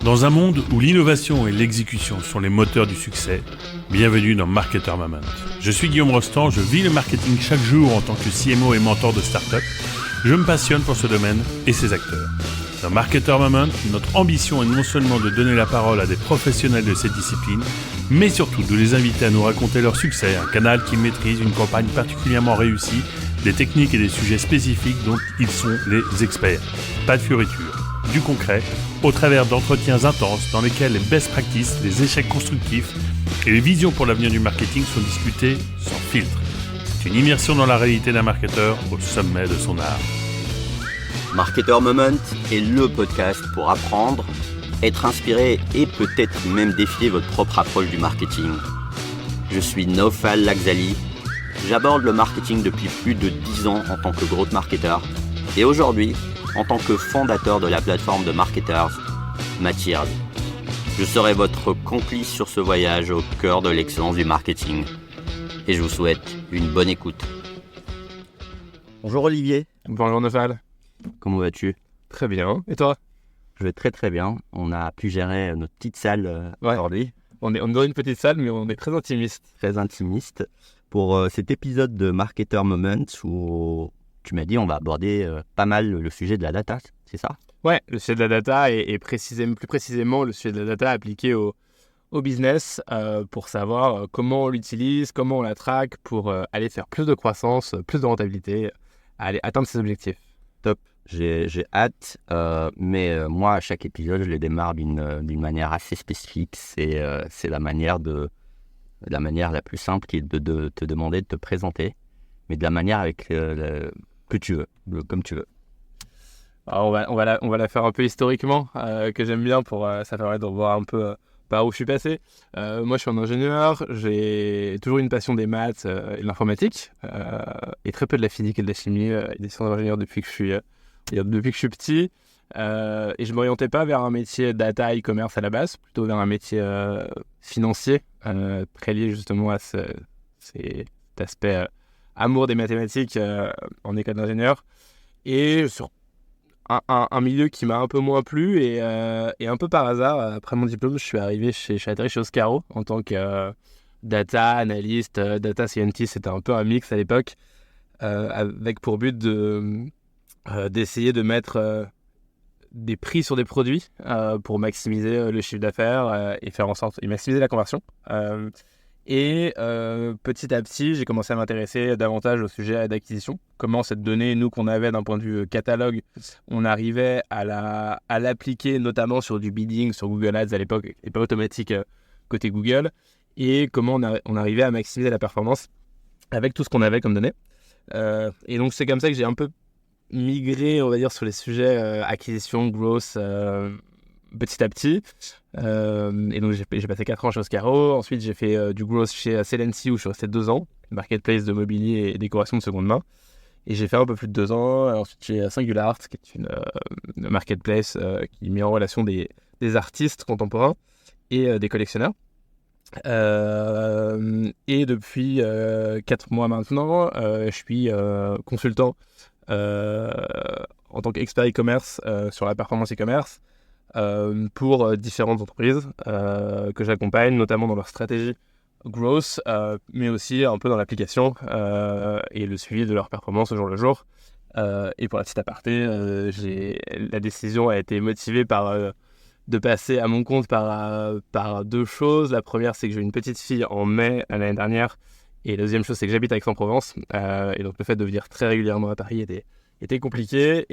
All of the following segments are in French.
Dans un monde où l'innovation et l'exécution sont les moteurs du succès, bienvenue dans Marketer Moment. Je suis Guillaume Rostand, je vis le marketing chaque jour en tant que CMO et mentor de start-up. Je me passionne pour ce domaine et ses acteurs. Dans Marketer Moment, notre ambition est non seulement de donner la parole à des professionnels de cette discipline, mais surtout de les inviter à nous raconter leur succès, un canal qui maîtrise une campagne particulièrement réussie, des techniques et des sujets spécifiques dont ils sont les experts. Pas de fioritures, du concret, au travers d'entretiens intenses dans lesquels les best practices, les échecs constructifs et les visions pour l'avenir du marketing sont discutés sans filtre. C'est une immersion dans la réalité d'un marketeur au sommet de son art. Marketer Moment est le podcast pour apprendre, être inspiré et peut-être même défier votre propre approche du marketing. Je suis Naufal Lakzali, j'aborde le marketing depuis plus de 10 ans en tant que growth marketer et aujourd'hui en tant que fondateur de la plateforme de marketers Matierd. Je serai votre complice sur ce voyage au cœur de l'excellence du marketing et je vous souhaite une bonne écoute. Bonjour Olivier. Bonjour Naufal. Comment vas-tu ? Très bien. Et toi ? Je vais très très bien. On a pu gérer notre petite salle aujourd'hui. On est dans une petite salle, mais on est très intimiste. Très intimiste. Pour cet épisode de Marketer Moment où tu m'as dit on va aborder pas mal le sujet de la data, c'est ça ? Ouais, le sujet de la data et plus précisément le sujet de la data appliqué au business pour savoir comment on l'utilise, comment on la traque pour aller faire plus de croissance, plus de rentabilité, aller atteindre ses objectifs. Top. J'ai hâte, mais moi, à chaque épisode, je les démarre d'une manière assez spécifique. C'est la manière la plus simple qui est de te demander de te présenter, mais de la manière avec que tu veux, comme tu veux. Alors on va la faire un peu historiquement, que j'aime bien pour ça permet de voir un peu par où je suis passé. Moi, je suis un ingénieur, j'ai toujours une passion des maths et de l'informatique, et très peu de la physique et de la chimie et des sciences d'ingénieur depuis que je suis petit. Et je m'orientais pas vers un métier data e-commerce à la base, plutôt vers un métier financier, très lié justement à cet aspect amour des mathématiques en école d'ingénieur. Et sur un milieu qui m'a un peu moins plu et un peu par hasard, après mon diplôme, je suis atterri chez Oscaro en tant que data analyst, data scientist. C'était un peu un mix à l'époque, avec pour but d'essayer de mettre des prix sur des produits pour maximiser le chiffre d'affaires et faire en sorte et maximiser la conversion. Petit à petit, j'ai commencé à m'intéresser davantage au sujet d'acquisition. Comment cette donnée, nous, qu'on avait d'un point de vue catalogue, on arrivait à l'appliquer notamment sur du bidding, sur Google Ads à l'époque, et pas automatique côté Google, et comment on arrivait à maximiser la performance avec tout ce qu'on avait comme données. Et donc, c'est comme ça que j'ai un peu migré, on va dire, sur les sujets acquisition, growth, petit à petit. Et donc j'ai passé 4 ans chez Oscaro. Ensuite j'ai fait du growth chez Celency où je suis resté 2 ans, marketplace de mobilier et décoration de seconde main. Et j'ai fait un peu plus de 2 ans ensuite chez Singular qui est une marketplace qui met en relation des artistes contemporains et des collectionneurs. Et depuis 4 mois maintenant, je suis consultant en tant qu'expert e-commerce sur la performance e-commerce pour différentes entreprises que j'accompagne, notamment dans leur stratégie growth, mais aussi un peu dans l'application et le suivi de leur performance au jour le jour. Et pour la petite aparté, la décision a été motivée par de passer à mon compte par 2 choses. La première, c'est que j'ai eu une petite fille en mai l'année dernière, et la deuxième chose, c'est que j'habite à Aix-en-Provence, et donc le fait de venir très régulièrement à Paris était compliqué,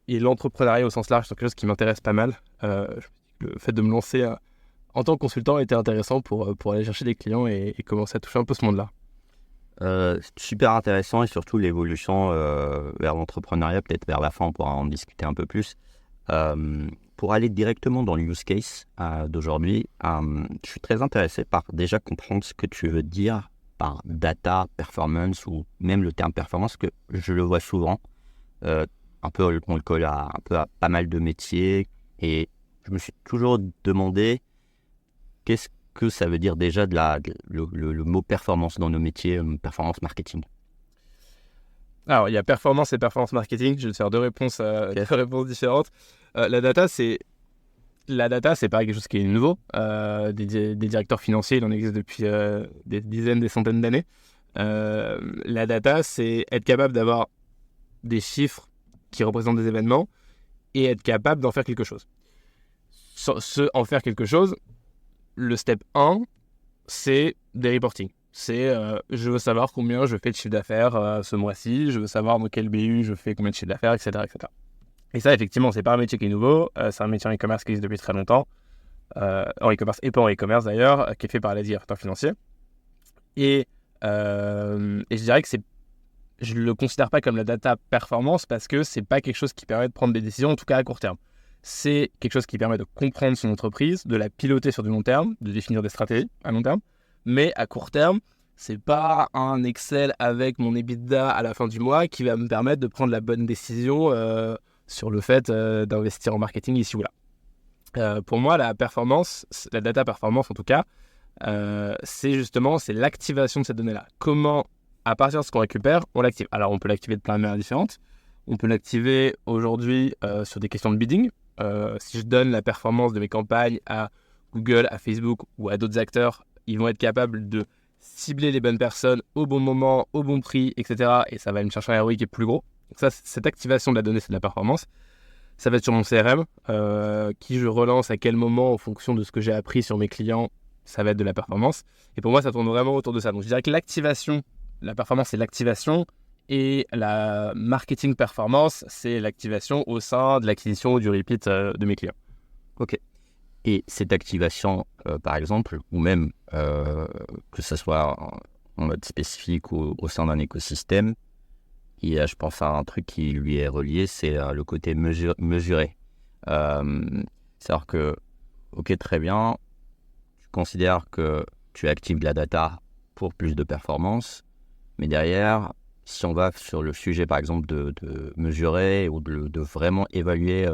et l'entrepreneuriat au sens large, c'est quelque chose qui m'intéresse pas mal. Le fait de me lancer en tant que consultant était intéressant pour aller chercher des clients et commencer à toucher un peu ce monde-là. Super intéressant et surtout l'évolution vers l'entrepreneuriat, peut-être vers la fin on pourra en discuter un peu plus. Pour aller directement dans le use case d'aujourd'hui, je suis très intéressé par déjà comprendre ce que tu veux dire par data, performance ou même le terme performance, que je le vois souvent. On le colle à pas mal de métiers et je me suis toujours demandé qu'est-ce que ça veut dire déjà le mot performance dans nos métiers, performance marketing. Alors, il y a performance et performance marketing. Je vais te faire deux réponses différentes. La data, c'est la data, c'est pas quelque chose qui est nouveau. Des directeurs financiers, il en existe depuis des dizaines, des centaines d'années. La data, c'est être capable d'avoir des chiffres qui représentent des événements et être capable d'en faire quelque chose. En faire quelque chose, le step 1, c'est des reporting. C'est je veux savoir combien je fais de chiffre d'affaires ce mois-ci, je veux savoir dans quel BU je fais combien de chiffre d'affaires, etc., etc. Et ça, effectivement, c'est pas un métier qui est nouveau, c'est un métier en e-commerce qui existe depuis très longtemps, en e-commerce et pas en e-commerce d'ailleurs, qui est fait par les directeurs financiers. Et je dirais que je le considère pas comme la data performance parce que c'est pas quelque chose qui permet de prendre des décisions, en tout cas à court terme. C'est quelque chose qui permet de comprendre son entreprise, de la piloter sur du long terme, de définir des stratégies à long terme. Mais à court terme, c'est pas un Excel avec mon EBITDA à la fin du mois qui va me permettre de prendre la bonne décision sur le fait d'investir en marketing ici ou là. Pour moi, la data performance en tout cas, c'est l'activation de cette donnée-là. Comment, à partir de ce qu'on récupère, on l'active. Alors, on peut l'activer de plein de manières différentes. On peut l'activer aujourd'hui sur des questions de bidding. Si je donne la performance de mes campagnes à Google, à Facebook ou à d'autres acteurs, ils vont être capables de cibler les bonnes personnes au bon moment, au bon prix, etc. Et ça va me chercher un ROI qui est plus gros. Donc ça, cette activation de la donnée, c'est de la performance. Ça va être sur mon CRM, qui je relance à quel moment en fonction de ce que j'ai appris sur mes clients, ça va être de la performance. Et pour moi, ça tourne vraiment autour de ça. Donc je dirais que la performance, c'est l'activation. Et la marketing performance, c'est l'activation au sein de l'acquisition ou du repeat de mes clients. Ok. Et cette activation, par exemple, ou même que ce soit en mode spécifique ou au sein d'un écosystème, je pense à un truc qui lui est relié, c'est le côté mesuré. C'est-à-dire que, ok, très bien, tu considères que tu actives de la data pour plus de performance, mais derrière, si on va sur le sujet, par exemple, de mesurer ou de vraiment évaluer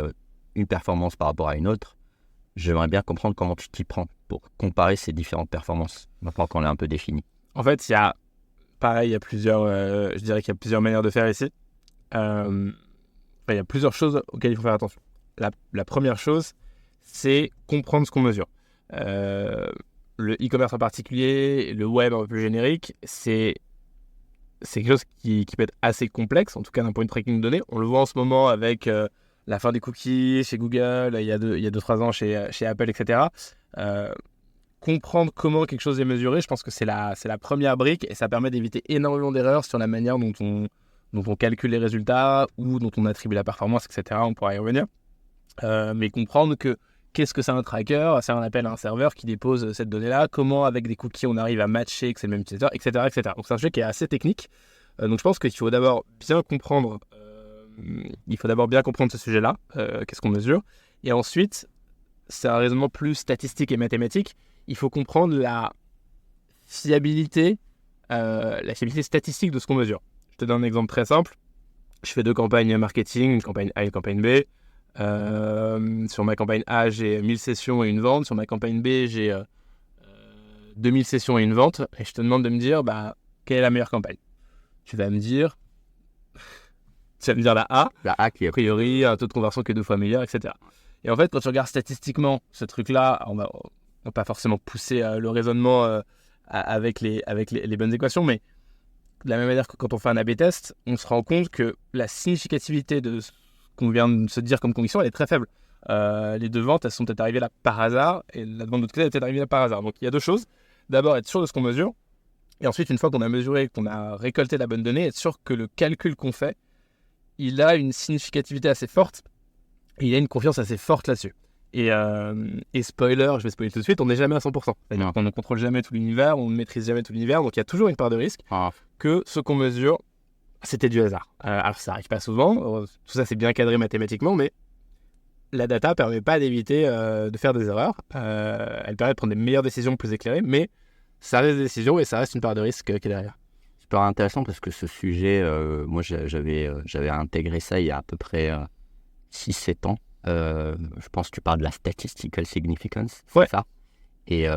une performance par rapport à une autre, j'aimerais bien comprendre comment tu t'y prends pour comparer ces différentes performances, maintenant qu'on l'a un peu défini. En fait, il y a plusieurs, je dirais qu'il y a plusieurs manières de faire ici. Il y a plusieurs choses auxquelles il faut faire attention. La première chose, c'est comprendre ce qu'on mesure. Le e-commerce en particulier, le web un peu plus générique, c'est quelque chose qui peut être assez complexe, en tout cas d'un point de tracking de données. On le voit en ce moment avec la fin des cookies chez Google, il y a 2-3 ans chez Apple, etc. Comprendre comment quelque chose est mesuré, je pense que c'est la première brique et ça permet d'éviter énormément d'erreurs sur la manière dont on calcule les résultats ou dont on attribue la performance, etc. On pourra y revenir. Mais comprendre que qu'est-ce que c'est un tracker, c'est un appel à un serveur qui dépose cette donnée-là, comment avec des cookies on arrive à matcher que c'est le même utilisateur, etc., etc. Donc c'est un sujet qui est assez technique. Donc je pense qu'il faut d'abord bien comprendre ce sujet-là, qu'est-ce qu'on mesure. Et ensuite, c'est un raisonnement plus statistique et mathématique. Il faut comprendre la fiabilité statistique de ce qu'on mesure. Je te donne un exemple très simple. Je fais 2 campagnes marketing, une campagne A et une campagne B. Sur ma campagne A, j'ai 1000 sessions et une vente. Sur ma campagne B, j'ai 2000 sessions et une vente. Et je te demande de me dire, quelle est la meilleure campagne ? Tu vas me dire la A. La A qui est a priori un taux de conversion qui est 2 fois meilleur, etc. Et en fait, quand tu regardes statistiquement ce truc-là, on va pas forcément pousser le raisonnement avec les bonnes équations, mais de la même manière que quand on fait un A/B test, on se rend compte que la significativité de ce qu'on vient de se dire comme condition, elle est très faible. Les 2 ventes, elles sont peut-être arrivées là par hasard, et la demande de l'autre côté, elle est peut-être arrivée là par hasard. Donc il y a 2 choses. D'abord, être sûr de ce qu'on mesure, et ensuite, une fois qu'on a mesuré, qu'on a récolté la bonne donnée, être sûr que le calcul qu'on fait, il a une significativité assez forte, et il a une confiance assez forte là-dessus. Et spoiler, je vais spoiler tout de suite, on n'est jamais à 100%. C'est-à-dire qu'on ne contrôle jamais tout l'univers, on ne maîtrise jamais tout l'univers, donc il y a toujours une part de risque que ce qu'on mesure, c'était du hasard. Alors ça n'arrive pas souvent, tout ça c'est bien cadré mathématiquement, mais la data ne permet pas d'éviter de faire des erreurs. Elle permet de prendre des meilleures décisions plus éclairées, mais ça reste des décisions et ça reste une part de risque qui est derrière. Super intéressant parce que ce sujet, moi j'avais intégré ça il y a à peu près 6-7 ans. Je pense que tu parles de la statistical significance, c'est ça. Et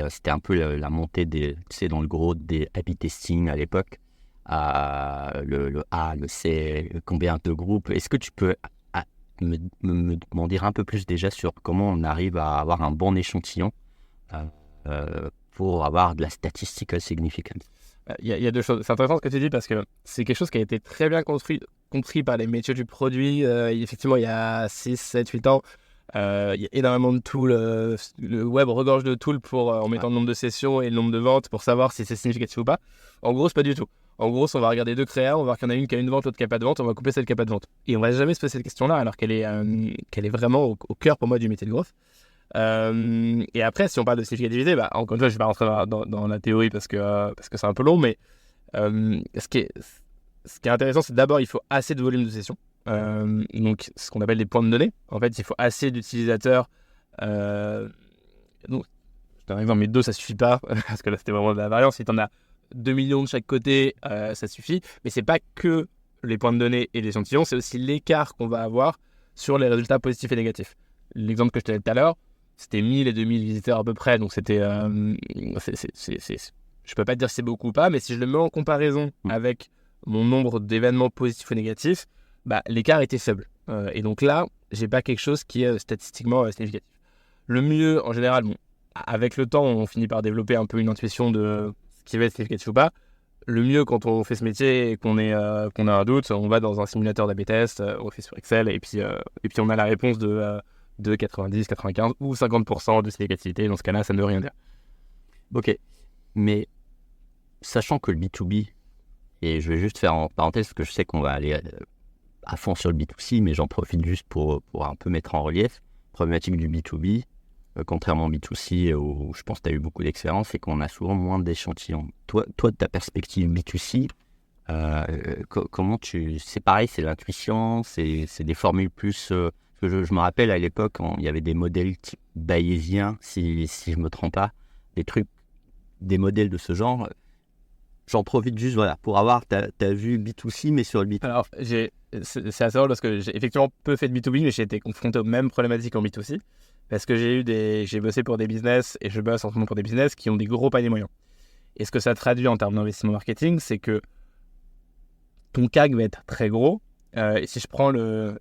c'était un peu la montée dans le gros des A/B testing à l'époque. Le A, le C, combien de groupes. Est-ce que tu peux m'en dire un peu plus déjà sur comment on arrive à avoir un bon échantillon pour avoir de la statistical significance. Il y a deux choses. C'est intéressant ce que tu dis parce que c'est quelque chose qui a été très bien compris par les métiers du produit. Effectivement, il y a 6, 7, 8 ans, il y a énormément de tools. Le web regorge de tools en mettant le nombre de sessions et le nombre de ventes pour savoir si c'est significatif ou pas. En gros, c'est pas du tout. En gros, on va regarder 2 créas, on va voir qu'il y en a une qui a une vente, l'autre qui n'a pas de vente, on va couper celle qui n'a pas de vente. Et on va jamais se poser cette question-là alors qu'elle est vraiment au cœur pour moi du métier de growth. Et après, si on parle de significativité, encore une fois, je vais pas rentrer dans la théorie parce que c'est un peu long, mais ce qui est intéressant, c'est d'abord, il faut assez de volume de session. Donc, ce qu'on appelle des points de données. En fait, il faut assez d'utilisateurs. Donc, je donne un exemple, mais 2, ça suffit pas, parce que là, c'était vraiment de la variance. Si tu en as 2 millions de chaque côté, ça suffit. Mais c'est pas que les points de données et l'échantillon, c'est aussi l'écart qu'on va avoir sur les résultats positifs et négatifs. L'exemple que je te donnais tout à l'heure, c'était 1000 et 2000 visiteurs à peu près, donc c'était... je peux pas te dire si c'est beaucoup ou pas, mais si je le mets en comparaison avec mon nombre d'événements positifs ou négatifs, l'écart était faible. Et donc là, j'ai pas quelque chose qui est statistiquement significatif. Le mieux, en général, avec le temps, on finit par développer un peu une intuition de ce qui va être significatif ou pas. Le mieux, quand on fait ce métier et qu'on a un doute, on va dans un simulateur d'A/B test, on fait sur Excel, et puis on a la réponse de 90, 95 ou 50% de significativité. Dans ce cas-là, ça ne veut rien dire. Ok, mais sachant que le B2B, et je vais juste faire en parenthèse parce que je sais qu'on va aller à fond sur le B2C, mais j'en profite juste pour un peu mettre en relief. Problématique du B2B, contrairement au B2C où je pense que tu as eu beaucoup d'expérience, c'est qu'on a souvent moins d'échantillons. Toi, de ta perspective B2C, comment c'est pareil, c'est l'intuition, c'est des formules plus... Parce que je me rappelle à l'époque, il y avait des modèles type bayésien, si je ne me trompe pas, des modèles de ce genre. J'en profite juste pour avoir ta vue B2C, mais sur le B2B. Alors, c'est assez drôle parce que j'ai effectivement peu fait de B2B, mais j'ai été confronté aux mêmes problématiques en B2C. Parce que j'ai bossé pour des business, et je bosse en ce moment pour des business qui ont des gros paniers moyens. Et ce que ça traduit en termes d'investissement marketing, c'est que ton CAC va être très gros. Et si je prends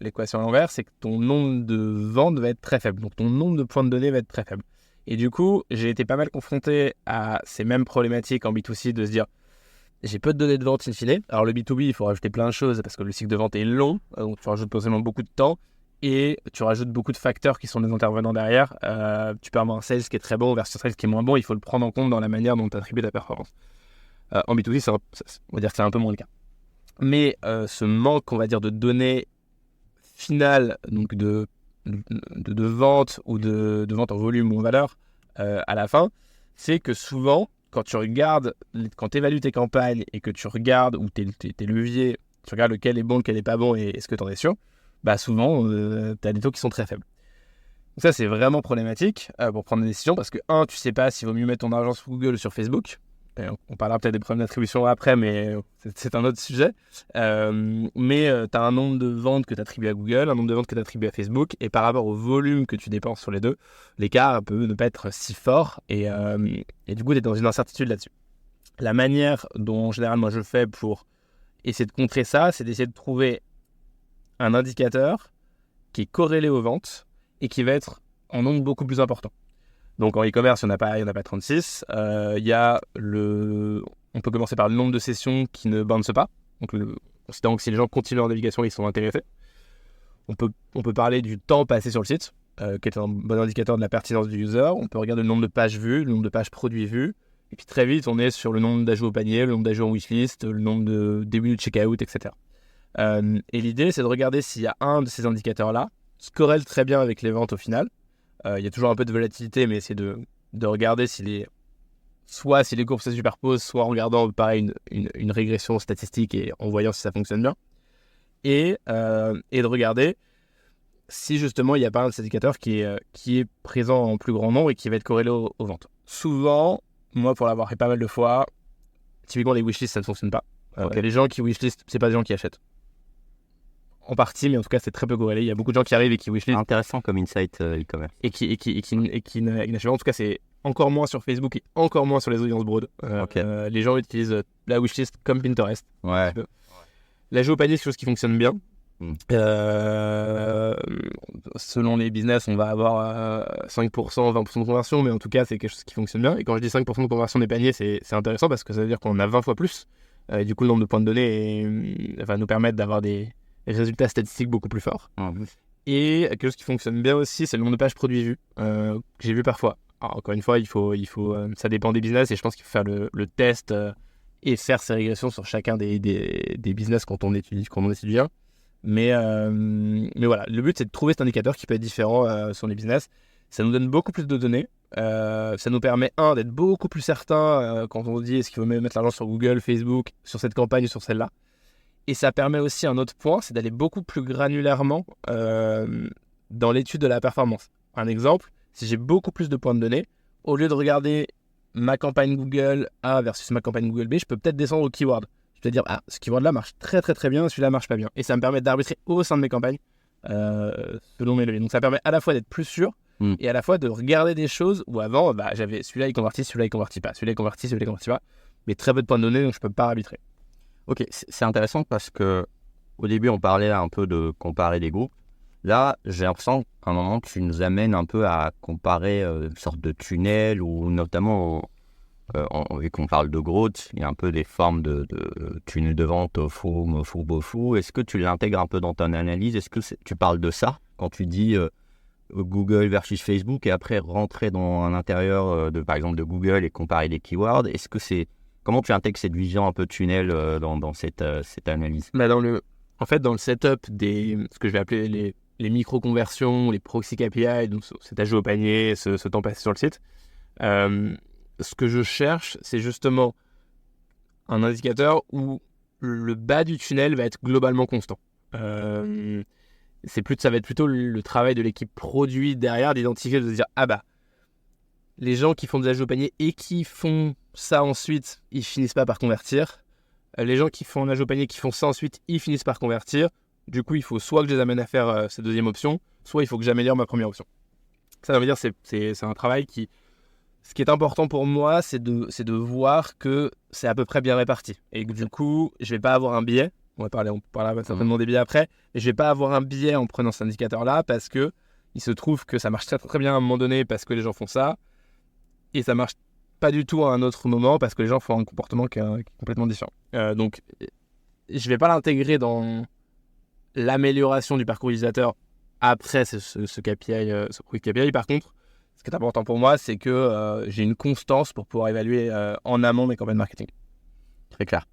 l'équation à l'envers, c'est que ton nombre de ventes va être très faible. Donc ton nombre de points de données va être très faible. Et du coup, j'ai été pas mal confronté à ces mêmes problématiques en B2C de se dire j'ai peu de données de vente in fine. Alors le B2B, il faut rajouter plein de choses parce que le cycle de vente est long. Donc tu rajoutes potentiellement beaucoup de temps et tu rajoutes beaucoup de facteurs qui sont des intervenants derrière. Tu peux avoir un sales qui est très bon versus un sales qui est moins bon. Il faut le prendre en compte dans la manière dont tu attribues ta performance. En B2C, on va dire que c'est un peu moins le cas. Mais ce manque, on va dire, de données finales, donc de vente ou de vente en volume ou en valeur à la fin, c'est que souvent, quand tu évalues tes campagnes et que tu regardes ou tes leviers, tu regardes lequel est bon, lequel n'est pas bon et est-ce que tu en es sûr, souvent, tu as des taux qui sont très faibles. Donc ça, c'est vraiment problématique pour prendre des décisions parce que, tu sais pas s'il vaut mieux mettre ton argent sur Google ou sur Facebook. On parlera peut-être des problèmes d'attribution après, mais c'est un autre sujet. Mais tu as un nombre de ventes que tu attribues à Google, un nombre de ventes que tu attribues à Facebook, et par rapport au volume que tu dépenses sur les deux, l'écart peut ne pas être si fort, et du coup, tu es dans une incertitude là-dessus. La manière dont, en général, moi, je fais pour essayer de contrer ça, c'est d'essayer de trouver un indicateur qui est corrélé aux ventes et qui va être en nombre beaucoup plus important. Donc en e-commerce, il n'y en a pas 36. On peut commencer par le nombre de sessions qui ne bounce pas. Donc considérant que si les gens continuent leur navigation, ils sont intéressés. On peut parler du temps passé sur le site, qui est un bon indicateur de la pertinence du user. On peut regarder le nombre de pages vues, le nombre de pages produits vues. Et puis très vite, on est sur le nombre d'ajouts au panier, le nombre d'ajouts en wishlist, le nombre de débuts de checkout, etc. Et l'idée, c'est de regarder s'il y a un de ces indicateurs-là qui corrèle très bien avec les ventes au final. Il y a toujours un peu de volatilité, mais c'est de regarder si les courbes se superposent, soit en regardant pareil une régression statistique et en voyant si ça fonctionne bien, et de regarder si justement il n'y a pas un de ces indicateurs qui est présent en plus grand nombre et qui va être corrélé aux ventes. Souvent, moi pour l'avoir fait pas mal de fois, typiquement les wishlists ça ne fonctionne pas. Les gens qui wishlistent, c'est pas des gens qui achètent. En partie, mais en tout cas, c'est très peu corrélé. Il y a beaucoup de gens qui arrivent et qui wishlistent. Intéressant comme insight e-commerce. Et qui n'achètent. En tout cas, c'est encore moins sur Facebook et encore moins sur les audiences broad. Les gens utilisent la wishlist comme Pinterest. Ouais. L'ajout au panier, c'est quelque chose qui fonctionne bien. Selon les business, on va avoir 5%, 20% de conversion, mais en tout cas, c'est quelque chose qui fonctionne bien. Et quand je dis 5% de conversion des paniers, c'est intéressant parce que ça veut dire qu'on a 20 fois plus. Et du coup, le nombre de points de données va nous permettre d'avoir des résultats statistiques beaucoup plus forts. Et quelque chose qui fonctionne bien aussi, c'est le nombre de pages produits vues, que j'ai vu parfois. Alors, encore une fois, ça dépend des business et je pense qu'il faut faire le test et faire ces régressions sur chacun des business quand on étudie bien. Mais voilà, le but c'est de trouver cet indicateur qui peut être différent sur les business. Ça nous donne beaucoup plus de données. Ça nous permet, d'être beaucoup plus certain quand on dit est-ce qu'il faut mettre l'argent sur Google, Facebook, sur cette campagne ou sur celle-là. Et ça permet aussi un autre point, c'est d'aller beaucoup plus granulairement dans l'étude de la performance. Un exemple, si j'ai beaucoup plus de points de données, au lieu de regarder ma campagne Google A versus ma campagne Google B, je peux peut-être descendre au keyword. Je peux dire, ce keyword-là marche très très très bien, celui-là marche pas bien. Et ça me permet d'arbitrer au sein de mes campagnes selon mes leviers. Donc ça permet à la fois d'être plus sûr et à la fois de regarder des choses où avant, j'avais celui-là il convertit, celui-là il convertit pas, celui-là il convertit, celui-là il convertit pas. Mais très peu de points de données, donc je peux pas arbitrer. Ok, c'est intéressant parce que au début on parlait un peu de comparer des groupes. Là, j'ai l'impression qu'à un moment tu nous amènes un peu à comparer une sorte de tunnel ou notamment vu qu'on parle de growth, il y a un peu des formes de tunnel de vente au fourbe au fou. Est-ce que tu l'intègres un peu dans ton analyse? Est-ce que tu parles de ça quand tu dis Google versus Facebook et après rentrer dans l'intérieur par exemple de Google et comparer les keywords? Est-ce que comment tu intègres cette vision un peu tunnel dans cette analyse? Dans le setup ce que je vais appeler les micro-conversions, les proxy KPI, donc cet ajout au panier, ce temps passé sur le site, ce que je cherche, c'est justement un indicateur où le bas du tunnel va être globalement constant. Ça va être plutôt le travail de l'équipe produit derrière, d'identifier, de se dire les gens qui font des ajouts au panier et qui font ça ensuite, ils finissent pas par convertir. Les gens qui font un ajout au panier, qui font ça ensuite, ils finissent par convertir. Du coup, il faut soit que je les amène à faire cette deuxième option, soit il faut que j'améliore ma première option. Ça veut dire c'est un travail qui... Ce qui est important pour moi, c'est de voir que c'est à peu près bien réparti. Et que du coup, je vais pas avoir un biais. On parlera certainement des biais après. Mais je vais pas avoir un biais en prenant cet indicateur-là parce que il se trouve que ça marche très, très bien à un moment donné parce que les gens font ça. Et ça marche pas du tout à un autre moment parce que les gens font un comportement qui est complètement différent. Donc, je vais pas l'intégrer dans l'amélioration du parcours utilisateur après ce KPI, ce produit KPI. Par contre, ce qui est important pour moi, c'est que j'ai une constance pour pouvoir évaluer en amont mes campagnes marketing. Très clair.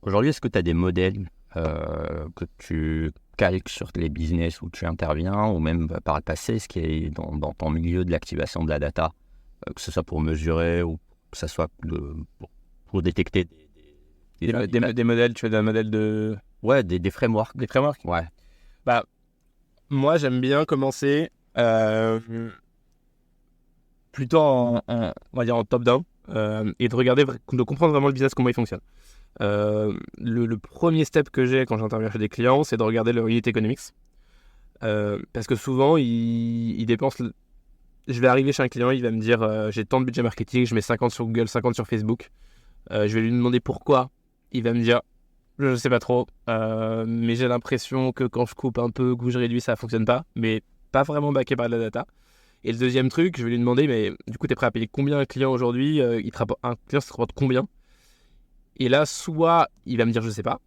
Aujourd'hui, est-ce que tu as des modèles que tu calques sur les business où tu interviens ou même par le passé, ce qui est dans ton milieu de l'activation de la data, que ce soit pour mesurer ou que ce soit pour détecter des modèles, tu veux des modèles de... Ouais, des frameworks. Des frameworks. Ouais. Moi, j'aime bien commencer plutôt on va dire en top-down et de comprendre vraiment le business, comment il fonctionne. Le premier step que j'ai quand j'interviens chez des clients, c'est de regarder leur unit economics. Parce que souvent, ils dépensent... Je vais arriver chez un client, il va me dire j'ai tant de budget marketing, je mets 50 sur Google, 50 sur Facebook. Je vais lui demander pourquoi. Il va me dire je sais pas trop, mais j'ai l'impression que quand je coupe un peu, que je réduis, ça fonctionne pas, mais pas vraiment backé par de la data. Et le deuxième truc, je vais lui demander mais du coup, tu es prêt à payer combien un client aujourd'hui? Un client, ça te rapporte combien? Et là, soit il va me dire je sais pas,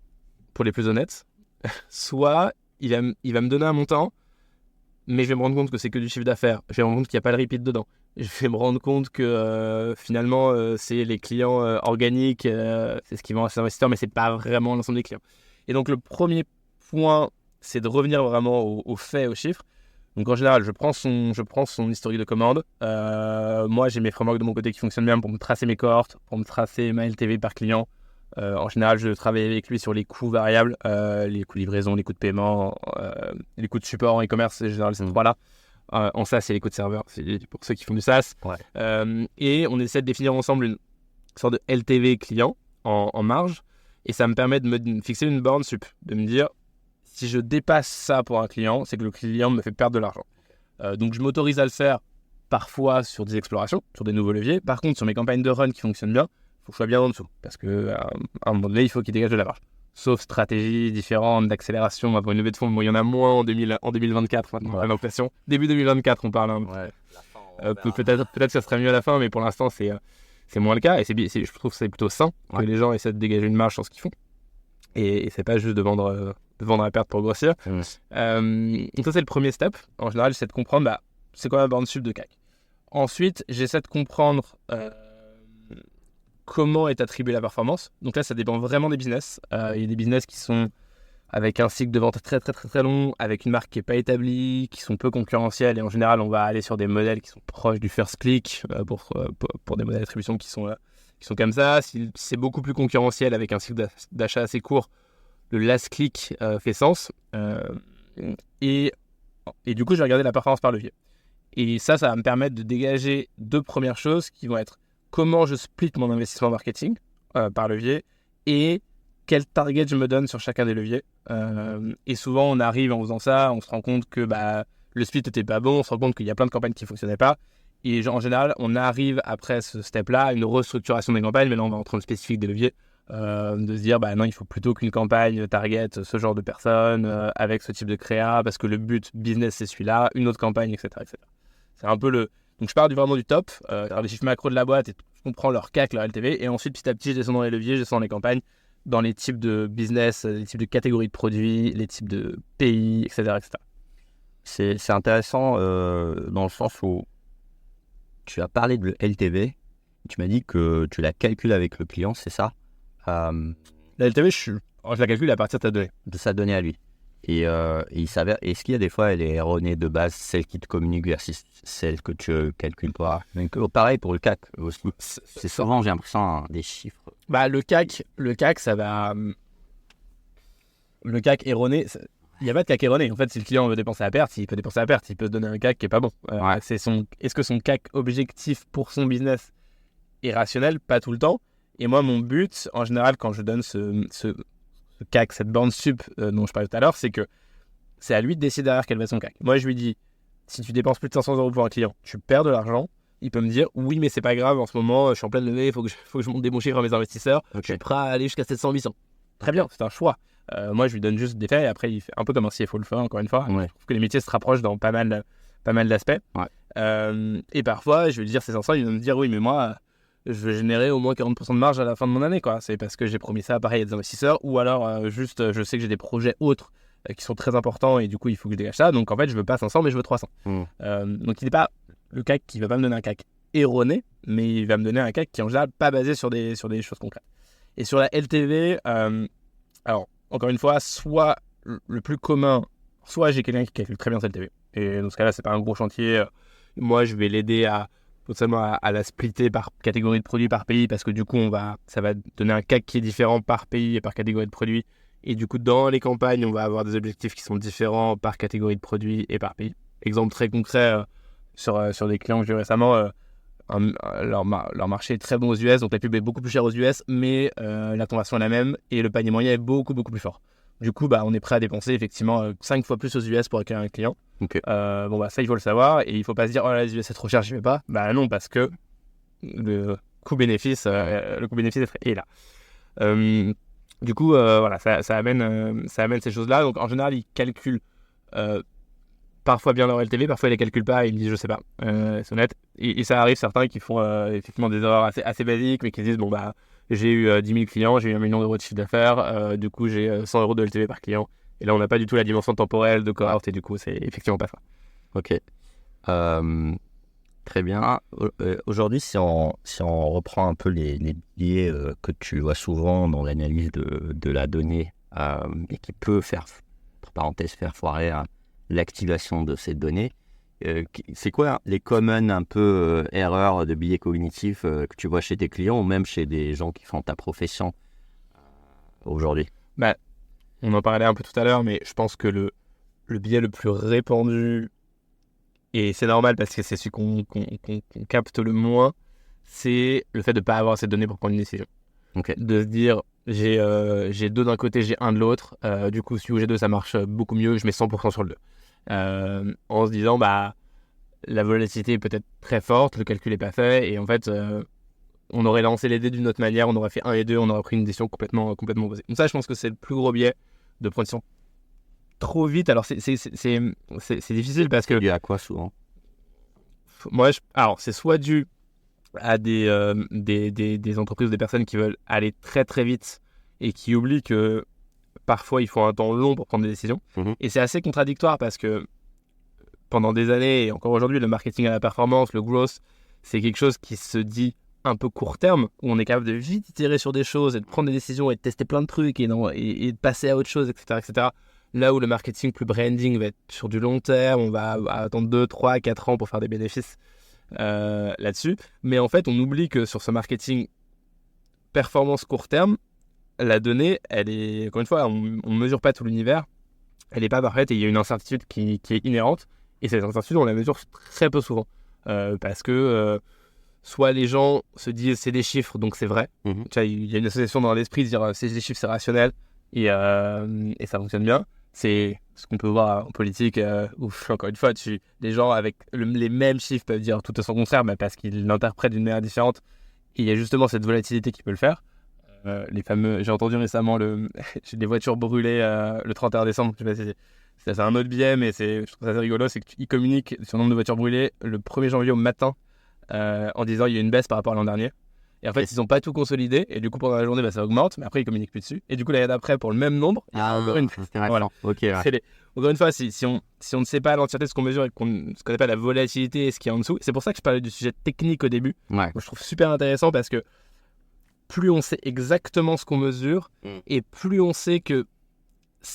pour les plus honnêtes, soit il va me donner un montant, mais je vais me rendre compte que c'est que du chiffre d'affaires. Je vais me rendre compte qu'il n'y a pas de repeat dedans. Je vais me rendre compte que finalement, c'est les clients organiques, c'est ce qui vont à ces investisseurs, mais ce n'est pas vraiment l'ensemble des clients. Et donc, le premier point, c'est de revenir vraiment aux faits, aux chiffres. Donc, en général, je prends son historique de commande. Moi, j'ai mes frameworks de mon côté qui fonctionnent bien pour me tracer mes cohortes, pour me tracer ma LTV par client. En général, je travaille avec lui sur les coûts variables, les coûts de livraison, les coûts de paiement, les coûts de support en e-commerce, en général, ces trois-là. En SaaS, c'est les coûts de serveur, c'est pour ceux qui font du SaaS. Ouais. Et on essaie de définir ensemble une sorte de LTV client en marge. Et ça me permet de me fixer une borne sup, de me dire, si je dépasse ça pour un client, c'est que le client me fait perdre de l'argent. Donc, je m'autorise à le faire parfois sur des explorations, sur des nouveaux leviers. Par contre, sur mes campagnes de run qui fonctionnent bien, il faut que je sois bien en dessous. Parce qu'à un moment donné, il faut qu'il dégage de la marge. sauf stratégie différente d'accélération avant une levée de fonds. Bon, il y en a moins en 2024 maintenant, j'ai l'impression. Début 2024, on parle. Peut-être que ça serait mieux à la fin, mais pour l'instant, c'est moins le cas. Et je trouve que c'est plutôt sain que les gens essaient de dégager une marge sur ce qu'ils font. Et c'est pas juste de vendre à perte pour grossir. Donc ça, c'est le premier step. En général, j'essaie de comprendre c'est quoi la borne sub de CAC. Ensuite, j'essaie de comprendre comment est attribuée la performance. Donc là, ça dépend vraiment des business. Il y a des business qui sont avec un cycle de vente très très très très long, avec une marque qui n'est pas établie, qui sont peu concurrentielles. Et en général, on va aller sur des modèles qui sont proches du first click pour des modèles d'attribution qui sont comme ça. Si c'est beaucoup plus concurrentiel avec un cycle d'achat assez court, le last click fait sens. Et du coup, je vais regarder la performance par levier. Et ça va me permettre de dégager deux premières choses qui vont être comment je split mon investissement marketing par levier et quel target je me donne sur chacun des leviers. Et souvent, on arrive en faisant ça, on se rend compte que le split n'était pas bon, on se rend compte qu'il y a plein de campagnes qui ne fonctionnaient pas. Et en général, on arrive après ce step-là à une restructuration des campagnes, mais là, on va rentrer dans le spécifique des leviers, de se dire, non, il faut plutôt qu'une campagne target ce genre de personnes, avec ce type de créa, parce que le but business, c'est celui-là, une autre campagne, etc. etc. C'est un peu Donc, je pars vraiment du top, les chiffres macro de la boîte, et je comprends leur CAC, leur LTV, et ensuite, petit à petit, je descends dans les leviers, je descends dans les campagnes, dans les types de business, les types de catégories de produits, les types de pays, etc. etc. C'est intéressant dans le sens où tu as parlé de LTV, tu m'as dit que tu la calcules avec le client, c'est ça? La LTV, je la calcule à partir de ta donnée. De sa donnée à lui. Et il s'avère, est-ce qu'il y a des fois elle est erronée de base, celle qui te communique versus celle que tu calcules pas? Donc, pareil pour le CAC aussi. C'est souvent, j'ai l'impression, des chiffres. Le CAC, ça va. Le CAC erroné, il n'y a pas de CAC erroné. En fait, si le client veut dépenser à perte, il peut dépenser à perte. Il peut se donner un CAC qui n'est pas bon. Est-ce que son CAC objectif pour son business est rationnel? Pas tout le temps. Et moi, mon but, en général, quand je donne ce CAC, cette borne sup dont je parlais tout à l'heure, c'est que c'est à lui de décider derrière quel va être son CAC. Moi, je lui dis, si tu dépenses plus de 500 € pour un client, tu perds de l'argent. Il peut me dire, oui, mais c'est pas grave, en ce moment, je suis en pleine levée, il faut que je monte des bons chiffres à mes investisseurs. Okay. Je suis prêt à aller jusqu'à 700-800. Très bien, c'est un choix. Moi, je lui donne juste des faits et après, il fait un peu comme un CFO le fait, encore une fois. Ouais. Je trouve que les métiers se rapprochent dans pas mal d'aspects. Ouais. Et parfois, je vais lui dire, c'est 500, il va me dire, oui, mais moi, je veux générer au moins 40% de marge à la fin de mon année, quoi. C'est parce que j'ai promis ça, pareil, à des investisseurs, ou alors juste, je sais que j'ai des projets autres qui sont très importants et du coup, il faut que je dégage ça. Donc, en fait, je veux pas 500, mais je veux 300. Donc, il n'est pas le CAC qui va pas me donner un CAC erroné, mais il va me donner un CAC qui est en général pas basé sur des choses concrètes. Et sur la LTV, alors, encore une fois, soit le plus commun, soit j'ai quelqu'un qui calcule très bien sa LTV. Et dans ce cas-là, c'est pas un gros chantier. Moi, je vais l'aider potentiellement à la splitter par catégorie de produits, par pays, parce que du coup, ça va donner un CAC qui est différent par pays et par catégorie de produits. Et du coup, dans les campagnes, on va avoir des objectifs qui sont différents par catégorie de produits et par pays. Exemple très concret, sur des clients que j'ai eu récemment, leur marché est très bon aux US, donc la pub est beaucoup plus chère aux US, mais la conversion est la même et le panier moyen est beaucoup beaucoup plus fort. Du coup, on est prêt à dépenser effectivement 5 fois plus aux US pour accueillir un client. Okay. Ça, il faut le savoir et il ne faut pas se dire oh là, les US c'est trop cher, j'y vais pas. Non, parce que le coût-bénéfice est là. Du coup, ça amène ces choses-là. Donc en général, ils calculent parfois bien leur LTV, parfois ils les calculent pas et ils disent je sais pas. C'est honnête. Et ça arrive certains qui font effectivement des erreurs assez basiques, mais qui disent j'ai eu 10 000 clients, j'ai eu 1 million d'euros de chiffre d'affaires, du coup j'ai 100 € de LTV par client. Et là on n'a pas du tout la dimension temporelle de cohorte et du coup c'est effectivement pas ça. Ok. Très bien. Aujourd'hui, si on reprend un peu les biais que tu vois souvent dans l'analyse de la donnée et qui peut faire, entre parenthèses, faire foirer l'activation de ces données, c'est quoi les common un peu erreurs de biais cognitifs que tu vois chez tes clients ou même chez des gens qui font ta profession aujourd'hui? On en parlait un peu tout à l'heure, mais je pense que le biais le plus répandu, et c'est normal parce que c'est celui qu'on capte le moins, c'est le fait de ne pas avoir ces données pour prendre une décision. Okay. De se dire, j'ai 2 d'un côté, j'ai 1 de l'autre, du coup, si j'ai 2, ça marche beaucoup mieux, je mets 100% sur le 2. En se disant, la volatilité est peut-être très forte, le calcul n'est pas fait, et en fait, on aurait lancé les dés d'une autre manière, on aurait fait 1 et 2, on aurait pris une décision complètement opposée. Donc ça, je pense que c'est le plus gros biais de prendre une décision trop vite. Alors, c'est difficile parce que... Lié à quoi souvent? Moi, alors, c'est soit dû à des entreprises ou des personnes qui veulent aller très très vite et qui oublient que parfois il faut un temps long pour prendre des décisions. Et c'est assez contradictoire parce que pendant des années et encore aujourd'hui, le marketing à la performance, le growth, c'est quelque chose qui se dit un peu court terme, où on est capable de vite itérer sur des choses et de prendre des décisions et de tester plein de trucs et de passer à autre chose, etc. Là où le marketing plus branding va être sur du long terme, on va attendre 2, 3, 4 ans pour faire des bénéfices là-dessus. Mais en fait, on oublie que sur ce marketing performance court terme, la donnée, elle est, encore une fois, on ne mesure pas tout l'univers, elle n'est pas parfaite et il y a une incertitude qui est inhérente. Et cette incertitude, on la mesure très peu souvent. Parce que soit les gens se disent c'est des chiffres, donc c'est vrai. Tu vois, il y a une association dans l'esprit de dire c'est des chiffres, c'est rationnel. Et ça fonctionne bien. C'est ce qu'on peut voir en politique. Encore une fois, les gens avec les mêmes chiffres peuvent dire tout à son contraire, mais parce qu'ils l'interprètent d'une manière différente. Et il y a justement cette volatilité qui peut le faire. J'ai entendu récemment les voitures brûlées le 31 décembre. Je sais pas si c'est un autre biais, mais je trouve ça assez rigolo. C'est qu'ils communiquent sur le nombre de voitures brûlées le 1er janvier au matin en disant il y a une baisse par rapport à l'an dernier. Et en fait, ils n'ont pas tout consolidé. Et du coup, pendant la journée, ça augmente. Mais après, ils communiquent plus dessus. Et du coup, l'année d'après, pour le même nombre, encore une fois. Voilà. Ok. Ouais. Encore une fois, si on ne sait pas l'entièreté de ce qu'on mesure et qu'on ne connaît pas la volatilité et ce qu'il y a en dessous, c'est pour ça que je parlais du sujet technique au début. Ouais. Moi, je trouve super intéressant parce que plus on sait exactement ce qu'on mesure et plus on sait que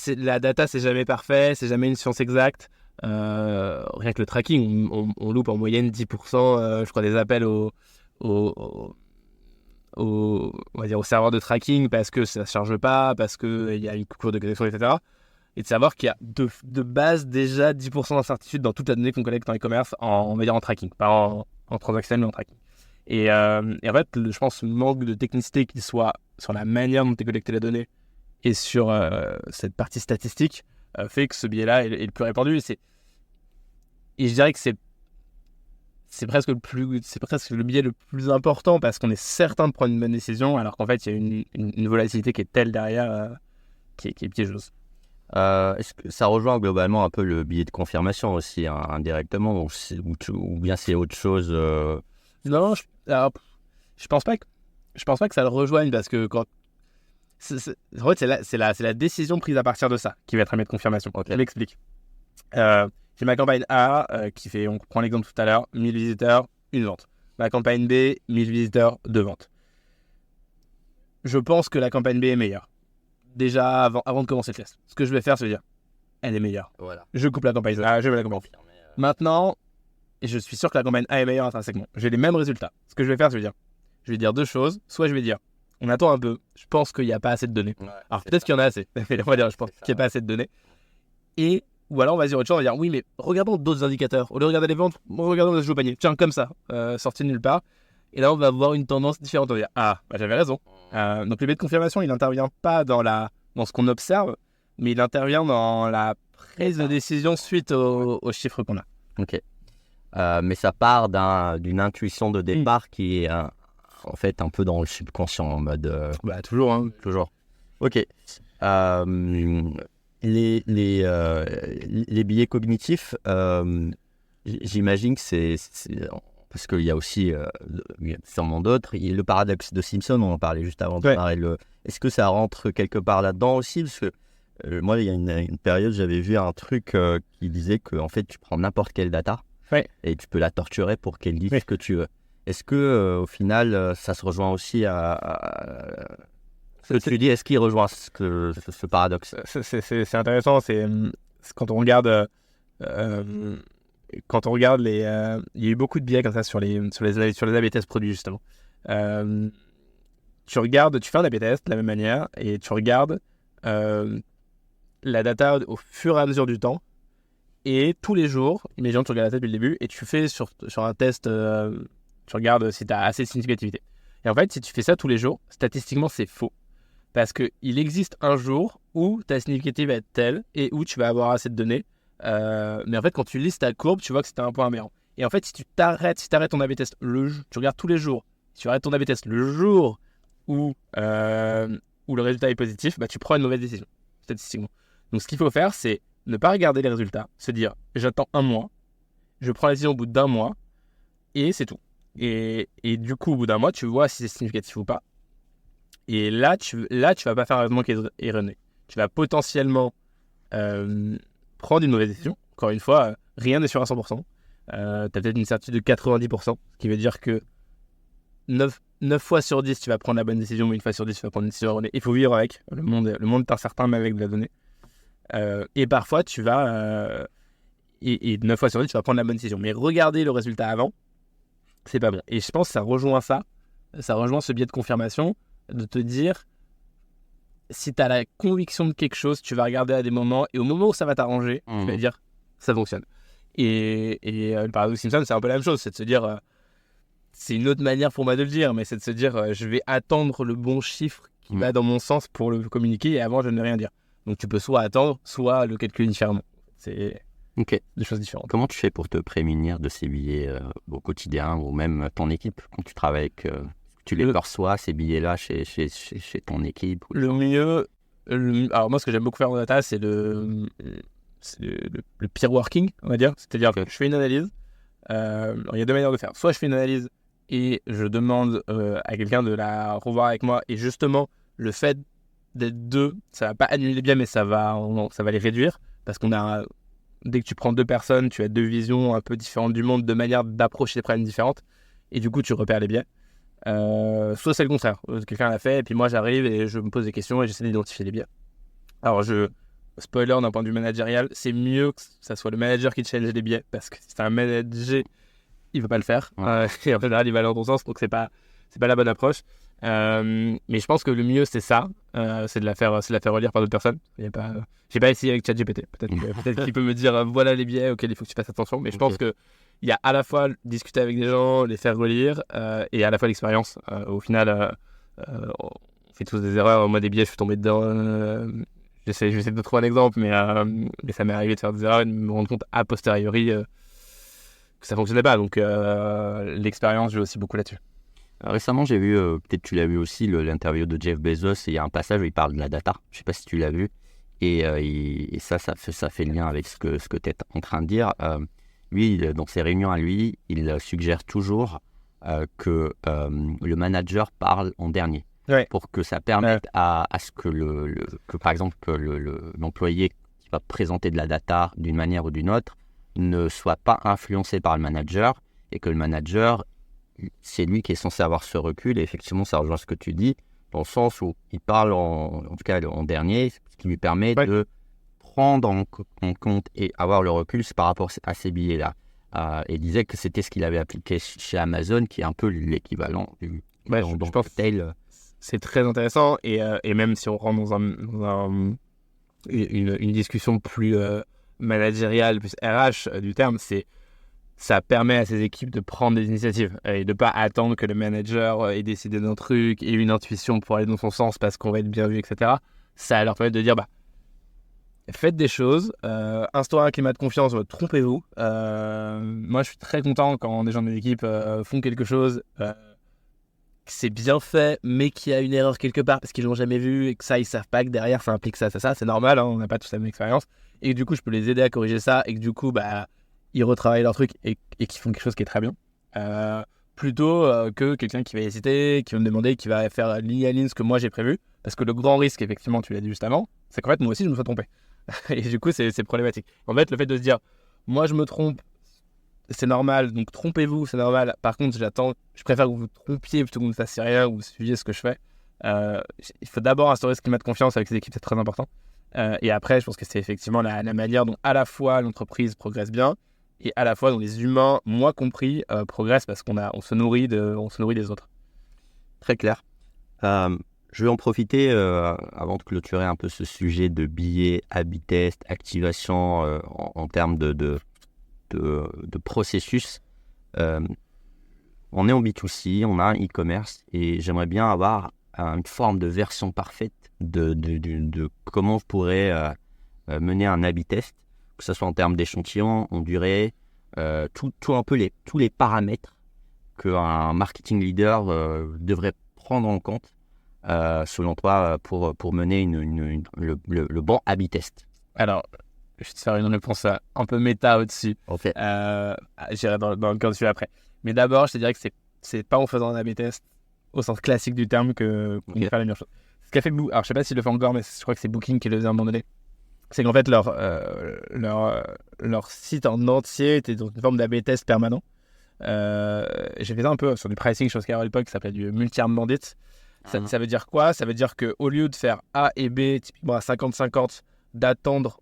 la data, c'est jamais parfait, c'est jamais une science exacte. Rien que le tracking, on loupe en moyenne 10%, je crois, des appels on va dire au serveur de tracking parce que ça ne charge pas, parce qu'il y a une coupure de connexion, etc. Et de savoir qu'il y a de base déjà 10% d'incertitude dans toute la donnée qu'on collecte en e-commerce, on va dire en tracking, pas en transactionnel, mais en tracking. Et en fait, je pense que le manque de technicité qu'il soit sur la manière dont est collectée la donnée et sur cette partie statistique fait que ce biais-là est le plus répandu. Et je dirais que c'est presque le biais le plus important parce qu'on est certain de prendre une bonne décision alors qu'en fait, il y a une volatilité qui est telle derrière qui est piégeuse. Est-ce que ça rejoint globalement un peu le biais de confirmation aussi, indirectement, ou bien c'est autre chose Non, je pense pas que ça le rejoigne parce que en fait, c'est la décision prise à partir de ça qui va être un biais de confirmation. Okay. Je l'explique. J'ai ma campagne A qui fait, on prend l'exemple tout à l'heure, 1000 visiteurs, une vente. Ma campagne B, 1000 visiteurs, 2 ventes. Je pense que la campagne B est meilleure. Déjà, avant de commencer le test. Ce que je vais faire, c'est dire, elle est meilleure. Voilà. Je coupe la campagne A, je mets la campagne B. Maintenant, je suis sûr que la campagne A est meilleure intrinsèquement. J'ai les mêmes résultats. Ce que je vais faire, je vais dire 2 choses. Soit je vais dire, on attend un peu, je pense qu'il n'y a pas assez de données. Ouais, alors peut-être qu'il y en a assez. Mais on va dire, je pense qu'il n'y a pas assez de données. Ou alors on va dire autre chose, on va dire oui, mais regardons d'autres indicateurs. Au lieu de regarder les ventes, regardons le jeu au panier. Tiens, comme ça, sorti de nulle part. Et là, on va avoir une tendance différente. On va dire j'avais raison. Donc le biais de confirmation, il n'intervient pas dans ce qu'on observe, mais il intervient dans la prise de décision suite aux chiffres qu'on a. Ok. Mais ça part d'une intuition de départ qui est en fait un peu dans le subconscient en mode. Toujours. Hein. Toujours. Ok. Les biais cognitifs, j'imagine que c'est parce qu'il y a aussi sûrement d'autres. Le paradoxe de Simpson, on en parlait juste avant de parler. Est-ce que ça rentre quelque part là-dedans aussi? Parce que moi, il y a une période, j'avais vu un truc qui disait que en fait, tu prends n'importe quelle data et tu peux la torturer pour qu'elle dise ce que tu veux. Est-ce que au final, ça se rejoint aussi à ce que tu dis, est-ce qu'il rejoint ce paradoxe? C'est intéressant. C'est quand on regarde il y a eu beaucoup de biais comme ça sur les A/B tests produits justement. Tu fais un A/B test de la même manière et tu regardes la data au fur et à mesure du temps et tous les jours. Imagine tu regardes la data depuis le début et tu fais sur un test, tu regardes si tu as assez de significativité. Et en fait, si tu fais ça tous les jours, statistiquement c'est faux. Parce qu'il existe un jour où ta significativité va être telle et où tu vas avoir assez de données. Mais en fait, quand tu listes ta courbe, tu vois que c'était un point aberrant. Et en fait, si tu t'arrêtes ton A/B test, tu regardes tous les jours Si tu arrêtes ton A/B test le jour où le résultat est positif, bah, tu prends une mauvaise décision, statistiquement. Donc, ce qu'il faut faire, c'est ne pas regarder les résultats, se dire j'attends 1 mois, je prends la décision au bout d'1 mois, et c'est tout. Et du coup, au bout d'1 mois, tu vois si c'est significatif ou pas. Et là, tu vas pas faire un raisonnement qui est erroné. Tu vas potentiellement prendre une mauvaise décision. Encore une fois, rien n'est sûr à 100%. Tu as peut-être une certitude de 90%, ce qui veut dire que 9 fois sur 10, tu vas prendre la bonne décision, mais 1 fois sur 10, tu vas prendre une décision erronée. Il faut vivre avec. Le monde est incertain, même avec de la donnée. Et parfois, tu vas... et 9 fois sur 10, tu vas prendre la bonne décision. Mais regarder le résultat avant, c'est pas bon. Et je pense que ça rejoint ce biais de confirmation, de te dire, si tu as la conviction de quelque chose, tu vas regarder à des moments, et au moment où ça va t'arranger, tu vas dire, ça fonctionne. Et le paradoxe Simpson, c'est un peu la même chose, c'est de se dire, c'est une autre manière pour moi de le dire, mais c'est de se dire, je vais attendre le bon chiffre qui va dans mon sens pour le communiquer, et avant, je ne vais rien dire. Donc tu peux soit attendre, soit le calculer différemment. C'est deux choses différentes. Comment tu fais pour te prémunir de ces billets au quotidien, ou même ton équipe, quand tu travailles avec... tu les perçois, ces billets-là, chez ton équipe? Le mieux... alors moi, ce que j'aime beaucoup faire en data, c'est le peer working, on va dire. C'est-à-dire que je fais une analyse. Il y a deux manières de faire. Soit je fais une analyse et je demande à quelqu'un de la revoir avec moi. Et justement, le fait d'être deux, ça va pas annuler les biais, mais ça va les réduire. Parce qu'on a... Dès que tu prends 2 personnes, tu as 2 visions un peu différentes du monde, 2 manières d'approcher les problèmes différentes. Et du coup, tu repères les biais. Soit c'est le contraire. Quelqu'un l'a fait, et puis moi, j'arrive et je me pose des questions et j'essaie d'identifier les biais. Alors, spoiler d'un point de vue managérial, c'est mieux que ça soit le manager qui challenge les biais, parce que si c'est un manager, il ne va pas le faire. Et en général, il va aller dans ton sens, donc c'est pas la bonne approche. Mais je pense que le mieux, c'est ça. C'est de la faire relire par d'autres personnes. J'ai pas essayé avec ChatGPT. Peut-être qu'il peut me dire voilà les biais auxquels il faut que tu fasses attention. Mais je pense que il y a à la fois discuter avec des gens, les faire relire, et à la fois l'expérience. Au final, on fait tous des erreurs. Moi, des biais, je suis tombé dedans. J'essaie de trouver un exemple, mais ça m'est arrivé de faire des erreurs et de me rendre compte a posteriori que ça fonctionnait pas. Donc, l'expérience joue aussi beaucoup là-dessus. Récemment, j'ai vu, peut-être tu l'as vu aussi, l'interview de Jeff Bezos, et il y a un passage où il parle de la data. Je ne sais pas si tu l'as vu. Et ça fait lien avec ce que tu es en train de dire. Lui, dans ses réunions à lui, il suggère toujours que le manager parle en dernier. Ouais. Pour que ça permette à ce que, que par exemple, l'employé qui va présenter de la data d'une manière ou d'une autre ne soit pas influencé par le manager, et que le manager, c'est lui qui est censé avoir ce recul. Et effectivement, ça rejoint ce que tu dis, dans le sens où il parle en tout cas en dernier, ce qui lui permet de prendre en compte et avoir le recul par rapport à ces billets-là. Et il disait que c'était ce qu'il avait appliqué chez Amazon, qui est un peu l'équivalent du je pense que c'est très intéressant. Et même si on rentre dans une discussion plus managériale, plus RH du terme, ça permet à ces équipes de prendre des initiatives et de ne pas attendre que le manager ait décidé d'un truc et une intuition pour aller dans son sens parce qu'on va être bien vu, etc. Ça leur permet de dire, faites des choses, instaurez un climat de confiance, trompez-vous. Moi, je suis très content quand des gens de l'équipe font quelque chose, que c'est bien fait, mais qu'il y a une erreur quelque part parce qu'ils l'ont jamais vu et que ça, ils savent pas que derrière, ça implique ça. C'est normal, on n'a pas tous la même expérience. Et du coup, je peux les aider à corriger ça et que du coup, ils retravaillent leur truc et qu'ils font quelque chose qui est très bien. Plutôt que quelqu'un qui va hésiter, qui va me demander, qui va faire ligne à ligne ce que moi j'ai prévu. Parce que le grand risque, effectivement, tu l'as dit juste avant, c'est qu'en fait, moi aussi, je me sois trompé. Et du coup, c'est problématique. En fait, le fait de se dire, moi, je me trompe, c'est normal, donc trompez-vous, c'est normal. Par contre, je préfère que vous vous trompiez plutôt que vous ne fassiez rien ou suiviez ce que je fais. Il faut d'abord instaurer ce climat de confiance avec ses équipes, c'est très important. Et après, je pense que c'est effectivement la manière dont à la fois l'entreprise progresse bien et à la fois dont les humains, moi compris, progressent parce qu'on se nourrit des autres. Très clair. Je vais en profiter avant de clôturer un peu ce sujet de billets, A/B test, activation en termes de processus. On est en B2C, on a un e-commerce et j'aimerais bien avoir une forme de version parfaite de comment je pourrais mener un A/B test, que ce soit en termes d'échantillons, en durée, tout un peu tous les paramètres qu'un marketing leader devrait prendre en compte, selon toi, pour mener le bon A/B test? Alors, je vais te faire une réponse un peu méta au-dessus. Ok. J'irai dans le cœur du sujet après. Mais d'abord, je te dirais que c'est pas en faisant un A/B test au sens classique du terme qu'on Ok. fait la meilleure chose. Ce qu'a fait alors je sais pas s'il le fait encore, mais je crois que c'est Booking qui le faisait à un moment donné. C'est qu'en fait, leur site en entier était dans une forme d'A/B test permanent. J'ai fait ça un peu sur du pricing, chose qu'il y avait à l'époque, qui s'appelait du multi-arm bandit. Ça veut dire quoi? Ça veut dire qu'au lieu de faire A et B, typiquement à 50-50, d'attendre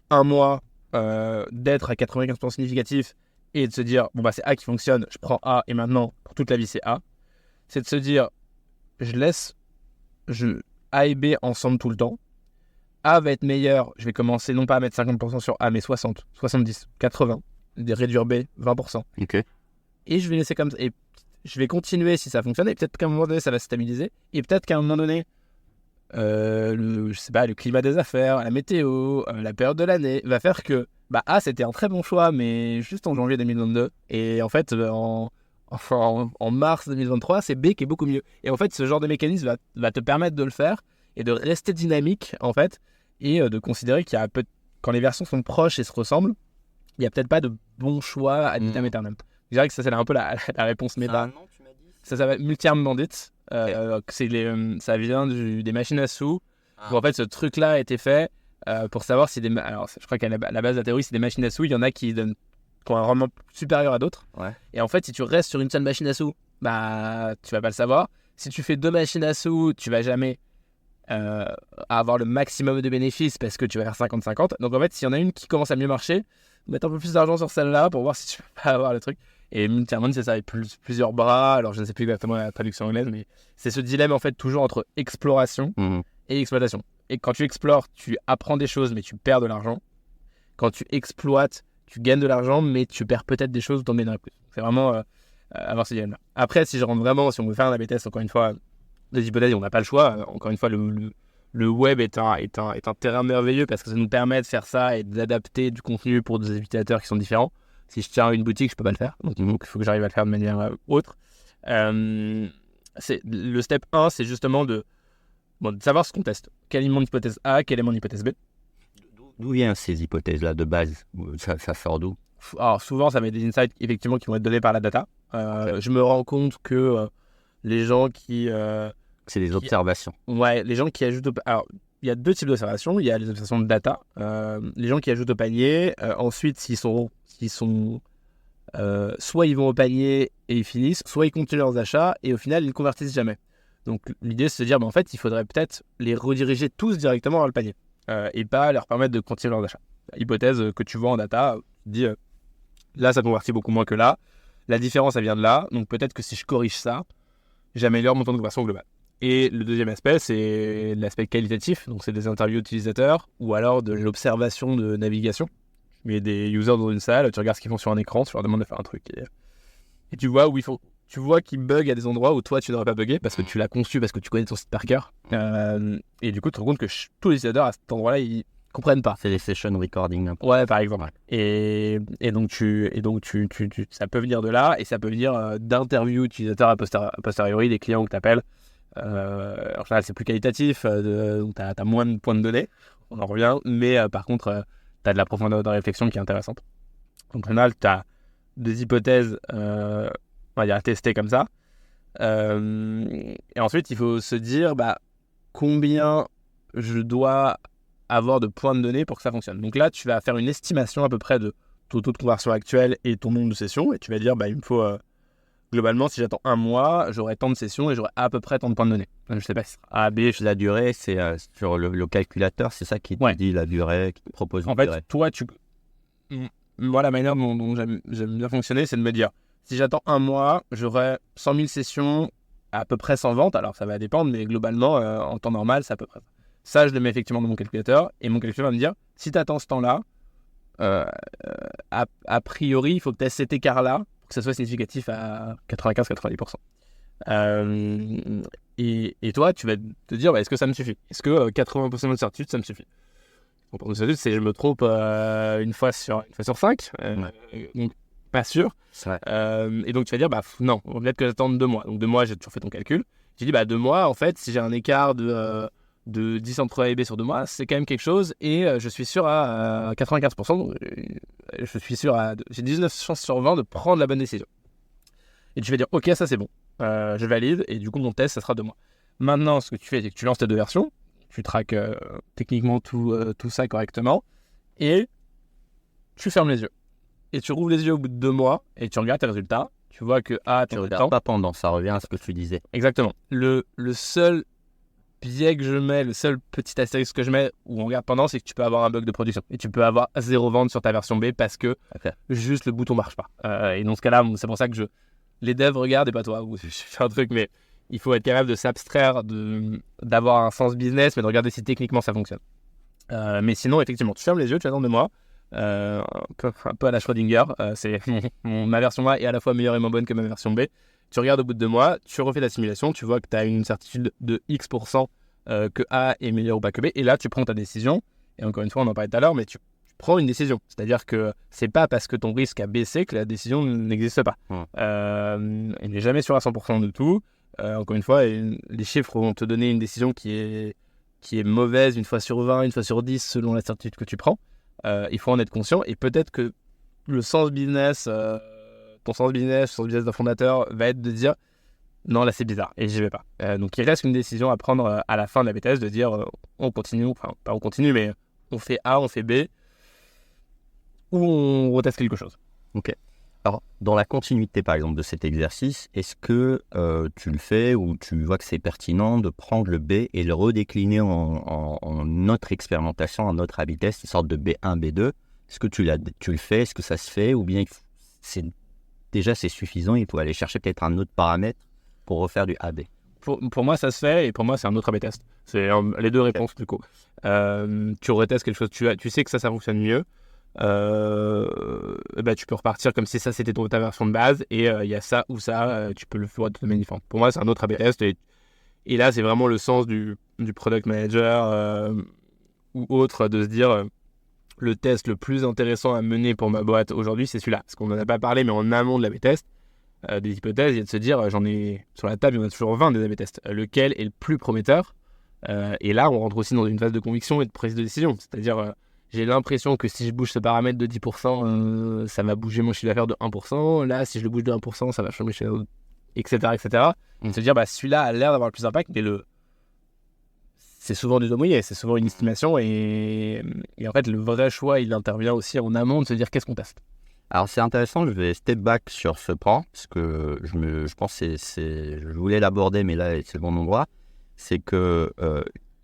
un mois, d'être à 95% significatif et de se dire, bon bah c'est A qui fonctionne, je prends A et maintenant, pour toute la vie, c'est A. C'est de se dire, je laisse A et B ensemble tout le temps. A va être meilleur, je vais commencer non pas à mettre 50% sur A, mais 60, 70, 80, de réduire B, 20%. Ok. Et je vais laisser comme ça. Et je vais continuer si ça fonctionne. Et peut-être qu'à un moment donné, ça va se stabiliser. Et peut-être qu'à un moment donné, je sais pas, le climat des affaires, la météo, la période de l'année va faire que bah A, c'était un très bon choix, mais juste en janvier 2022. Et en fait, en mars 2023, c'est B qui est beaucoup mieux. Et en fait, ce genre de mécanisme va te permettre de le faire et de rester dynamique, en fait, et de considérer qu'il y a quand les versions sont proches et se ressemblent, il n'y a peut-être pas de bon choix ad vitam aeternam. Je dirais que ça, c'est un peu la réponse méta. Ça s'appelle multi-arm bandit. Ça vient des machines à sous. Où en fait, ce truc-là a été fait pour savoir si alors, je crois qu'à la base de la théorie, c'est des machines à sous. Il y en a qui ont un rendement supérieur à d'autres. Ouais. Et en fait, si tu restes sur une seule machine à sous, bah, tu vas pas le savoir. Si tu fais 2 machines à sous, tu vas jamais avoir le maximum de bénéfices parce que tu vas faire 50-50. Donc en fait, s'il y en a une qui commence à mieux marcher, mettre un peu plus d'argent sur celle-là pour voir si tu peux pas avoir le truc. Et multi-arm, c'est ça, avec plusieurs bras. Alors je ne sais plus exactement la traduction anglaise, mais c'est ce dilemme en fait toujours entre exploration et exploitation. Et quand tu explores, tu apprends des choses, mais tu perds de l'argent. Quand tu exploites, tu gagnes de l'argent, mais tu perds peut-être des choses dont tu en gagnerais plus. C'est vraiment avoir ce dilemme-là. Après, si on veut faire un A/B test, encore une fois, des hypothèses, on n'a pas le choix. Encore une fois, le web est un terrain merveilleux parce que ça nous permet de faire ça et d'adapter du contenu pour des utilisateurs qui sont différents. Si je tiens une boutique, je peux pas le faire. Donc, il faut que j'arrive à le faire de manière autre. Le step 1, c'est justement de savoir ce qu'on teste. Quelle est mon hypothèse A, quelle est mon hypothèse B. D'où viennent ces hypothèses-là de base? Ça sort d'où? Alors, souvent, ça met des insights effectivement qui vont être donnés par la data. Je me rends compte que les gens qui... c'est des observations. Ouais, les gens qui ajoutent... Alors, il y a 2 types d'observations. Il y a les observations de data. Les gens qui ajoutent au panier. Ensuite, soit ils vont au panier et ils finissent, soit ils continuent leurs achats et au final, ils ne convertissent jamais. Donc, l'idée, c'est de se dire, en fait, il faudrait peut-être les rediriger tous directement vers le panier et pas leur permettre de continuer leurs achats. Hypothèse que tu vois en data, tu te dis, là, ça convertit beaucoup moins que là. La différence, ça vient de là. Donc, peut-être que si je corrige ça, j'améliore mon temps de conversion global. Et le deuxième aspect, c'est l'aspect qualitatif. Donc, c'est des interviews utilisateurs ou alors de l'observation de navigation. Tu mets des users dans une salle, tu regardes ce qu'ils font sur un écran, tu leur demandes de faire un truc. Et tu vois tu vois qu'ils bug à des endroits où toi, tu n'aurais pas bugué parce que tu l'as conçu, parce que tu connais ton site par cœur. Et du coup, tu te rends compte que tous les utilisateurs à cet endroit-là, ils comprennent pas. C'est des session recording. Ouais, par exemple. Ouais. Et donc, ça peut venir de là et ça peut venir d'interviews utilisateurs a posteriori, des clients que tu appelles. En général, c'est plus qualitatif, donc tu as moins de points de données, on en revient, mais par contre, tu as de la profondeur de réflexion qui est intéressante. Donc, en général, tu as des hypothèses, on va dire, à tester comme ça. Et ensuite, il faut se dire combien je dois avoir de points de données pour que ça fonctionne. Donc là, tu vas faire une estimation à peu près de ton taux de conversion actuel et ton nombre de sessions, et tu vas dire, il me faut... globalement, si j'attends un mois, j'aurai tant de sessions et j'aurai à peu près tant de points de données. Je ne sais pas si ce sera A, B. La durée, c'est sur le calculateur, c'est ça qui te dit la durée, qui te propose une durée. En fait, toi, moi, la manière dont j'aime bien fonctionner, c'est de me dire, si j'attends un mois, j'aurai 100 000 sessions, à peu près 100 ventes. Alors, ça va dépendre, mais globalement, en temps normal, c'est à peu près ça. Ça, je le mets effectivement dans mon calculateur et mon calculateur va me dire, si tu attends ce temps-là, a priori, il faut que tu aies cet écart-là que ça soit significatif à 95-90%. Et toi, tu vas te dire, est-ce que ça me suffit? Est-ce que 80% de certitude, ça me suffit? Donc, pour une certitude, c'est je me trompe une fois sur 5. Donc, pas sûr. Ouais. Et donc tu vas dire, non, peut-être que j'attends 2 mois. Donc 2 mois, j'ai toujours fait ton calcul. J'ai dit, 2 mois, en fait, si j'ai un écart de 10 entre A et B sur 2 mois, c'est quand même quelque chose. Et je suis sûr à 95%, donc, je suis sûr j'ai 19 chances sur 20 de prendre la bonne décision. Et tu vas dire, ok, ça c'est bon, je valide. Et du coup, mon test, ça sera 2 mois. Maintenant, ce que tu fais, c'est que tu lances tes 2 versions. Tu traques techniquement tout ça correctement. Et tu fermes les yeux. Et tu rouvres les yeux au bout de 2 mois et tu regardes tes résultats. Tu vois que Tu regardes pas pendant, ça revient à ce que tu disais. Exactement. Le seul biais que je mets, le seul petit astérisque que je mets où on regarde pendant, c'est que tu peux avoir un bug de production. Et tu peux avoir 0 vente sur ta version B parce que juste le bouton marche pas. Et dans ce cas-là, c'est pour ça que les devs regardent et pas toi. Je fais un truc, mais il faut être capable de s'abstraire, d'avoir un sens business, mais de regarder si techniquement ça fonctionne. Mais sinon, effectivement, tu fermes les yeux, tu attends 2 mois. Un peu à la Schrödinger, c'est ma version A est à la fois meilleure et moins bonne que ma version B. Tu regardes au bout de 2 mois, tu refais ta simulation, tu vois que tu as une certitude de X% que A est meilleur ou pas que B, et là tu prends ta décision. Et encore une fois, on en parlait tout à l'heure, mais tu prends une décision. C'est-à-dire que c'est pas parce que ton risque a baissé que la décision n'existe pas. Il n'est jamais sûr à 100% de tout. Encore une fois, les chiffres vont te donner une décision qui est mauvaise une fois sur 20, une fois sur 10 selon la certitude que tu prends. Il faut en être conscient, et peut-être que le sens business, ton sens business d'un fondateur va être de dire non, là c'est bizarre et j'y vais pas. Donc il reste une décision à prendre à la fin de la BTS, de dire on continue, enfin pas on continue, mais on fait A, on fait B, ou on reteste quelque chose. Ok. Alors, dans la continuité, par exemple, de cet exercice, est-ce que tu le fais ou tu vois que c'est pertinent de prendre le B et le redécliner en notre expérimentation, en notre A/B test, une sorte de B1, B2? Est-ce que tu le fais? Est-ce que ça se fait? Ou bien c'est suffisant, il faut aller chercher peut-être un autre paramètre pour refaire du AB? Pour moi, ça se fait, et pour moi, c'est un autre A/B test. C'est les deux réponses, du coup. Tu retestes quelque chose, tu sais que ça fonctionne mieux. Tu peux repartir comme si ça c'était ta version de base, et il y a ça ou ça, tu peux le faire de manière différente. Pour moi, c'est un autre A/B test, et là, c'est vraiment le sens du product manager ou autre, de se dire le test le plus intéressant à mener pour ma boîte aujourd'hui, c'est celui-là. Parce qu'on n'en a pas parlé, mais en amont de l'A/B test, des hypothèses, il y a de se dire j'en ai sur la table, il y en a toujours 20 des A/B tests. Lequel est le plus prometteur? Et là, on rentre aussi dans une phase de conviction et de prise de décision. C'est-à-dire, j'ai l'impression que si je bouge ce paramètre de 10%, ça va bouger mon chiffre d'affaires de 1%. Là, si je le bouge de 1%, ça va changer, etc. Se dire, celui-là a l'air d'avoir le plus d'impact, mais c'est souvent du dos mouillé, c'est souvent une estimation. Et en fait, le vrai choix, il intervient aussi en amont de se dire qu'est-ce qu'on teste. Alors, c'est intéressant, je vais step back sur ce point, parce que je pense que je voulais l'aborder, mais là, c'est le bon endroit. C'est que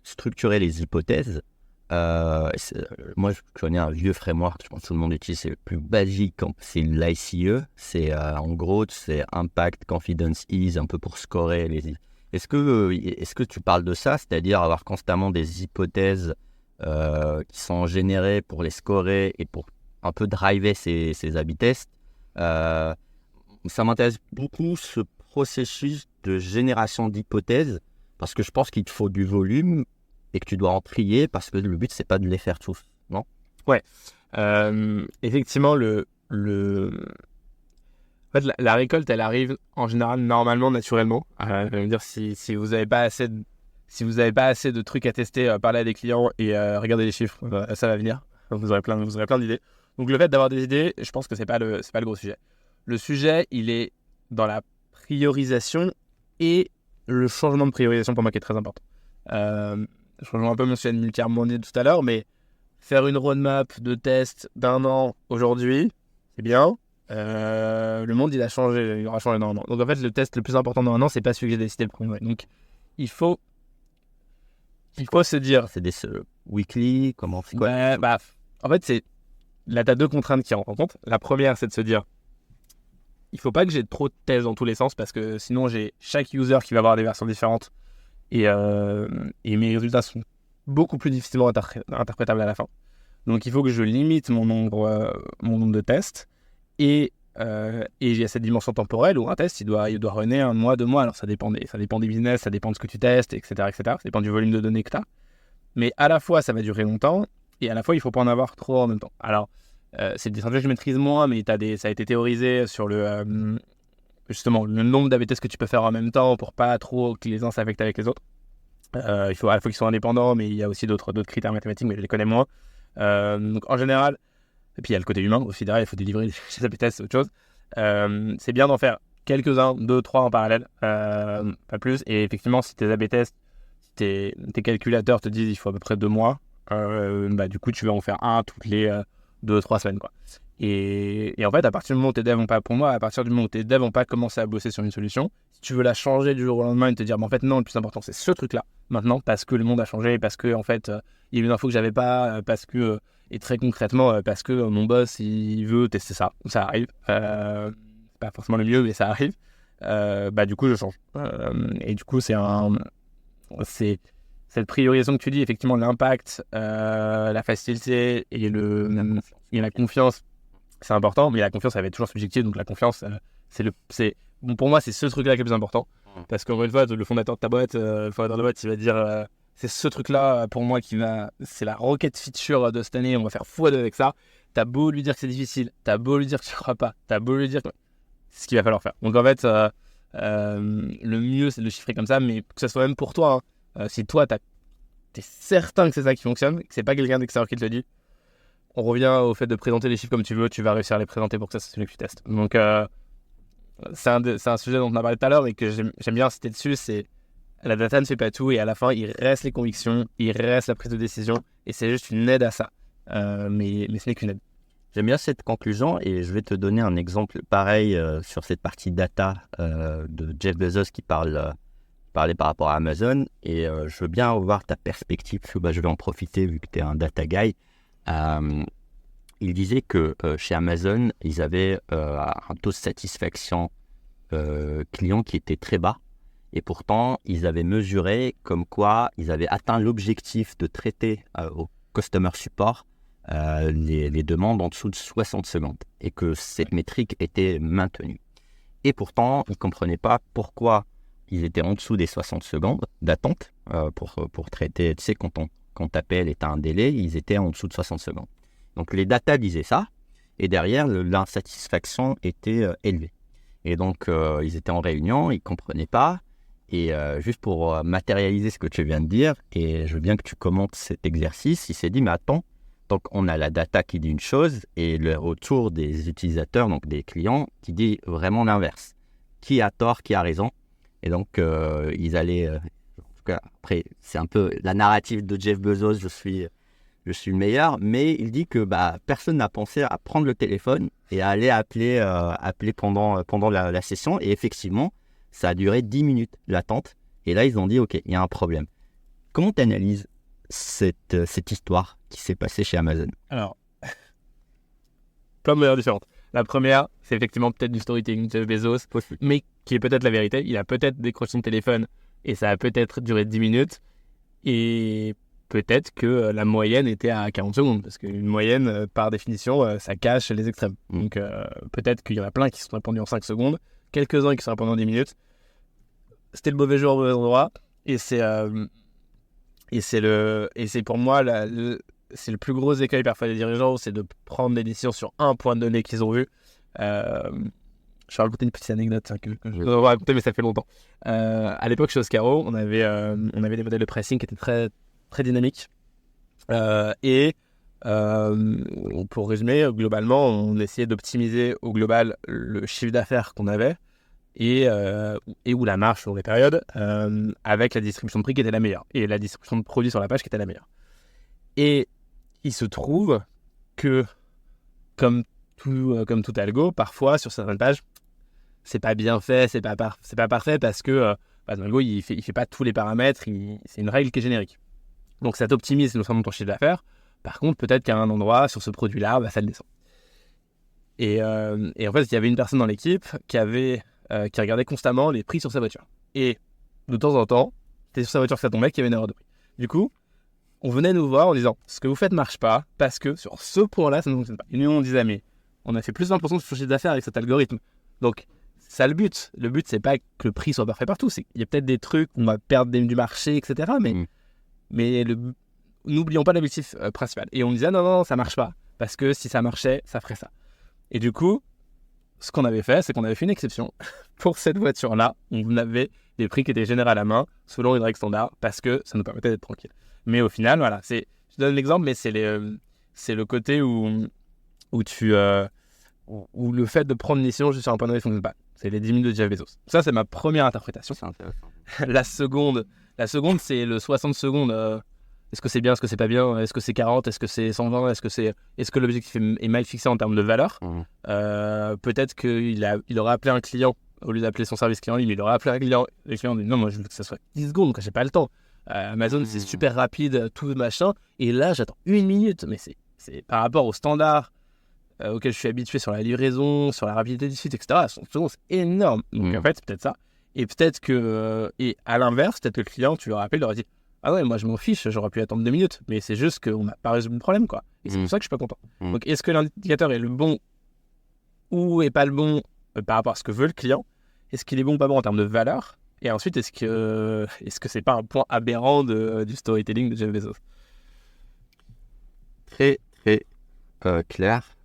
structurer les hypothèses, moi je connais un vieux framework, je pense que tout le monde utilise, c'est le plus basique, c'est l'ICE, c'est en gros c'est Impact, Confidence, Ease, un peu pour scorer les... Est-ce que tu parles de ça, c'est-à-dire avoir constamment des hypothèses qui sont générées pour les scorer et pour un peu driver ces A/B tests? Ça m'intéresse beaucoup, ce processus de génération d'hypothèses, parce que je pense qu'il te faut du volume et que tu dois en trier, parce que le but, c'est pas de les faire tous, non? Ouais. Effectivement, en fait, la récolte, elle arrive en général, normalement, naturellement. Je veux dire, si vous n'avez pas assez de trucs à tester, parler à des clients et regarder les chiffres, ça va venir. Vous aurez plein d'idées. Donc le fait d'avoir des idées, je pense que c'est pas le gros sujet. Le sujet, il est dans la priorisation et le changement de priorisation, pour moi, qui est très important. Je rejoins un peu mon sujet de multi-harmonie tout à l'heure, mais faire une roadmap de test d'1 an aujourd'hui, c'est bien. Le monde, il aura changé dans 1 an. Donc en fait, le test le plus important dans 1 an, c'est pas celui que j'ai décidé le premier. Donc il faut se dire... C'est des weekly, comment c'est quoi? En fait, là, tu as 2 contraintes qui rentrent en compte. La première, c'est de se dire il faut pas que j'ai trop de tests dans tous les sens, parce que sinon, j'ai chaque user qui va avoir des versions différentes et mes résultats sont beaucoup plus difficilement interprétables à la fin. Donc, il faut que je limite mon nombre de tests, et il y a cette dimension temporelle où un test, il doit runner 1 mois, 2 mois. Alors, ça dépend des business, ça dépend de ce que tu testes, etc. Ça dépend du volume de données que tu as. Mais à la fois, ça va durer longtemps, et à la fois, il ne faut pas en avoir trop en même temps. Alors, c'est des stratégies que je maîtrise moins, mais ça a été théorisé sur justement le nombre d'AB tests que tu peux faire en même temps pour pas trop que les uns s'affectent avec les autres. Il faut qu'ils soient indépendants, mais il y a aussi d'autres critères mathématiques, mais je les connais moins. Donc en général, et puis il y a le côté humain aussi derrière, il faut délivrer les AB tests, c'est autre chose. C'est bien d'en faire quelques-uns, 2, 3 en parallèle, pas plus. Et effectivement, si tes AB tests, si tes calculateurs te disent il faut à peu près 2 mois, du coup, tu vas en faire un toutes les 2-3 semaines, quoi. Et en fait, à partir du moment où tes devs n'ont pas commencé à bosser sur une solution, si tu veux la changer du jour au lendemain et te dire, en fait, non, le plus important, c'est ce truc-là, maintenant, parce que le monde a changé, parce que, en fait, il y a une info que j'avais pas, parce que, et très concrètement, parce que mon boss, il veut tester ça arrive. C'est pas forcément le mieux, mais ça arrive. Du coup, je change. Et du coup, c'est cette priorisation que tu dis, effectivement, l'impact, la facilité et la confiance, c'est important, mais la confiance, elle va être toujours subjective. Donc la confiance, pour moi, c'est ce truc-là qui est le plus important. Parce qu'encore une fois, le fondateur de ta boîte, le fondateur de boîte, il va dire c'est ce truc-là, pour moi, c'est la rocket feature de cette année, on va faire x2 avec ça. T'as beau lui dire que c'est difficile, t'as beau lui dire que tu ne crois pas, t'as beau lui dire que c'est ce qu'il va falloir faire. Donc en fait, le mieux, c'est de le chiffrer comme ça, mais que ce soit même pour toi. Si toi, t'es certain que c'est ça qui fonctionne, que c'est pas quelqu'un d'extérieur qui te le dit, on revient au fait de présenter les chiffres comme tu veux, tu vas réussir à les présenter pour que ça soit celui que tu testes. Donc, c'est un sujet dont on a parlé tout à l'heure et que j'aime bien citer dessus, c'est la data ne fait pas tout et à la fin, il reste les convictions, il reste la prise de décision et c'est juste une aide à ça. Mais ce n'est qu'une aide. J'aime bien cette conclusion et je vais te donner un exemple pareil sur cette partie data de Jeff Bezos qui parlait par rapport à Amazon et je veux bien avoir ta perspective parce que je vais en profiter vu que tu es un data guy. Il disait que chez Amazon, ils avaient un taux de satisfaction client qui était très bas et pourtant, ils avaient mesuré comme quoi ils avaient atteint l'objectif de traiter au customer support les demandes en dessous de 60 secondes et que cette métrique était maintenue. Et pourtant, ils ne comprenaient pas pourquoi ils étaient en dessous des 60 secondes d'attente pour traiter. Tu sais, quand t'appelles et tu as un délai, ils étaient en dessous de 60 secondes. Donc, les data disaient ça et derrière, l'insatisfaction était élevée. Et donc, ils étaient en réunion, ils ne comprenaient pas. Et juste pour matérialiser ce que tu viens de dire, et je veux bien que tu commentes cet exercice, il s'est dit, mais attends, donc on a la data qui dit une chose et le retour des utilisateurs, donc des clients, qui dit vraiment l'inverse. Qui a tort, qui a raison? Et donc, ils allaient... en tout cas, après, c'est un peu la narrative de Jeff Bezos, je suis le meilleur, mais il dit que personne n'a pensé à prendre le téléphone et à aller appeler pendant la session. Et effectivement, ça a duré 10 minutes, l'attente. Et là, ils ont dit, OK, il y a un problème. Comment tu analyses cette histoire qui s'est passée chez Amazon? Alors, plein de manières différentes. La première, c'est effectivement peut-être du storytelling de Bezos, mais qui est peut-être la vérité. Il a peut-être décroché son téléphone et ça a peut-être duré 10 minutes. Et peut-être que la moyenne était à 40 secondes, parce qu'une moyenne, par définition, ça cache les extrêmes. Donc peut-être qu'il y en a plein qui se sont répondus en 5 secondes, quelques-uns qui se sont répondus en 10 minutes. C'était le mauvais jour au mauvais endroit. Et c'est pour moi c'est le plus gros écueil parfois des dirigeants, c'est de prendre des décisions sur un point de donné qu'ils ont vu. Je vais raconter une petite anecdote que je vais raconter, mais ça fait longtemps. À l'époque chez Oscaro, on avait des modèles de pricing qui étaient très, très dynamiques. Pour résumer, globalement, on essayait d'optimiser au global le chiffre d'affaires qu'on avait et ou la marge sur les périodes avec la distribution de prix qui était la meilleure et la distribution de produits sur la page qui était la meilleure. Et il se trouve que, comme tout algo, parfois sur certaines pages, c'est pas bien fait, c'est pas parfait parce que l'algo il fait pas tous les paramètres, c'est une règle qui est générique. Donc ça t'optimise notamment ton chiffre d'affaires. Par contre, peut-être qu'à un endroit sur ce produit-là, ça le descend. Et en fait, il y avait une personne dans l'équipe qui regardait constamment les prix sur sa voiture. Et de temps en temps, c'était sur sa voiture que ça tombait qu'il y avait une erreur de prix. Du coup, on venait nous voir en disant ce que vous faites marche pas parce que sur ce point-là, ça ne fonctionne pas. Et nous, on disait mais on a fait plus de 20% sur son chiffre d'affaires avec cet algorithme. Donc, ça le but. Le but, c'est pas que le prix soit parfait partout. Il y a peut-être des trucs, on va perdre du marché, etc. Mais n'oublions pas l'objectif principal. Et on disait non, ça marche pas. parce que si ça marchait, ça ferait ça. Et du coup, ce qu'on avait fait, c'est qu'on avait fait une exception. Pour cette voiture-là, on avait des prix qui étaient générés à la main, selon une règle standard, parce que ça nous permettait d'être tranquille. Mais au final, voilà, je donne l'exemple, mais c'est le côté où le fait de prendre une décision juste sur un point de vue ne fonctionne pas. C'est les 10 minutes de Jeff Bezos. Ça, c'est ma première interprétation. C'est intéressant. La seconde, c'est le 60 secondes. Est-ce que c'est bien, est-ce que c'est pas bien, est-ce que c'est 40, est-ce que c'est 120, est-ce que l'objectif est mal fixé en termes de valeur. Peut-être qu'il aurait appelé un client, au lieu d'appeler son service client, il aurait appelé un client. Le client dit non, moi je veux que ça soit 10 secondes, j'ai pas le temps. Amazon, c'est super rapide, tout machin. Et là, j'attends 1 minute. Mais c'est par rapport aux standards auxquels je suis habitué sur la livraison, sur la rapidité du site, etc. 60 secondes, c'est énorme. Donc en fait, c'est peut-être ça. Et peut-être que, et à l'inverse, peut-être que le client, tu le rappelles, il aurait dit ah ouais, moi je m'en fiche, j'aurais pu attendre 2 minutes. Mais c'est juste qu'on n'a pas résolu le problème, quoi. Et c'est pour ça que je suis pas content. Donc est-ce que l'indicateur est le bon ou est pas le bon par rapport à ce que veut le client? Est-ce qu'il est bon ou pas bon en termes de valeur? Et ensuite, est-ce que c'est pas un point aberrant du storytelling de Jeff Bezos? Très, très clair.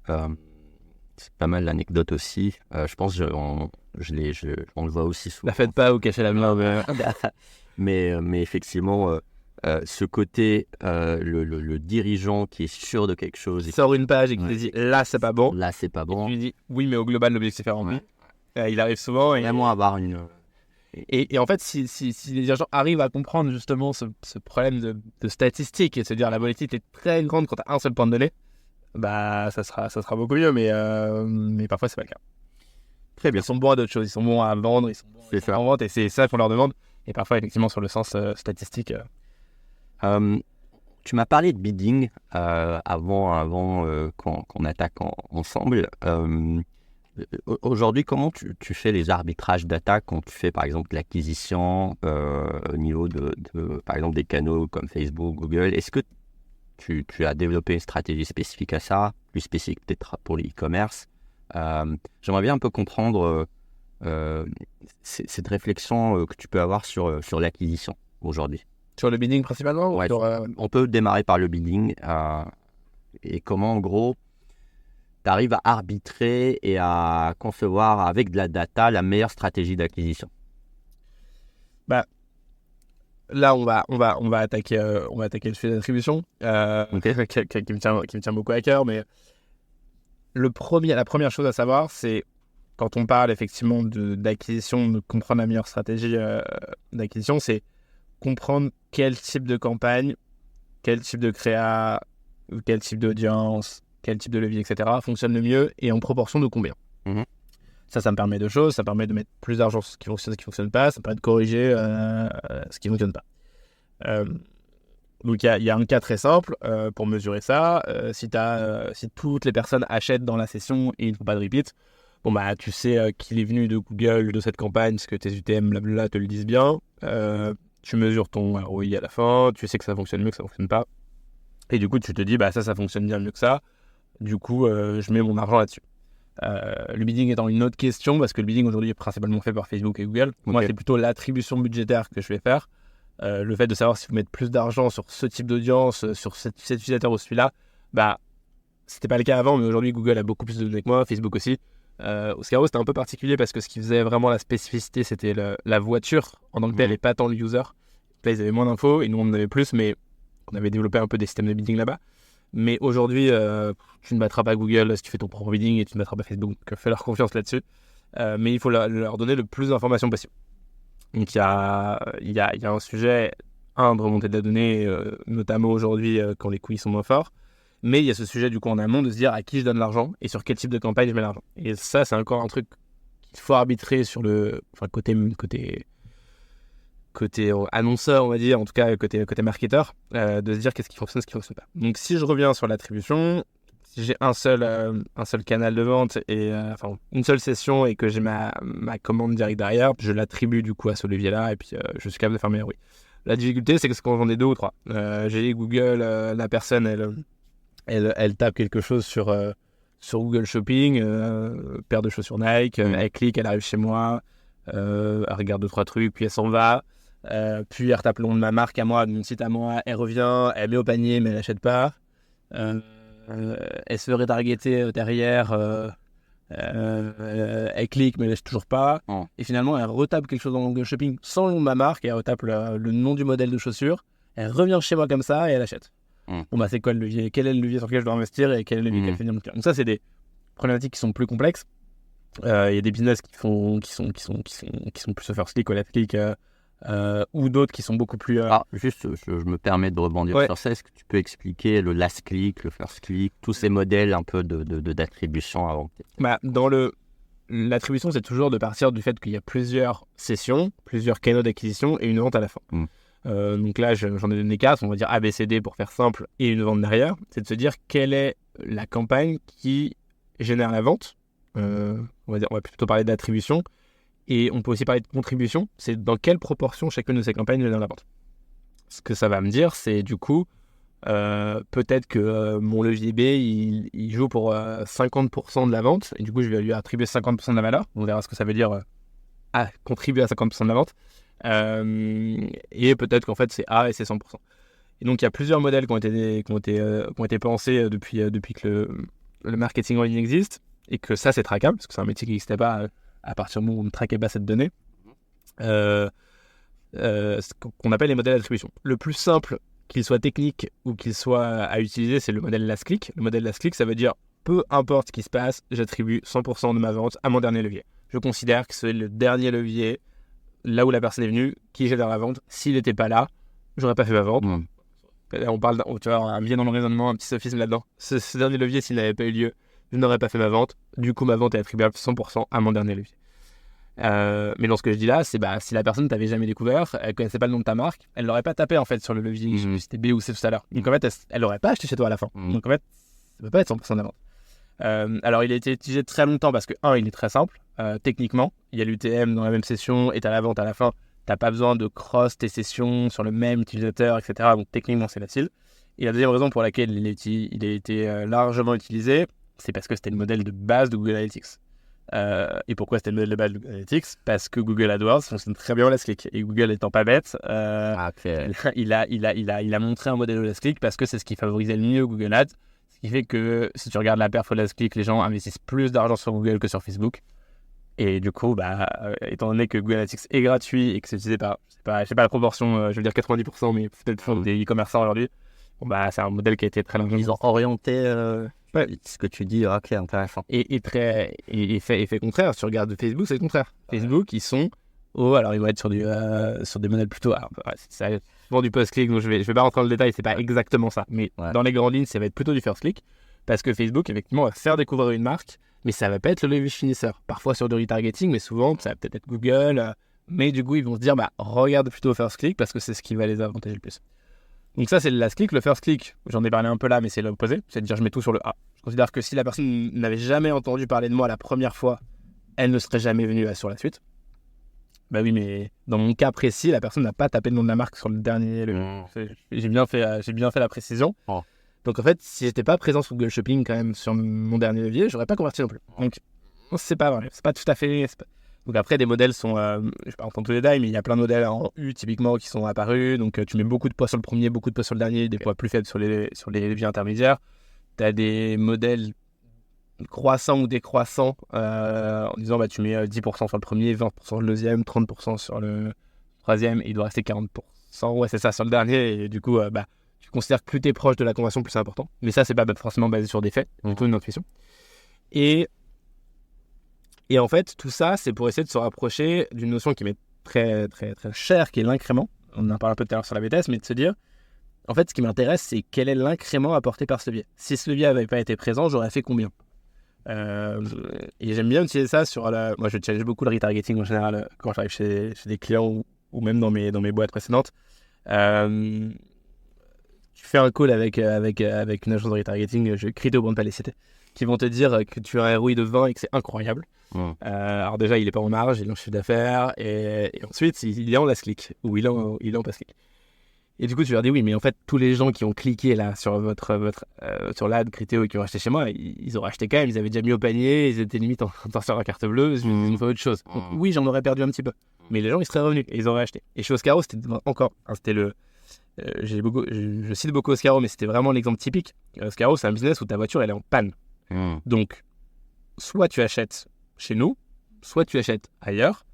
C'est pas mal l'anecdote aussi. Je pense on le voit aussi souvent. La faites pas ou cachez la main. Mais effectivement, ce côté, le dirigeant qui est sûr de quelque chose. Il sort une page et qui te dit là, c'est pas bon. Là, c'est pas bon. Et tu lui dis oui, mais au global, l'objectif est rempli. Il arrive souvent. Vraiment avoir une. Et en fait, si les dirigeants arrivent à comprendre justement ce problème de statistiques et de se dire la volatilité est très grande quand tu as un seul point de données, bah ça sera beaucoup mieux, mais parfois c'est pas le cas. Très bien. Ils sont bons à d'autres choses, ils sont bons à vendre, ils sont bons en vente, et c'est ça qu'on leur demande. Et parfois, effectivement, sur le sens statistique. Tu m'as parlé de bidding avant qu'on attaque ensemble. Aujourd'hui, comment tu fais les arbitrages d'attaque quand tu fais par exemple l'acquisition au niveau de par exemple des canaux comme Facebook, Google? Est-ce que tu as développé une stratégie spécifique à ça, plus spécifique peut-être pour l'e-commerce? J'aimerais bien un peu comprendre cette réflexion que tu peux avoir sur l'acquisition aujourd'hui. Sur le bidding principalement? Ouais, on peut démarrer par le bidding et comment en gros tu arrives à arbitrer et à concevoir avec de la data la meilleure stratégie d'acquisition. Bah, là, on va attaquer le sujet d'attribution, qui me tient beaucoup à cœur. Mais la première chose à savoir, c'est quand on parle effectivement d'acquisition, de comprendre la meilleure stratégie d'acquisition, c'est comprendre quel type de campagne, quel type de créa, quel type d'audience, quel type de levier, etc. fonctionne le mieux et en proportion de combien. Ça me permet deux choses. Ça permet de mettre plus d'argent sur ce qui fonctionne pas. Ça permet de corriger ce qui fonctionne pas. Donc il y a un cas très simple pour mesurer ça. Si toutes les personnes achètent dans la session et il ne faut pas de repeat, bon bah tu sais qu'il est venu de Google de cette campagne parce que tes UTM blablabla te le disent bien. Tu mesures ton ROI à la fin. Tu sais que ça fonctionne mieux, que ça fonctionne pas. Et du coup tu te dis bah ça fonctionne bien mieux que ça. Du coup, je mets mon argent là-dessus. Le bidding étant une autre question, parce que le bidding aujourd'hui est principalement fait par Facebook et Google. Moi, c'est plutôt l'attribution budgétaire que je vais faire. Le fait de savoir si vous mettez plus d'argent sur ce type d'audience, sur cet utilisateur ou celui-là, bah, c'était pas le cas avant, mais aujourd'hui, Google a beaucoup plus de données que moi, Facebook aussi. Oscaro, c'était un peu particulier parce que ce qui faisait vraiment la spécificité, c'était la voiture en tant que telle et pas tant le user. Là, ils avaient moins d'infos et nous, on en avait plus, mais on avait développé un peu des systèmes de bidding là-bas. Mais aujourd'hui, tu ne battras pas Google si tu fais ton propre bidding et tu ne battras pas Facebook. Donc, fais-leur confiance là-dessus. Mais il faut leur donner le plus d'informations possible. Donc, il y a un sujet, de remonter de la donnée, notamment aujourd'hui quand les coûts sont moins forts. Mais il y a ce sujet, du coup, en amont de se dire à qui je donne l'argent et sur quel type de campagne je mets l'argent. Et ça, c'est encore un truc qu'il faut arbitrer sur le côté annonceur, on va dire, en tout cas côté marketeur, de se dire qu'est-ce qui fonctionne, ce qui ne fonctionne pas. Donc si je reviens sur l'attribution, si j'ai un seul canal de vente et une seule session et que j'ai ma commande directe derrière, je l'attribue du coup à ce levier-là et puis je suis capable de faire mes ROI. La difficulté, c'est que c'est quand j'en ai 2 ou 3. J'ai Google, la personne, elle tape quelque chose sur Google Shopping, paire de chaussures Nike, elle clique, elle arrive chez moi, elle regarde 2-3 trucs, puis elle s'en va. Puis elle retape le nom de ma marque à moi, de mon site à moi, elle revient, elle met au panier mais elle n'achète pas. elle se ferait targeter derrière, elle clique mais elle lâche toujours pas, et finalement elle retape quelque chose dans Google Shopping sans le nom de ma marque, et elle retape le nom du modèle de chaussure, elle revient chez moi comme ça et elle achète. Bon bah c'est quoi le levier, quel est le levier sur lequel je dois investir et quel est le levier qu'elle fait venir mon client. Donc ça c'est des problématiques qui sont plus complexes. Il y a des business qui sont plus au first click, au last click, ou d'autres qui sont beaucoup plus... Juste, je me permets de rebondir sur ça. Est-ce que tu peux expliquer le last click, le first click, tous ces modèles un peu d'attribution avant? Dans l'attribution, c'est toujours de partir du fait qu'il y a plusieurs sessions, plusieurs canaux d'acquisition et une vente à la fin. Donc là, j'en ai donné 4, on va dire A, B, C, D pour faire simple, et une vente derrière. C'est de se dire quelle est la campagne qui génère la vente. On va plutôt parler d'attribution. Et on peut aussi parler de contribution, c'est dans quelle proportion chacune de ces campagnes génère la vente. Ce que ça va me dire, c'est du coup, peut-être que mon levier B, il joue pour 50% de la vente, et du coup, je vais lui attribuer 50% de la valeur. On verra ce que ça veut dire contribuer à 50% de la vente. Et peut-être qu'en fait, c'est A et c'est 100%. Et donc, il y a plusieurs modèles qui ont été pensés depuis que le marketing en ligne existe, et que ça, c'est traquable, parce que c'est un métier qui n'existait pas à partir du moment où on ne traquait pas cette donnée, ce qu'on appelle les modèles d'attribution. Le plus simple, qu'il soit technique ou qu'il soit à utiliser, c'est le modèle last click. Le modèle last click, ça veut dire, peu importe ce qui se passe, j'attribue 100% de ma vente à mon dernier levier. Je considère que c'est le dernier levier, là où la personne est venue, qui génère la vente. S'il n'était pas là, j'aurais pas fait ma vente. On parle, tu vois, on vient dans le raisonnement, un petit sophisme là-dedans. Ce dernier levier, s'il n'avait pas eu lieu, je n'aurais pas fait ma vente. Du coup, ma vente est attribuable 100% à mon dernier levier. Mais dans ce que je dis là, c'est si la personne t'avait jamais découvert, elle connaissait pas le nom de ta marque, elle l'aurait pas tapé en fait sur le levier, c'était B ou C tout à l'heure. Donc en fait, elle l'aurait pas acheté chez toi à la fin. Donc en fait, ça peut pas être 100% de la vente. Alors il a été utilisé très longtemps parce que il est très simple. Techniquement, il y a l'UTM dans la même session et t'as la vente à la fin. T'as pas besoin de cross tes sessions sur le même utilisateur, etc. Donc techniquement, c'est facile. Et la deuxième raison pour laquelle il a été largement utilisé, c'est parce que c'était le modèle de base de Google Analytics. Et pourquoi c'était le modèle de base de Google Analytics? Parce que Google AdWords fonctionne très bien au last click. Et Google étant pas bête, il a montré un modèle au last click parce que c'est ce qui favorisait le mieux Google Ads. Ce qui fait que si tu regardes la perf au last click, les gens investissent plus d'argent sur Google que sur Facebook. Et du coup, étant donné que Google Analytics est gratuit et que c'est utilisé par, je sais pas la proportion, je veux dire 90%, mais peut-être des e-commerçants aujourd'hui, c'est un modèle qui a été très largement... Ils ont orienté ce que tu dis, ok, intéressant. Et fait contraire, si tu regardes Facebook, c'est le contraire. Facebook, ils sont... alors ils vont être sur des modèles plutôt... c'est souvent du post-click, donc je vais pas rentrer dans le détail, c'est pas exactement ça. Mais dans les grandes lignes, ça va être plutôt du first click, parce que Facebook, effectivement, va faire découvrir une marque, mais ça va pas être le levier finisseur. Parfois sur du retargeting, mais souvent, ça va peut-être être Google. Mais du coup, ils vont se dire, regarde plutôt first click, parce que c'est ce qui va les avantager le plus. Donc ça, c'est le last click. Le first click, j'en ai parlé un peu là, mais c'est l'opposé. C'est de dire, je mets tout sur le A. Je considère que si la personne n'avait jamais entendu parler de moi la première fois, elle ne serait jamais venue sur la suite. Oui, mais dans mon cas précis, la personne n'a pas tapé le nom de la marque sur le dernier. J'ai bien fait la précision. Donc en fait, si j'étais pas présent sur Google Shopping quand même sur mon dernier levier, j'aurais pas converti non plus. Donc c'est pas vrai, c'est pas tout à fait... Donc après, des modèles sont... je vais pas entendre tous les détails, mais il y a plein de modèles en U typiquement qui sont apparus. Donc tu mets beaucoup de poids sur le premier, beaucoup de poids sur le dernier, des poids plus faibles sur les leviers intermédiaires. Tu as des modèles croissants ou décroissants en disant tu mets 10% sur le premier, 20% sur le deuxième, 30% sur le troisième, et il doit rester 40%. Ouais, c'est ça sur le dernier. Et du coup, tu considères que plus tu es proche de la conversion, plus c'est important. Mais ça, c'est pas forcément basé sur des faits, plutôt une intuition. Et en fait, tout ça, c'est pour essayer de se rapprocher d'une notion qui m'est très, très, très chère, qui est l'incrément. On en parle un peu tout à l'heure sur la BTS, mais de se dire, en fait, ce qui m'intéresse, c'est quel est l'incrément apporté par ce levier. Si ce levier n'avait pas été présent, j'aurais fait combien? Et j'aime bien utiliser ça sur la... Moi, je challenge beaucoup le retargeting en général quand j'arrive chez des clients ou même dans mes boîtes précédentes. Tu fais un call avec une agence de retargeting, Crypto pour ne pas les citer, qui vont te dire que tu as un ROI de 20 et que c'est incroyable. Alors déjà, il est pas en marge, il est en chiffre d'affaires, et ensuite, il est en last click, ou il est en pass click. Et du coup, tu leur dis, oui, mais en fait, tous les gens qui ont cliqué là sur sur l'ad Crypto et qui ont acheté chez moi, ils auraient acheté quand même, ils avaient déjà mis au panier, ils étaient limite en train de faire la carte bleue, ils ont fait autre chose. Donc, oui, j'en aurais perdu un petit peu, mais les gens, ils seraient revenus et ils auraient acheté. Et chez Oscaro, c'était encore, c'était je cite beaucoup Oscaro, mais c'était vraiment l'exemple typique. Oscaro, c'est un business où ta voiture, elle est en panne. Donc, soit tu achètes chez nous, soit tu achètes ailleurs,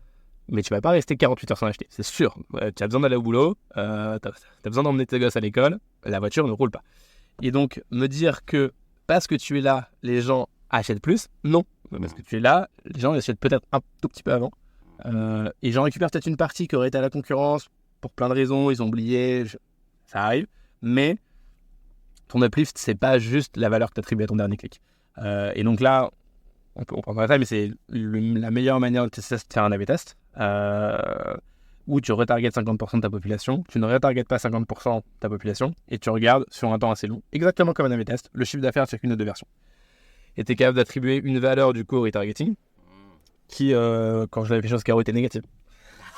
mais tu vas pas rester 48 heures sans acheter, c'est sûr. Tu as besoin d'aller au boulot, tu as besoin d'emmener tes gosses à l'école, la voiture ne roule pas. Et donc, me dire que parce que tu es là, les gens achètent plus, non. Parce que tu es là, les gens achètent peut-être un tout petit peu avant. Et j'en récupère peut-être une partie qui aurait été à la concurrence pour plein de raisons, ils ont oublié, ça arrive. Mais ton uplift, c'est pas juste la valeur que tu attribues à ton dernier clic. Et donc là, on prendra ça, mais c'est la meilleure manière de tester, c'est de faire un A/B test où tu retargetes 50% de ta population, tu ne retargetes pas 50% de ta population et tu regardes sur un temps assez long, exactement comme un A/B test, le chiffre d'affaires de chacune des deux versions. Et tu es capable d'attribuer une valeur du coup au retargeting qui, quand je l'avais fait chez Oscaro, était négative.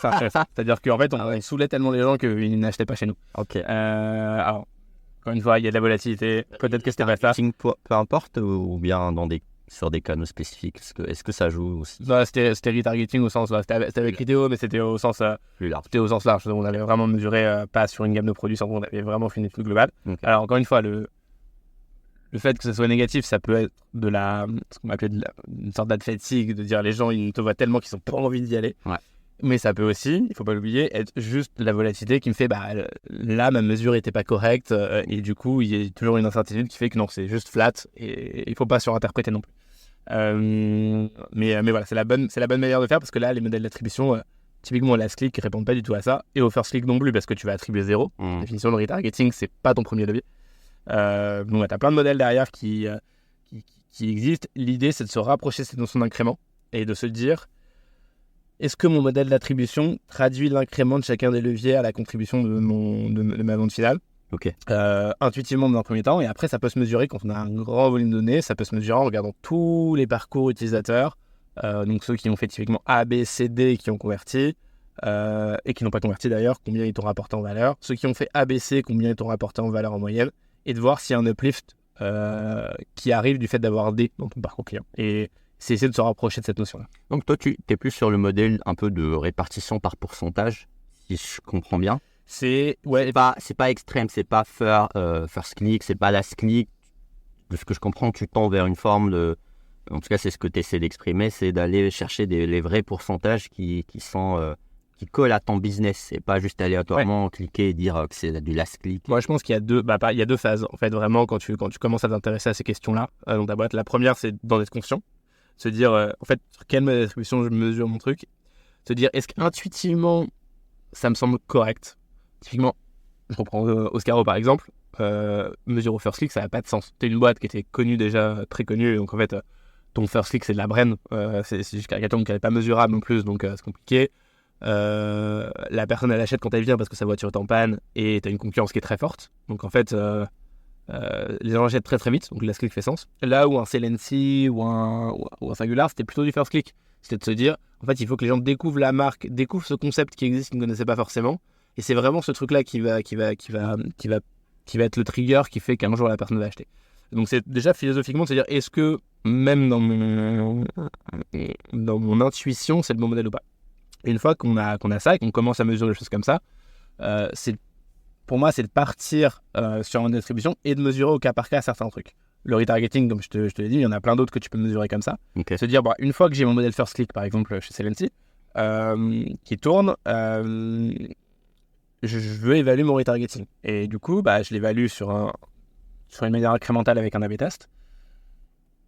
C'est-à-dire qu'en fait, on saoulait tellement les gens qu'ils n'achetaient pas chez nous. Alors, encore une fois, il y a de la volatilité. Peut-être que c'était pas ça. Peu importe, ou bien sur des canaux spécifiques, est-ce que ça joue aussi? Non, c'était retargeting au sens, c'était avec Criteo, mais c'était au sens plus large. C'était au sens large. On avait vraiment mesuré, pas sur une gamme de produits, on avait vraiment fait une étude globale. Okay. Alors, encore une fois, le fait que ça soit négatif, ça peut être ce qu'on appelait une sorte d'adfatigue, de dire les gens, ils te voient tellement qu'ils n'ont pas envie d'y aller. Ouais. Mais ça peut aussi, il ne faut pas l'oublier, être juste la volatilité qui me fait, là, ma mesure n'était pas correcte, et du coup, il y a toujours une incertitude qui fait que non, c'est juste flat, et il ne faut pas surinterpréter non plus. Mais voilà, c'est la bonne manière de faire, parce que là, les modèles d'attribution, typiquement, last click ne répondent pas du tout à ça, et au first click non plus, parce que tu vas attribuer 0. La définition de retargeting, c'est pas ton premier levier. Donc, tu as plein de modèles derrière qui existent. L'idée, c'est de se rapprocher de cette notion d'incrément, et de se dire, est-ce que mon modèle d'attribution traduit l'incrément de chacun des leviers à la contribution de ma vente finale? Intuitivement dans un premier temps, et après ça peut se mesurer quand on a un grand volume de données, ça peut se mesurer en regardant tous les parcours utilisateurs, donc ceux qui ont fait typiquement A, B, C, D qui ont converti, et qui n'ont pas converti d'ailleurs, combien ils t'ont rapporté en valeur, ceux qui ont fait A, B, C, combien ils t'ont rapporté en valeur en moyenne, et de voir s'il y a un uplift qui arrive du fait d'avoir D dans ton parcours client. Et c'est essayer de se rapprocher de cette notion-là. Donc toi, tu es plus sur le modèle un peu de répartition par pourcentage, si je comprends bien. C'est pas extrême, c'est pas first click, c'est pas last click. De ce que je comprends, tu tends vers une forme de... En tout cas, c'est ce que tu essaies d'exprimer, c'est d'aller chercher les vrais pourcentages qui collent à ton business. C'est pas juste aléatoirement cliquer et dire que c'est du last click. Moi, je pense qu'il y a deux phases. En fait, vraiment, quand tu commences à t'intéresser à ces questions-là dans ta boîte, la première, c'est d'en être conscient. Se dire, en fait, sur quelle mode d'attribution je mesure mon truc. Se dire, est-ce qu'intuitivement, ça me semble correct? Typiquement, je reprends Oscaro par exemple, mesure au first click, ça n'a pas de sens. Tu es une boîte qui était connue déjà, très connue, donc en fait, ton first click, c'est de la brain. C'est juste caricature, donc elle n'est pas mesurable non plus, donc c'est compliqué. La personne, elle achète quand elle vient parce que sa voiture est en panne et tu as une concurrence qui est très forte. Donc en fait, les gens achètent très très vite, donc le last click fait sens. Là où un CLNC ou un Singular, c'était plutôt du first click. C'était de se dire, en fait, il faut que les gens découvrent la marque, découvrent ce concept qui existe, qu'ils ne connaissaient pas forcément. Et c'est vraiment ce truc-là qui va être le trigger qui fait qu'un jour la personne va acheter. Donc c'est déjà philosophiquement de se dire, est-ce que même dans mon intuition, c'est le bon modèle ou pas? Et une fois qu'on a ça et qu'on commence à mesurer les choses comme ça, pour moi, c'est de partir sur une distribution et de mesurer au cas par cas certains trucs. Le retargeting, comme je te l'ai dit, il y en a plein d'autres que tu peux mesurer comme ça. Se dire, une fois que j'ai mon modèle first click, par exemple chez CLNC, qui tourne, je veux évaluer mon retargeting. Et du coup, je l'évalue sur une manière incrémentale avec un A/B test.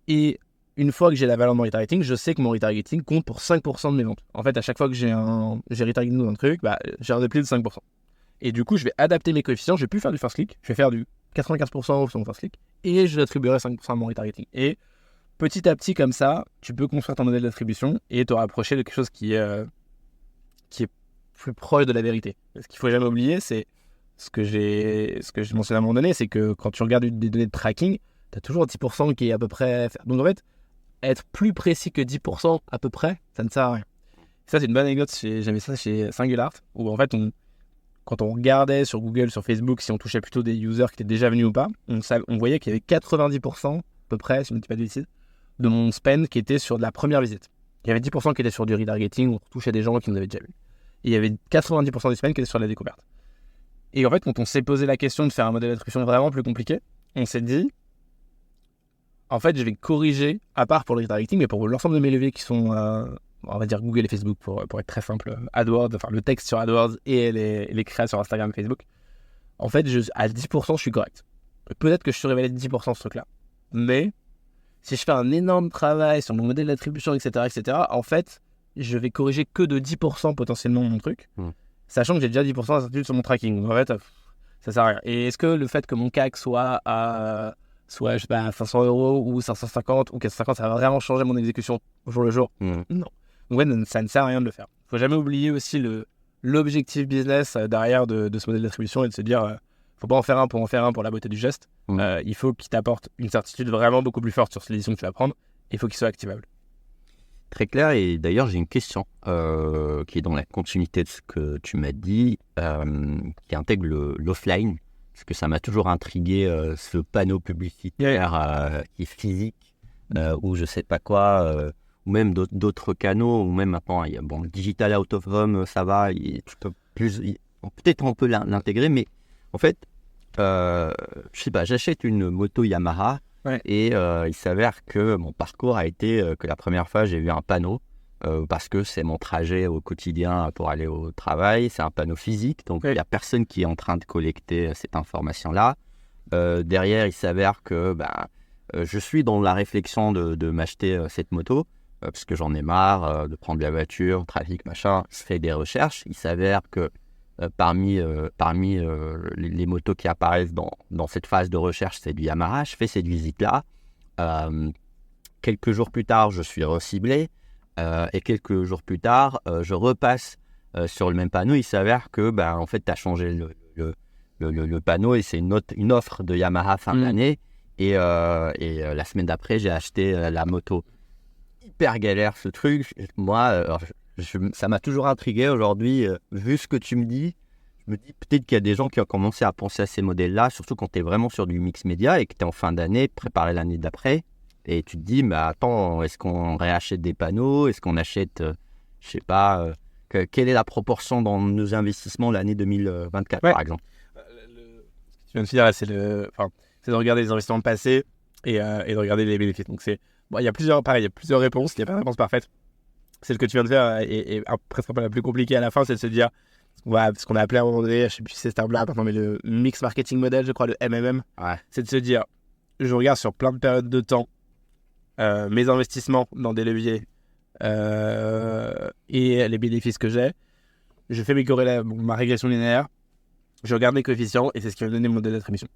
Et une fois que j'ai la valeur de mon retargeting, je sais que mon retargeting compte pour 5% de mes ventes. En fait, à chaque fois que j'ai retargeting dans un truc, j'ai un uplift de 5%. Et du coup, je vais adapter mes coefficients. Je vais plus faire du first click. Je vais faire du 95% sur mon first click. Et je l'attribuerai 5% à mon retargeting. Et petit à petit, comme ça, tu peux construire ton modèle d'attribution et te rapprocher de quelque chose qui est plus proche de la vérité. Ce qu'il ne faut jamais oublier, c'est ce que j'ai mentionné à un moment donné, c'est que quand tu regardes des données de tracking, tu as toujours 10% qui est à peu près... Donc en fait, être plus précis que 10% à peu près, ça ne sert à rien. Ça, c'est une bonne anecdote. J'avais ça chez Singular, où en fait, quand on regardait sur Google, sur Facebook, si on touchait plutôt des users qui étaient déjà venus ou pas, on voyait qu'il y avait 90% à peu près, si je ne dis pas de bêtises, de mon spend qui était sur de la première visite. Il y avait 10% qui était sur du retargeting, où on touchait des gens qui nous avaient déjà vus. Et il y avait 90% du spend qui était sur la découverte. Et en fait, quand on s'est posé la question de faire un modèle d'attribution vraiment plus compliqué, on s'est dit, en fait, je vais corriger, à part pour le retargeting, mais pour l'ensemble de mes leviers qui sont, on va dire Google et Facebook pour être très simple, AdWords, enfin le texte sur AdWords et les créas sur Instagram et Facebook. En fait, à 10%, je suis correct. Peut-être que je suis révélé de 10% ce truc-là. Mais si je fais un énorme travail sur mon modèle d'attribution, etc., en fait, je vais corriger que de 10% potentiellement mon truc, sachant que j'ai déjà 10% d'incertitude sur mon tracking. Donc en fait, ça sert à rien. Et est-ce que le fait que mon CAC soit à je sais pas, 500 € ou 550 ou 450, ça va vraiment changer mon exécution au jour le jour? Non. Donc ouais, ça ne sert à rien de le faire. Il ne faut jamais oublier aussi l'objectif business derrière de ce modèle d'attribution et de se dire faut pas en faire un pour la beauté du geste. Il faut qu'il t'apporte une certitude vraiment beaucoup plus forte sur les décisions que tu vas prendre. Il faut qu'il soit activable. Très clair, et d'ailleurs j'ai une question qui est dans la continuité de ce que tu m'as dit, qui intègre l'offline, parce que ça m'a toujours intrigué, ce panneau publicitaire qui est physique, ou je sais pas quoi, ou même d'autres canaux, ou même maintenant, il y a, le digital out of home, ça va, tu peux peut-être on peut l'intégrer, mais en fait, je sais pas, j'achète une moto Yamaha, et il s'avère que mon parcours a été que la première fois j'ai vu un panneau, parce que c'est mon trajet au quotidien pour aller au travail, c'est un panneau physique, donc il n'y a personne qui est en train de collecter cette information-là. Derrière, il s'avère que je suis dans la réflexion de m'acheter cette moto, parce que j'en ai marre de prendre la voiture, trafic, machin, je fais des recherches. Il s'avère que parmi les motos qui apparaissent dans cette phase de recherche, c'est du Yamaha. Je fais cette visite-là. Quelques jours plus tard, je suis reciblé. Et quelques jours plus tard, je repasse sur le même panneau. Il s'avère que en fait, tu as changé le panneau et c'est une offre de Yamaha fin d'année. Et la semaine d'après, j'ai acheté la moto. Hyper galère ce truc. Moi, ça m'a toujours intrigué aujourd'hui. Vu ce que tu me dis, je me dis peut-être qu'il y a des gens qui ont commencé à penser à ces modèles-là, surtout quand tu es vraiment sur du mix média et que tu es en fin d'année, préparer l'année d'après. Et tu te dis, mais attends, est-ce qu'on réachète des panneaux? Est-ce qu'on achète, je sais pas, quelle est la proportion dans nos investissements l'année 2024, par exemple? Ce que tu viens de dire, là, c'est de regarder les investissements passés et de regarder les bénéfices. Donc, il y a plusieurs réponses, il n'y a pas de réponse parfaite. Celle que tu viens de faire est presque pas la plus compliquée à la fin, c'est de se dire, ce qu'on a appelé à un moment donné, je sais plus si c'est ce terme-là maintenant, mais le Mix Marketing Model, je crois, le MMM, c'est de se dire, je regarde sur plein de périodes de temps mes investissements dans des leviers et les bénéfices que j'ai. Je fais ma régression linéaire, je regarde mes coefficients et c'est ce qui va me donner mon modèle d'attribution.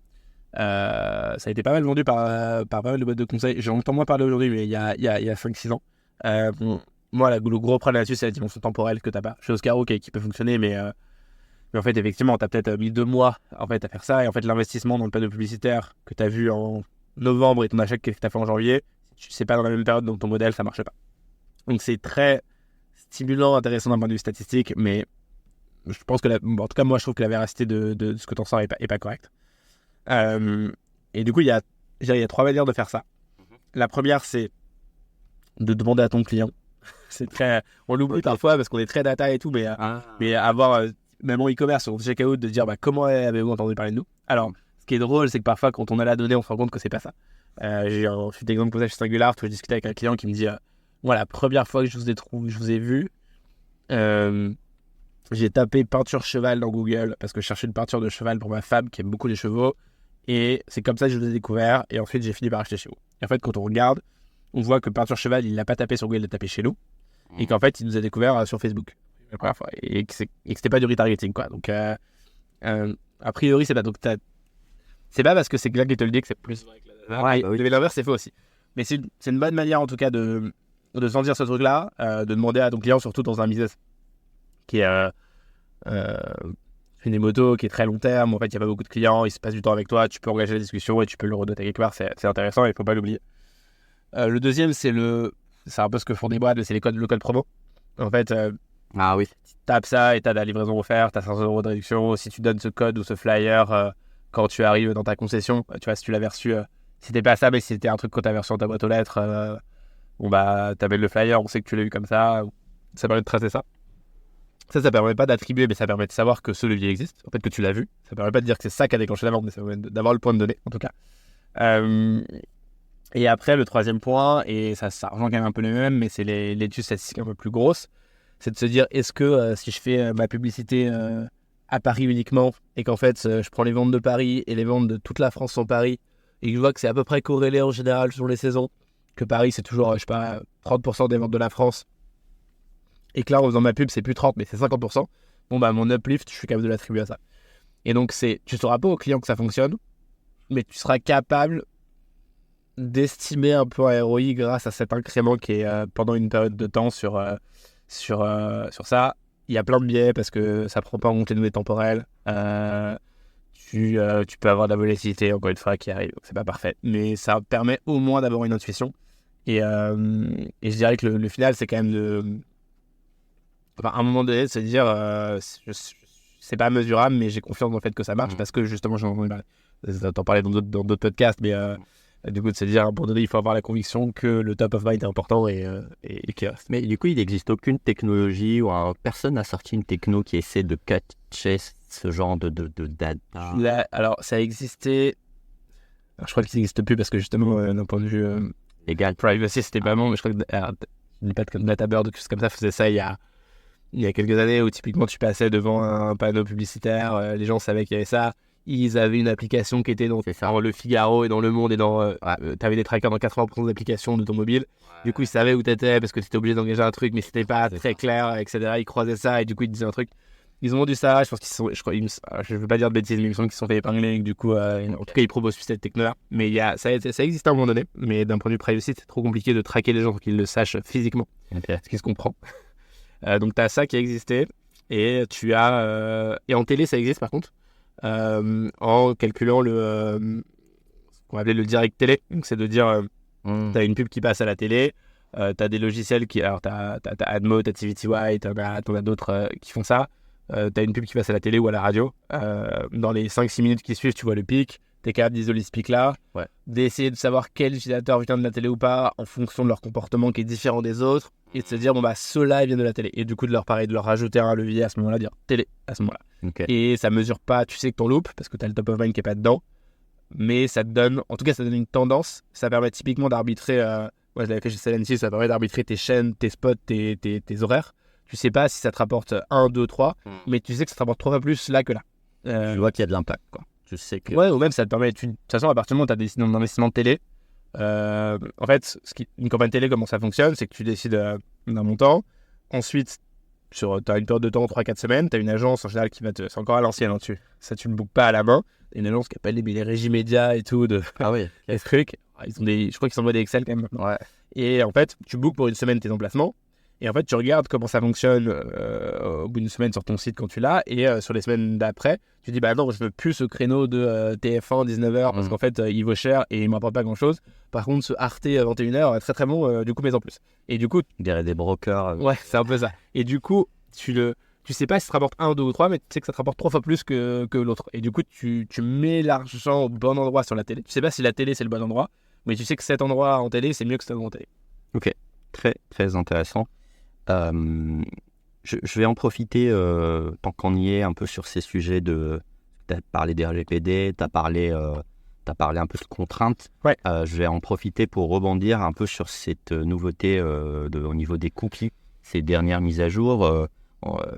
Ça a été pas mal vendu par pas mal de boîtes de conseils. J'ai longtemps moins parlé aujourd'hui, mais il y a 5-6 ans. Moi, le gros problème là-dessus, c'est la dimension temporelle que tu n'as pas. Chez Oscaro, qui peut fonctionner, mais en fait, effectivement, tu as peut-être mis 2 mois en fait, à faire ça. Et en fait, l'investissement dans le panneau publicitaire que tu as vu en novembre et ton achat que tu as fait en janvier, si tu sais pas dans la même période, donc ton modèle, ça marche pas. Donc, c'est très stimulant, intéressant d'un point de vue statistique, mais je pense que, en tout cas, moi, je trouve que la véracité de ce que tu en sors est pas correcte. Et du coup, il y a 3 manières de faire ça. La première, c'est de demander à ton client. C'est très, on l'oublie parfois parce qu'on est très data et tout, mais avoir même en e-commerce sur checkout de dire comment avez-vous entendu parler de nous. Alors, ce qui est drôle, c'est que parfois quand on a la donnée, on se rend compte que c'est pas ça. J'ai un exemple comme ça chez Singular où je discutais avec un client qui me dit moi, la première fois que je vous ai vu, j'ai tapé peinture cheval dans Google parce que je cherchais une peinture de cheval pour ma femme qui aime beaucoup les chevaux, et c'est comme ça que je vous ai découvert, et ensuite j'ai fini par acheter chez vous. Et en fait, quand on regarde, on voit que peinture cheval, il l'a pas tapé sur Google, il l'a tapé chez nous, et qu'en fait, il nous a découvert sur Facebook la première fois, et que c'était pas du retargeting, quoi. Donc, a priori, c'est pas. Donc, c'est pas parce que c'est Google qui te le dit que c'est plus vrai que la data. Oui. L'inverse, c'est faux aussi. Mais c'est une bonne manière, en tout cas, de sentir ce truc-là, de demander à ton client, surtout dans un business qui est une moto qui est très long terme. En fait, il n'y a pas beaucoup de clients, il se passe du temps avec toi, tu peux engager la discussion et tu peux le redoter quelque part. C'est intéressant et il ne faut pas l'oublier. Le deuxième, c'est un peu ce que font des boîtes, c'est le code promo. En fait, oui. tu tapes ça et tu as la livraison offerte, tu as 500 € de réduction. Si tu donnes ce code ou ce flyer quand tu arrives dans ta concession, tu vois, si tu l'avais reçu, si c'était pas ça, mais si c'était un truc que tu avais reçu dans ta boîte aux lettres, tu avais le flyer, on sait que tu l'as eu comme ça permet de tracer ça. Ça permet pas d'attribuer, mais ça permet de savoir que ce levier existe, en fait, que tu l'as vu. Ça permet pas de dire que c'est ça qui a déclenché la vente, mais ça permet d'avoir le point de données, en tout cas. Et après, le troisième point, et ça rejoint quand même un peu le même, mais c'est l'étude statistique un peu plus grosse, c'est de se dire, est-ce que si je fais ma publicité à Paris uniquement, et qu'en fait, je prends les ventes de Paris et les ventes de toute la France sur Paris, et que je vois que c'est à peu près corrélé en général sur les saisons, que Paris, c'est toujours, je sais pas, 30% des ventes de la France, et que là, en faisant ma pub, c'est plus 30, mais c'est 50%, bon, bah, mon uplift, je suis capable de l'attribuer à ça. Et donc, tu ne sauras pas au client que ça fonctionne, mais tu seras capable d'estimer un peu un ROI grâce à cet incrément qui est pendant une période de temps sur ça. Il y a plein de biais parce que ça prend pas en compte les données temporelles. Tu peux avoir de la volatilité, encore une fois, qui arrive, donc c'est pas parfait. Mais ça permet au moins d'avoir une intuition. Et je dirais que le final, c'est quand même à un moment donné, de se dire c'est pas mesurable, mais j'ai confiance dans le fait que ça marche parce que justement, t'en parlais dans d'autres podcasts, mais du coup, de se dire à un moment donné, il faut avoir la conviction que le top of mind est important et qu'il reste. Mais du coup, il n'existe aucune technologie ou personne n'a sorti une techno qui essaie de catcher ce genre de data. Là, alors, ça existait. Alors, je crois qu'il n'existe plus parce que justement, d'un point de vue légal, privacy, c'était pas bon, mais je crois que DataBird, quelque chose comme ça, faisait ça il y a quelques années où typiquement tu passais devant un panneau publicitaire, les gens savaient qu'il y avait ça. Ils avaient une application qui était dans Le Figaro et dans Le Monde et t'avais des trackers dans 80% des applications de ton mobile. Ouais. Du coup, ils savaient où t'étais parce que t'étais obligé d'engager un truc, mais c'était pas très clair, etc. Ils croisaient ça et du coup, ils disaient un truc. Ils ont vendu ça. Je pense je veux pas dire de bêtises, mais il me semble qu'ils se sont fait épingler. Du coup, en tout cas, ils proposent plus cette techno-là. Mais ça existe à un moment donné. Mais d'un point de vue privacy, c'est trop compliqué de traquer les gens pour qu'ils le sachent physiquement. Okay. Ce qui se comprend. Donc, t'as ça qui a existé. Et tu as. Et en télé, ça existe par contre. En calculant ce qu'on va appeler le direct télé. Donc c'est de dire t'as une pub qui passe à la télé, t'as des logiciels alors t'as Admo, t'as TVTY, t'en as d'autres qui font ça, t'as une pub qui passe à la télé ou à la radio, dans les 5-6 minutes qui suivent tu vois le pic, t'es capable d'isoler ce pic là, d'essayer de savoir quel utilisateur vient de la télé ou pas en fonction de leur comportement qui est différent des autres, et de se dire bon bah ceux-là ils viennent de la télé, et du coup de leur rajouter un levier à ce moment-là, dire télé à ce moment-là. Okay. Et ça mesure pas, tu sais que ton loop parce que tu as le top of mind qui est pas dedans, mais ça te donne, en tout cas ça donne une tendance. Ça permet typiquement d'arbitrer, moi je l'avais fait chez Cellensys, ça permet d'arbitrer tes chaînes, tes spots, tes horaires. Tu sais pas si ça te rapporte 1, 2, 3, mais tu sais que ça te rapporte 3 fois plus là que là. Tu vois qu'il y a de l'impact, quoi. Tu sais que... Ouais, ou même ça te permet, de toute façon à partir du moment où tu as des investissements de télé, en fait une campagne télé, comment ça fonctionne, c'est que tu décides d'un montant, ensuite tu as une période de temps, 3-4 semaines, tu as une agence en général qui va c'est encore à l'ancienne dessus. Ça, tu ne le bookes pas à la main. Une agence qui appelle les régies médias et tout. Ah oui, les trucs. Je crois qu'ils envoient des Excel quand même maintenant. Ouais. Et en fait, tu bookes pour une semaine tes emplacements. Et en fait, tu regardes comment ça fonctionne au bout d'une semaine sur ton site quand tu l'as. Et sur les semaines d'après, tu dis bah non, je veux plus ce créneau de TF1 19h parce qu'en fait, il vaut cher et il ne m'apporte pas grand chose. Par contre, ce Arte 21h, très très bon, du coup, mets en plus. Et du coup, des brokers. Ouais, c'est un peu ça. Et du coup, tu sais pas si ça te rapporte 1, 2 ou 3, mais tu sais que ça te rapporte 3 fois plus que l'autre. Et du coup, tu mets l'argent au bon endroit sur la télé. Tu sais pas si la télé c'est le bon endroit, mais tu sais que cet endroit en télé c'est mieux que cet endroit en télé. Ok, très très intéressant. Je vais en profiter tant qu'on y est un peu sur ces sujets de. Tu as parlé des RGPD, tu as parlé un peu de contraintes. Ouais. Je vais en profiter pour rebondir un peu sur cette nouveauté au niveau des cookies, ces dernières mises à jour.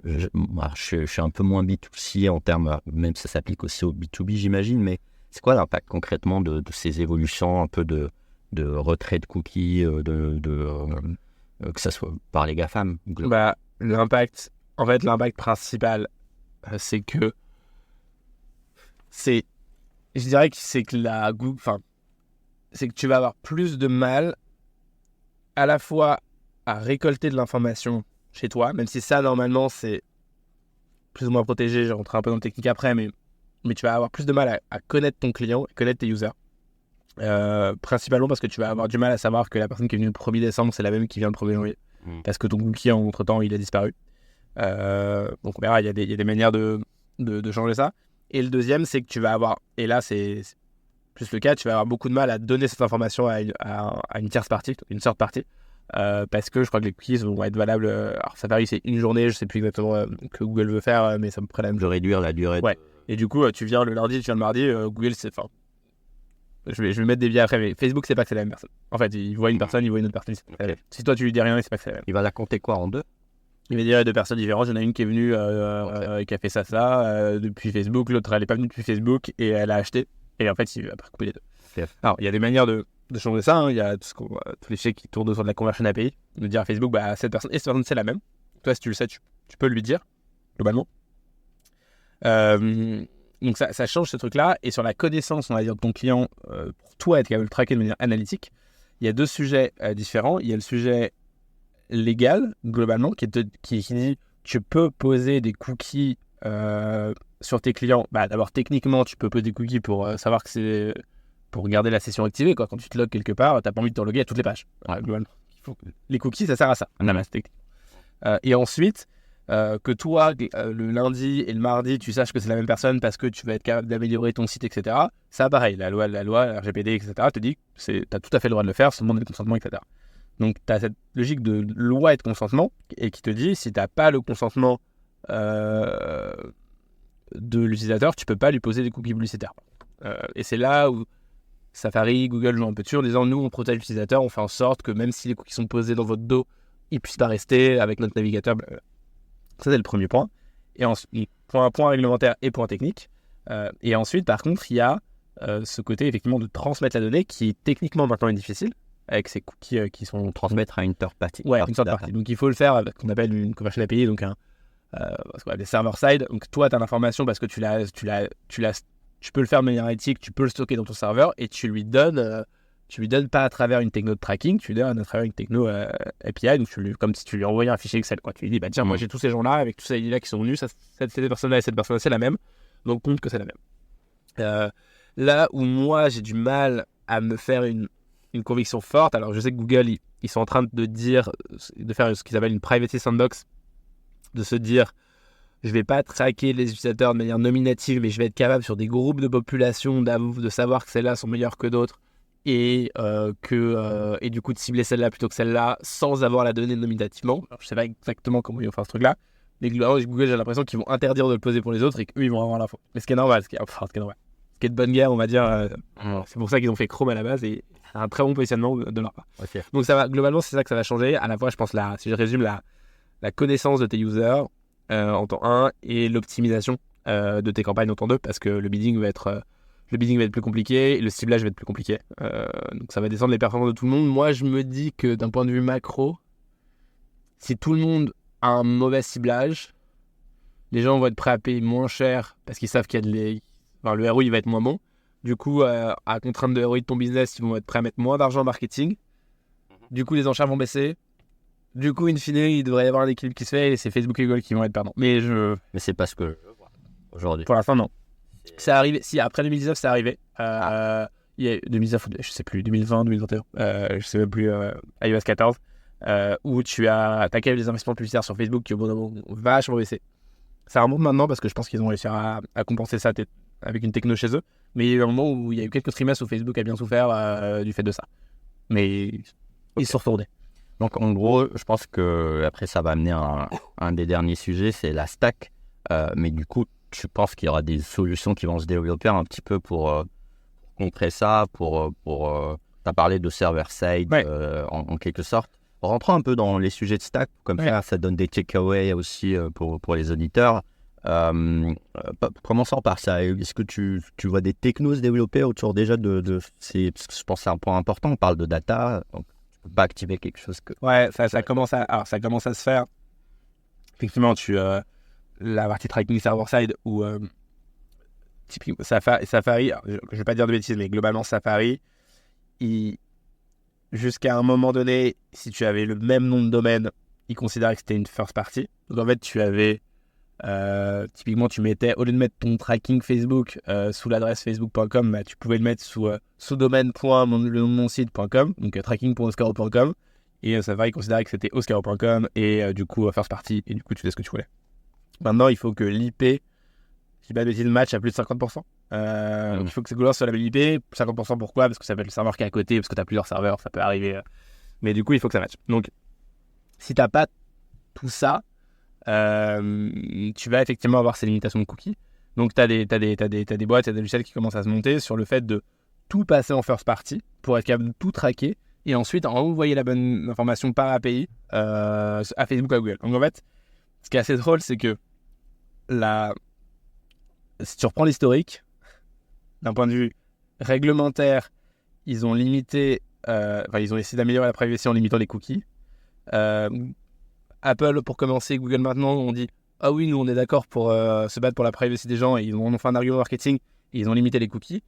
Je suis un peu moins B2C en termes, même ça s'applique aussi au B2B j'imagine, mais c'est quoi l'impact concrètement de ces évolutions un peu de retrait de cookies, que ça soit par les GAFAM? L'impact principal, c'est que je dirais que c'est que c'est que tu vas avoir plus de mal à la fois à récolter de l'information chez toi, même si ça normalement c'est plus ou moins protégé, je rentrerai un peu dans le technique après, mais tu vas avoir plus de mal à connaître ton client, à connaître tes users. Principalement parce que tu vas avoir du mal à savoir que la personne qui est venue le 1er décembre c'est la même qui vient le 1er janvier. Parce que ton cookie entre temps il a disparu. Donc on verra, il y a des manières de changer ça. Et le deuxième, c'est que tu vas avoir, et là c'est plus le cas, tu vas avoir beaucoup de mal à donner cette information à une tierce partie, une third party. parce que je crois que les cookies vont être valables. Alors Safari c'est une journée, je sais plus exactement que Google veut faire, mais ça me prend la même De réduire la durée. Ouais. Et du coup, tu viens le lundi, tu viens le mardi, Google c'est. Enfin, je vais mettre des biais après, mais Facebook c'est pas que c'est la même personne. En fait, il voit une personne, il voit une autre personne. Okay. Si toi tu lui dis rien, c'est pas que c'est la même. Il va la compter quoi en deux? Il va dire deux personnes différentes. Il y en a une qui est venue et qui a fait ça depuis Facebook, l'autre elle est pas venue depuis Facebook et elle a acheté. Et en fait, il va pas couper les deux. Okay. Alors, il y a des manières de changer ça. Hein. Il y a tous les chiffres qui tournent autour de la conversion API. De dire à Facebook, bah, cette personne et cette personne, c'est la même. Toi, si tu le sais, tu peux lui dire, globalement. Donc, ça change ce truc-là. Et sur la connaissance, on va dire, de ton client, pour toi, être capable de le traquer de manière analytique, il y a deux sujets différents. Il y a le sujet légal, globalement, qui dit tu peux poser des cookies sur tes clients. Bah, d'abord, techniquement, tu peux poser des cookies pour savoir que c'est pour garder la session activée. Quoi. Quand tu te logs quelque part, tu n'as pas envie de te loguer à toutes les pages. Globalement. Les cookies, ça sert à ça. Et ensuite, que toi, le lundi et le mardi, tu saches que c'est la même personne parce que tu vas être capable d'améliorer ton site, etc. Ça, pareil, la loi, RGPD, etc. te dit que tu as tout à fait le droit de le faire, sans demander le consentement, etc. Donc, tu as cette logique de loi et de consentement et qui te dit si tu n'as pas le consentement de l'utilisateur, tu peux pas lui poser des cookies publicitaires. Et c'est là où Safari, Google jouent un peu dessus en disant nous, on protège l'utilisateur, on fait en sorte que même si les cookies sont posés dans votre dos, ils puissent pas rester avec notre navigateur. Ça, c'est le premier point. Et ensuite, point réglementaire et point technique. Et ensuite, par contre, il y a ce côté effectivement de transmettre la donnée qui techniquement maintenant est difficile. Avec ces cookies qui sont transmettre à une third party. Ouais, une third party. Donc il faut le faire avec ce qu'on appelle une conversion API, donc des server-side. Donc toi, tu as l'information parce que tu peux le faire de manière éthique, tu peux le stocker dans ton serveur et tu lui donnes pas à travers une techno de tracking, tu lui donnes à travers une techno API, donc comme si tu lui envoyais un fichier Excel. Quoi. Tu lui dis, bah tiens, moi j'ai tous ces gens-là, avec tous ces ID-là qui sont venus, cette personne-là et cette personne-là, c'est la même, donc compte que c'est la même. Là où moi, j'ai du mal à me faire une conviction forte. Alors, je sais que Google, ils sont en train de faire ce qu'ils appellent une privacy sandbox, de se dire, je vais pas traquer les utilisateurs de manière nominative, mais je vais être capable sur des groupes de population de savoir que celles-là sont meilleures que d'autres et du coup de cibler celle-là plutôt que celle-là sans avoir la donnée nominativement. Alors, je sais pas exactement comment ils vont faire ce truc-là, mais Google, j'ai l'impression qu'ils vont interdire de le poser pour les autres et qu'eux, ils vont avoir l'info. Mais ce qui est normal, ce qui est de bonne guerre, on va dire. C'est pour ça qu'ils ont fait Chrome à la base et c'est un très bon positionnement de leur part. Okay. Donc ça va, globalement, c'est ça que ça va changer. À la fois, je pense, si je résume, la connaissance de tes users en temps 1 et l'optimisation de tes campagnes en temps 2 parce que le bidding va être plus compliqué et le ciblage va être plus compliqué. Donc ça va descendre les performances de tout le monde. Moi, je me dis que d'un point de vue macro, si tout le monde a un mauvais ciblage, les gens vont être prêts à payer moins cher parce qu'ils savent qu'il y a le ROI va être moins bon. Du coup, à contrainte de ROI de ton business, ils vont être prêts à mettre moins d'argent en marketing. Du coup, les enchères vont baisser. Du coup, in fine, il devrait y avoir un équilibre qui se fait et c'est Facebook et Google qui vont être perdants. Mais c'est pas ce que je vois aujourd'hui. Pour l'instant, non. C'est arrivé. Si, après 2019, c'est arrivé. Il y a 2019, je sais plus, 2020, 2021, je sais même plus, iOS 14, où tu as attaqué les investissements publicitaires sur Facebook qui, au bout d'un moment, vachement baissé. Ça remonte maintenant parce que je pense qu'ils ont réussi à compenser ça avec une techno chez eux. Mais il y a eu un moment où il y a eu quelques trimestres où Facebook a bien souffert du fait de ça. Mais ils se sont retournés. Donc en gros, je pense que après ça va amener un des derniers sujets, c'est la stack. Mais du coup, tu penses qu'il y aura des solutions qui vont se développer un petit peu pour contrer ça, pour tu as parlé de server-side en quelque sorte. Rentrons un peu dans les sujets de stack, comme ça donne des takeaways aussi pour les auditeurs. Commençons par ça. Est-ce que tu vois des technos se développer autour déjà parce que je pense que c'est un point important, on parle de data, donc tu peux pas activer quelque chose que... Ouais, ça commence à se faire. Effectivement, la partie tracking server-side où typiquement Safari, je vais pas dire de bêtises, mais globalement Safari, jusqu'à un moment donné, si tu avais le même nom de domaine, il considérait que c'était une first party. Donc en fait, tu avais typiquement, tu mettais, au lieu de mettre ton tracking Facebook sous l'adresse facebook.com, bah, tu pouvais le mettre sous domaine.le-nom-de-mon-site.com, donc tracking.oscaro.com, et Safari considérait que c'était oscaro.com et du coup first party, et du coup tu fais ce que tu voulais. Maintenant, il faut que l'IP, si je dis pas de bêtises, match à plus de 50%. Donc il faut que Google soit la même IP. 50%, pourquoi ? Parce que ça peut être le serveur qui est à côté, parce que tu as plusieurs serveurs, ça peut arriver. Mais du coup, il faut que ça matche. Donc, si tu n'as pas tout ça, tu vas effectivement avoir ces limitations de cookies. Donc, tu as des boîtes, il y a des logiciels qui commencent à se monter sur le fait de tout passer en first party pour être capable de tout traquer et ensuite envoyer la bonne information par API à Facebook ou à Google. Donc, en fait, ce qui est assez drôle, c'est que si tu reprends l'historique, d'un point de vue réglementaire, ils ont limité, ils ont essayé d'améliorer la privacy en limitant les cookies. Apple, pour commencer, Google maintenant, ont dit ah oui, nous on est d'accord pour se battre pour la privacy des gens et ils ont fait un argument marketing et ils ont limité les cookies.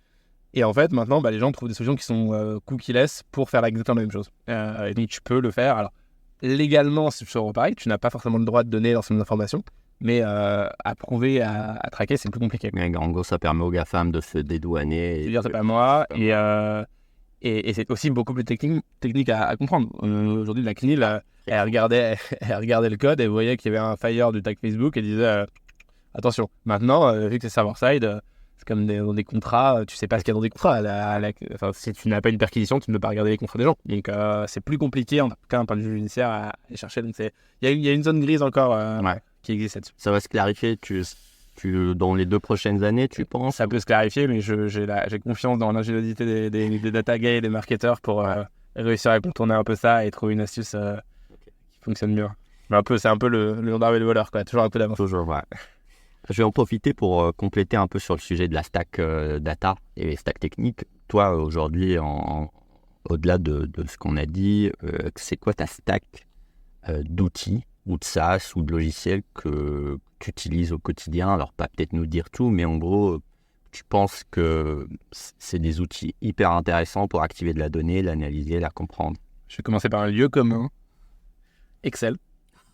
Et en fait, maintenant, les gens trouvent des solutions qui sont cookies-less pour faire exactement la même chose. Et donc, tu peux le faire. Alors, légalement, c'est toujours pareil, tu n'as pas forcément le droit de donner l'ensemble d'informations, mais à prouver, à traquer, c'est plus compliqué. Mais en gros, ça permet aux GAFAM de se dédouaner. C'est-à-dire, c'est pas moi. Et c'est aussi beaucoup plus technique à comprendre. Aujourd'hui, la CNIL, elle regardait le code et voyait qu'il y avait un fire du tag Facebook et disait attention, maintenant, vu que c'est server-side, c'est comme dans des contrats, tu sais pas ce qu'il y a dans des contrats. Si tu n'as pas une perquisition, tu ne peux pas regarder les contrats des gens. Donc, c'est plus compliqué, en tout cas, d'un point de vue judiciaire, à aller chercher. Donc, il y a une zone grise encore qui existe là-dessus. Ça va se clarifier dans les 2 prochaines années, tu penses? Ça peut se clarifier, mais j'ai confiance dans l'ingéniosité des data guys et des marketeurs pour réussir à contourner un peu ça et trouver une astuce qui fonctionne mieux. Mais c'est un peu le gendarme et le voleur, quoi. Toujours un peu d'avance. Toujours, ouais. Je vais en profiter pour compléter un peu sur le sujet de la stack data et les stacks techniques. Toi, aujourd'hui, au-delà de ce qu'on a dit, c'est quoi ta stack d'outils ou de SaaS ou de logiciels que tu utilises au quotidien? Alors, pas peut-être nous dire tout, mais en gros, tu penses que c'est des outils hyper intéressants pour activer de la donnée, l'analyser, la comprendre? Je vais commencer par un lieu commun. Excel.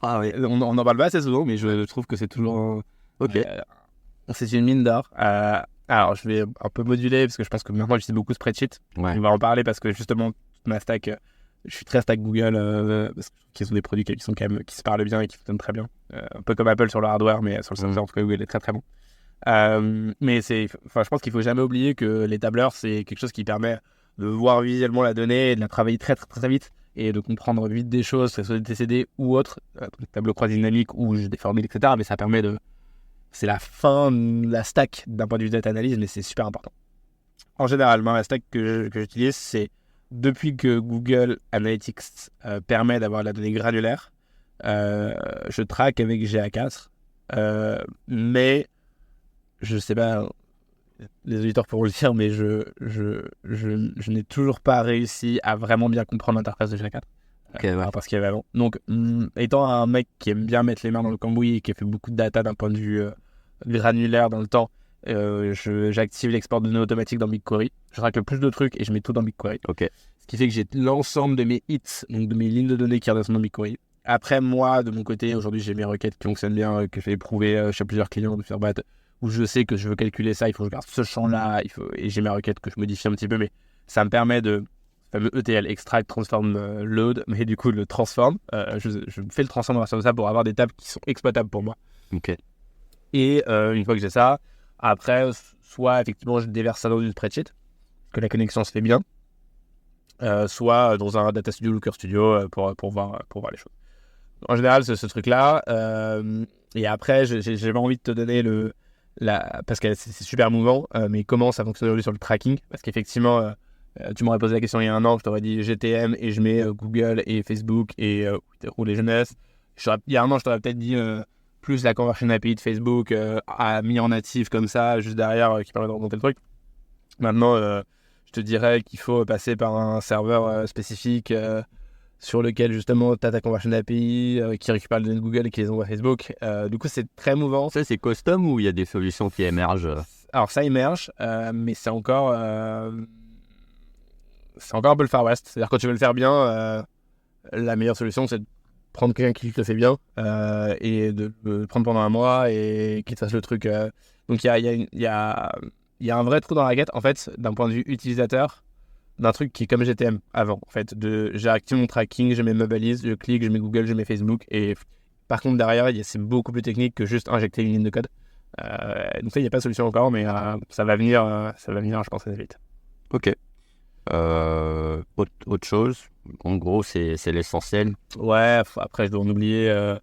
Ah oui. On en parle pas assez souvent, mais je trouve que c'est toujours... Ok. C'est une mine d'or. Alors, je vais un peu moduler parce que je pense que maintenant j'utilise beaucoup Spreadsheet. Ouais. On va en parler parce que justement, toute ma stack, je suis très stack Google parce qu'ils ont des produits qui se parlent bien et qui fonctionnent très bien. Un peu comme Apple sur le hardware, mais sur le software, en tout cas, Google est très très bon. Mais je pense qu'il faut jamais oublier que les tableurs, c'est quelque chose qui permet de voir visuellement la donnée et de la travailler très très très vite et de comprendre vite des choses, que ce soit des TCD ou autres, des tableaux croisés dynamiques ou des formules, etc. Mais ça permet c'est la fin de la stack d'un point de vue data analyse, mais c'est super important. En général, la stack que j'utilise, c'est depuis que Google Analytics permet d'avoir de la donnée granulaire, je traque avec GA4, mais je sais pas, les auditeurs pourront le dire, mais je n'ai toujours pas réussi à vraiment bien comprendre l'interface de GA4. Parce qu'il y avait avant. Donc, étant un mec qui aime bien mettre les mains dans le cambouis et qui a fait beaucoup de data d'un point de vue granulaire dans le temps, j'active l'export de données automatique dans BigQuery. Je traque le plus de trucs et je mets tout dans BigQuery. Ok. Ce qui fait que j'ai l'ensemble de mes hits, donc de mes lignes de données qui redescendent dans BigQuery. Après, moi, de mon côté, aujourd'hui, j'ai mes requêtes qui fonctionnent bien, que je vais éprouver chez plusieurs clients de Fairbat, où je sais que je veux calculer ça, il faut que je garde ce champ-là, et j'ai mes requêtes que je modifie un petit peu, mais ça me permet de fameux ETL, extract, transform, load, mais du coup, le transform, je fais le transform de ça pour avoir des tables qui sont exploitables pour moi. Ok. Et une fois que j'ai ça, après, soit effectivement, je déverse ça dans une spreadsheet, que la connexion se fait bien, soit dans un Data Studio, Looker Studio, pour voir les choses. En général, c'est ce truc-là. Et après, j'ai envie de te donner parce que c'est super mouvant, mais comment ça fonctionne aujourd'hui sur le tracking. Parce qu'effectivement, tu m'aurais posé la question il y a un an, je t'aurais dit GTM et je mets Google et Facebook et les jeunesses. Il y a un an, je t'aurais peut-être dit plus la conversion API de Facebook mis en natif comme ça, juste derrière, qui permet de remonter le truc. Maintenant, je te dirais qu'il faut passer par un serveur spécifique sur lequel justement tu as ta conversion API qui récupère les données de Google et qui les envoie à Facebook. Du coup, c'est très mouvant. Ça, c'est custom ou il y a des solutions qui émergent? Alors, ça émerge, mais c'est encore un peu le Far West. C'est-à-dire, quand tu veux le faire bien, la meilleure solution, c'est de prendre quelqu'un qui le fait bien et de le prendre pendant un mois et qu'il te fasse le truc. Donc, il y a un vrai trou dans la raquette, en fait, d'un point de vue utilisateur, d'un truc qui est comme GTM avant. En fait, j'ai activé mon tracking, j'ai mes balises, je clique, je mets Google, je mets Facebook. Et par contre, derrière, c'est beaucoup plus technique que juste injecter une ligne de code. Donc ça, il n'y a pas de solution encore, mais ça va venir, je pense, assez vite. Ok. Autre chose, en gros, c'est l'essentiel. Ouais, après, je dois en oublier.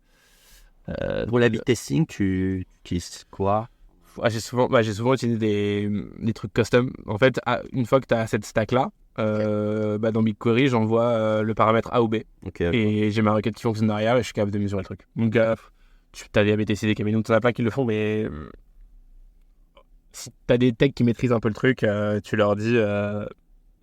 Pour l'A/B testing, tu utilises quoi? J'ai souvent utilisé des trucs custom. En fait, une fois que tu as cette stack-là, dans BigQuery, j'envoie le paramètre A ou B. Et j'ai ma requête qui fonctionne derrière et je suis capable de mesurer le truc. Donc, tu as des A/B-TC, des Camino, tu en as plein qui le font, mais si tu as des techs qui maîtrisent un peu le truc, tu leur dis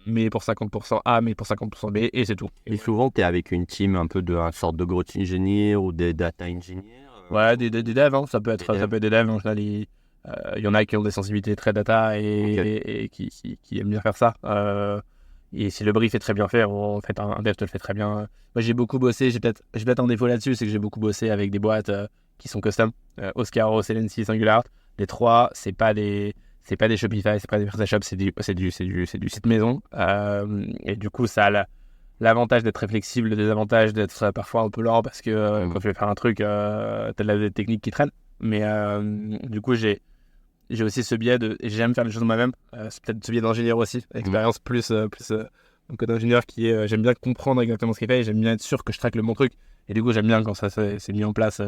mais pour 50% A, mais pour 50% B, et c'est tout. Et souvent, tu es avec une team un peu une sorte de growth engineer ou des data engineers. Ouais, des devs, hein. Ça peut être des devs. En général, il y en a qui ont des sensibilités très data et qui aiment bien faire ça. Et si le brief est très bien fait, en fait, un dev te le fait très bien. Moi, j'ai beaucoup bossé, j'ai peut-être un défaut là-dessus, c'est que j'ai beaucoup bossé avec des boîtes qui sont custom. Oscaro, Celency, SangularArt. Les trois, c'est pas des Shopify, c'est pas des PrestaShop, c'est du site maison. Et du coup, ça a l'avantage d'être très flexible, le désavantage d'être parfois un peu lent parce que quand tu veux faire un truc, t'as de la technique qui traîne. Mais du coup, j'ai aussi ce biais j'aime faire les choses moi-même. C'est peut-être ce biais d'ingénieur aussi, expérience plus un code ingénieur qui est j'aime bien comprendre exactement ce qu'il fait et j'aime bien être sûr que je traque le bon truc. Et du coup, j'aime bien quand ça s'est mis en place,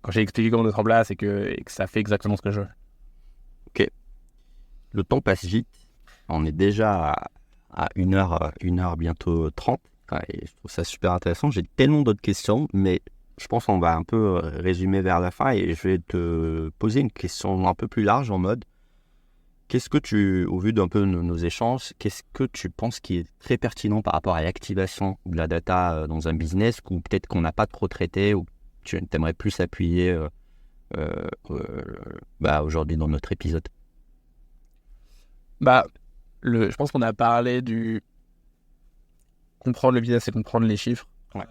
quand j'ai expliqué comment mettre en place et que ça fait exactement ce que je veux. Ok. Le temps passe vite. On est déjà à 1h bientôt 30. Et je trouve ça super intéressant. J'ai tellement d'autres questions, mais je pense qu'on va un peu résumer vers la fin et je vais te poser une question un peu plus large en mode qu'est-ce que au vu d'un peu nos échanges, qu'est-ce que tu penses qui est très pertinent par rapport à l'activation de la data dans un business ou peut-être qu'on n'a pas trop traité ou tu aimerais plus appuyer aujourd'hui dans notre épisode? Je pense qu'on a parlé du comprendre le business et comprendre les chiffres. Ouais.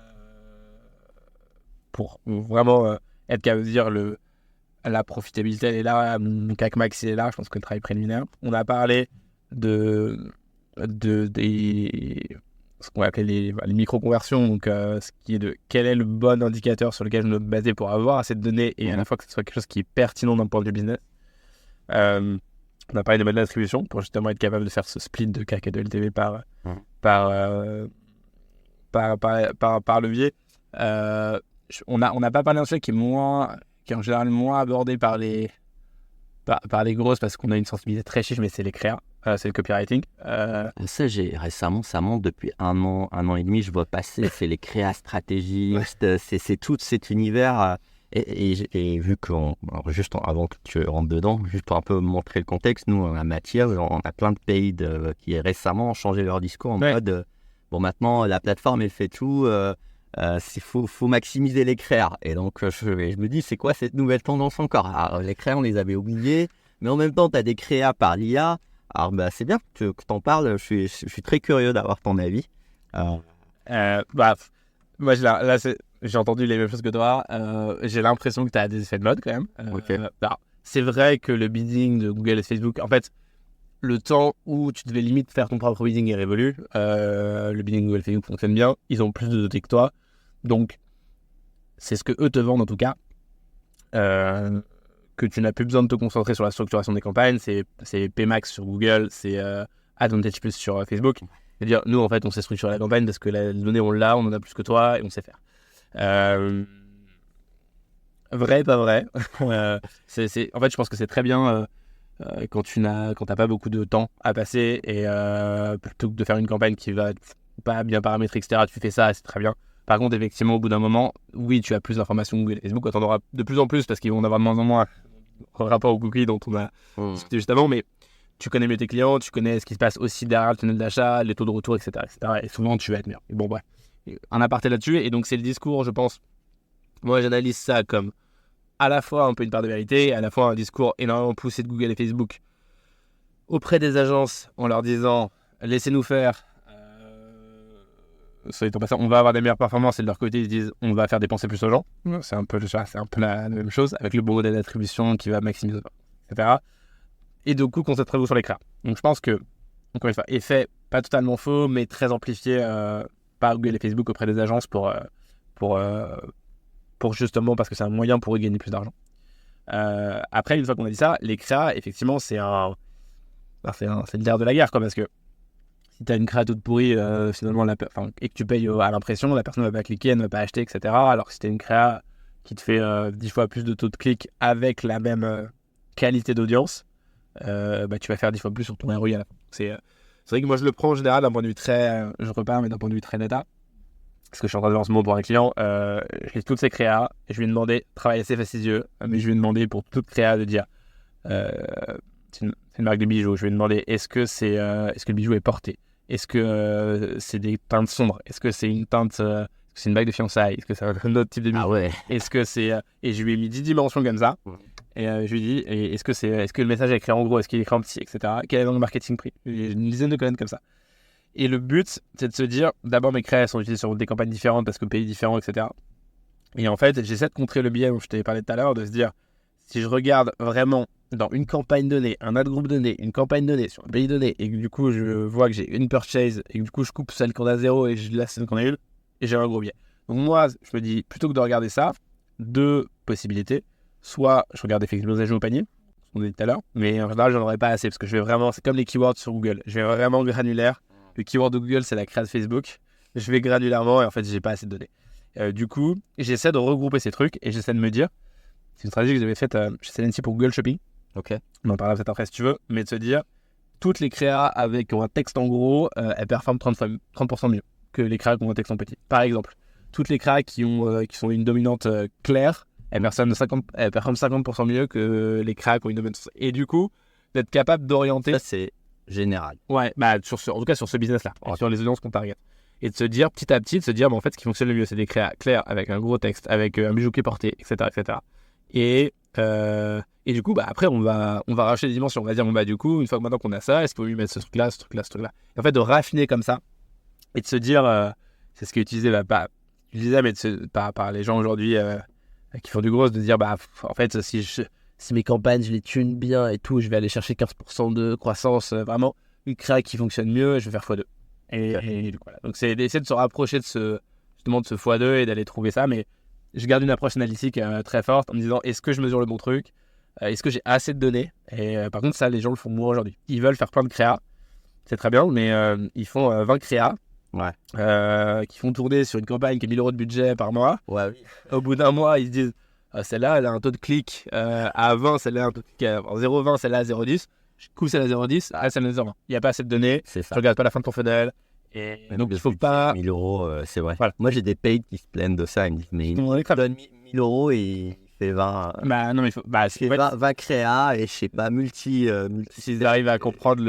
Pour vraiment être capable de dire la profitabilité elle est là, mon CAC max il est là, je pense que le travail préliminaire. On a parlé de ce qu'on va appeler les micro-conversions, donc ce qui est de quel est le bon indicateur sur lequel je me baser pour avoir assez de données et à la fois que ce soit quelque chose qui est pertinent d'un point de vue business. On a parlé de modèle d'attribution pour justement être capable de faire ce split de CAC et de LTV par levier. On n'a pas parlé d'un sujet qui est en général moins abordé par les grosses parce qu'on a une sensibilité très chiche, mais c'est les créas, c'est le copywriting. Ça, récemment, ça monte depuis un an et demi, je vois passer, c'est les créas stratégistes, c'est tout cet univers. Et vu juste avant que tu rentres dedans, juste pour un peu montrer le contexte, nous, à Mathieu, on a plein de pays qui récemment ont changé leur discours en mode maintenant, la plateforme, elle fait tout, faut maximiser les créas. Et donc, je me dis, c'est quoi cette nouvelle tendance encore? Alors, les créas, on les avait oubliés, mais en même temps, tu as des créas par l'IA. Alors, c'est bien que tu en parles, je suis très curieux d'avoir ton avis. Moi, j'ai entendu les mêmes choses que toi. J'ai l'impression que tu as des effets de mode quand même. C'est vrai que le bidding de Google et Facebook, en fait, le temps où tu devais limite faire ton propre bidding est révolu. Le bidding de Google et Facebook fonctionne bien. Ils ont plus de données que toi. Donc, c'est ce que eux te vendent en tout cas. Que tu n'as plus besoin de te concentrer sur la structuration des campagnes. C'est Pmax sur Google, c'est Advantage Plus sur Facebook. C'est-à-dire, nous, en fait, on sait structurer la campagne parce que les données, on l'a, on en a plus que toi et on sait faire. Vrai, pas vrai. En fait, je pense que c'est très bien quand t'as pas beaucoup de temps à passer et plutôt que de faire une campagne qui va être pas bien paramétrée, etc., tu fais ça et c'est très bien. Par contre, effectivement, au bout d'un moment, oui, tu as plus d'informations Google et Facebook, tu en auras de plus en plus parce qu'ils vont en avoir de moins en moins en rapport aux cookies dont on a discuté juste avant, mais tu connais mieux tes clients, tu connais ce qui se passe aussi derrière le tunnel d'achat, les taux de retour, etc. Et souvent, tu vas être meilleur. Et bon, bref. Un aparté là-dessus, et donc c'est le discours, je pense. Moi, j'analyse ça comme à la fois un peu une part de vérité, à la fois un discours énormément poussé de Google et Facebook auprès des agences en leur disant laissez-nous faire, on va avoir des meilleures performances, et de leur côté, ils disent on va faire dépenser plus aux gens. C'est un peu la même chose avec le bon modèle d'attribution qui va maximiser, etc. Et du coup, concentrez vous sur les créas. Donc, je pense que, encore une fois, effet pas totalement faux, mais très amplifié par Google et Facebook auprès des agences pour justement parce que c'est un moyen pour eux de gagner plus d'argent. Après, une fois qu'on a dit ça, les créas, effectivement, c'est le nerf de la guerre, quoi, parce que si tu as une créa toute pourrie, finalement, et que tu payes à l'impression, la personne ne va pas cliquer, elle ne va pas acheter, etc. Alors que si tu as une créa qui te fait 10 fois plus de taux de clic avec la même qualité d'audience, tu vas faire 10 fois plus sur ton ROI à la fin. C'est vrai que moi, je le prends en général d'un point de vue je repars, mais d'un point de vue très data. Parce que je suis en train de faire en ce moment pour un client, je lis toutes ces créas et je lui ai demandé, travail assez fastidieux, mais je lui ai demandé pour toute créa de dire, c'est une marque de bijoux, je lui ai demandé est-ce que le bijou est porté, est-ce que c'est des teintes sombres, est-ce que c'est une teinte, est-ce que c'est une bague de fiançailles, est-ce que c'est un autre type de bijou, est-ce que c'est, et je lui ai mis 10 dimensions comme ça, et je lui ai dit, est-ce que le message est écrit en gros, est-ce qu'il est écrit en petit, etc. Quel est le marketing pris, j'ai une dizaine de colonnes comme ça. Et le but, c'est de se dire, d'abord mes créas sont utilisées sur des campagnes différentes parce que pays différents, etc. Et en fait, j'essaie de contrer le biais dont je t'avais parlé tout à l'heure, de se dire, si je regarde vraiment dans une campagne donnée, un ad group donné, une campagne donnée, sur un pays donné, et que du coup, je vois que j'ai une purchase, et que du coup, je coupe celle qu'on a 0 et je laisse celle qu'on a 1, et j'ai un gros biais. Donc moi, je me dis, plutôt que de regarder ça, 2 possibilités. Soit je regarde effectivement les ajouts au panier, ce qu'on a dit tout à l'heure, mais en général, j'en aurais pas assez, parce que je vais vraiment, c'est comme les keywords sur Google, je vais vraiment granulaire. Le keyword de Google, c'est la créa de Facebook. Je vais granulairement et en fait, j'ai pas assez de données. Du coup, j'essaie de regrouper ces trucs et j'essaie de me dire, c'est une stratégie que j'avais faite chez Celency pour Google Shopping. Ok. On en parlera peut-être après si tu veux, mais de se dire, toutes les créas avec un texte en gros, elles performent 30% mieux que les créas qui ont un texte en petit. Par exemple, toutes les créas qui sont une dominante claire, elles performent 50% mieux que les créas qui ont une dominante. Et du coup, d'être capable d'orienter. Ça, c'est général. Ouais, en tout cas sur ce business-là, et sur les audiences qu'on target. Et de se dire petit à petit, en fait, ce qui fonctionne le mieux, c'est des créas clairs avec un gros texte, avec un bijou qui est porté, etc., etc. Et du coup, après, on va racheter des dimensions. On va dire, du coup, une fois que maintenant qu'on a ça, est-ce qu'il faut lui mettre ce truc-là, ce truc-là, ce truc-là. Et en fait, de raffiner comme ça et de se dire, c'est ce qui est utilisé, mais par les gens aujourd'hui qui font du gros, de dire, en fait, si mes campagnes, je les tune bien et tout, je vais aller chercher 15% de croissance, vraiment une créa qui fonctionne mieux, je vais faire x2. Et voilà. Donc, c'est d'essayer de se rapprocher de ce x2 et d'aller trouver ça. Mais je garde une approche analytique très forte en me disant, est-ce que je mesure le bon truc ? Est-ce que j'ai assez de données ? Et par contre, ça, les gens le font moins aujourd'hui. Ils veulent faire plein de créas, c'est très bien, mais ils font 20 créas. Qui font tourner sur une campagne qui a 1 000 € de budget par mois. Ouais, oui. Au bout d'un mois, ils se disent, celle-là, elle a un taux de clic à 20, celle-là, un taux de clic à 0,20, celle-là à 0,10. Je coupe celle à 0,10, celle à 0,20. Il n'y a pas assez de données, c'est ça. Je regarde pas la fin de ton funnel. Et donc, il ne faut pas. 1 000 €, c'est vrai. Voilà. Moi, j'ai des paid qui se plaignent de ça. Ils me disent, mais il donne 1 000 € et il fait 20. Non, mais il faut. Il fait 20 créas et je sais pas, multi. S'ils arrivent à comprendre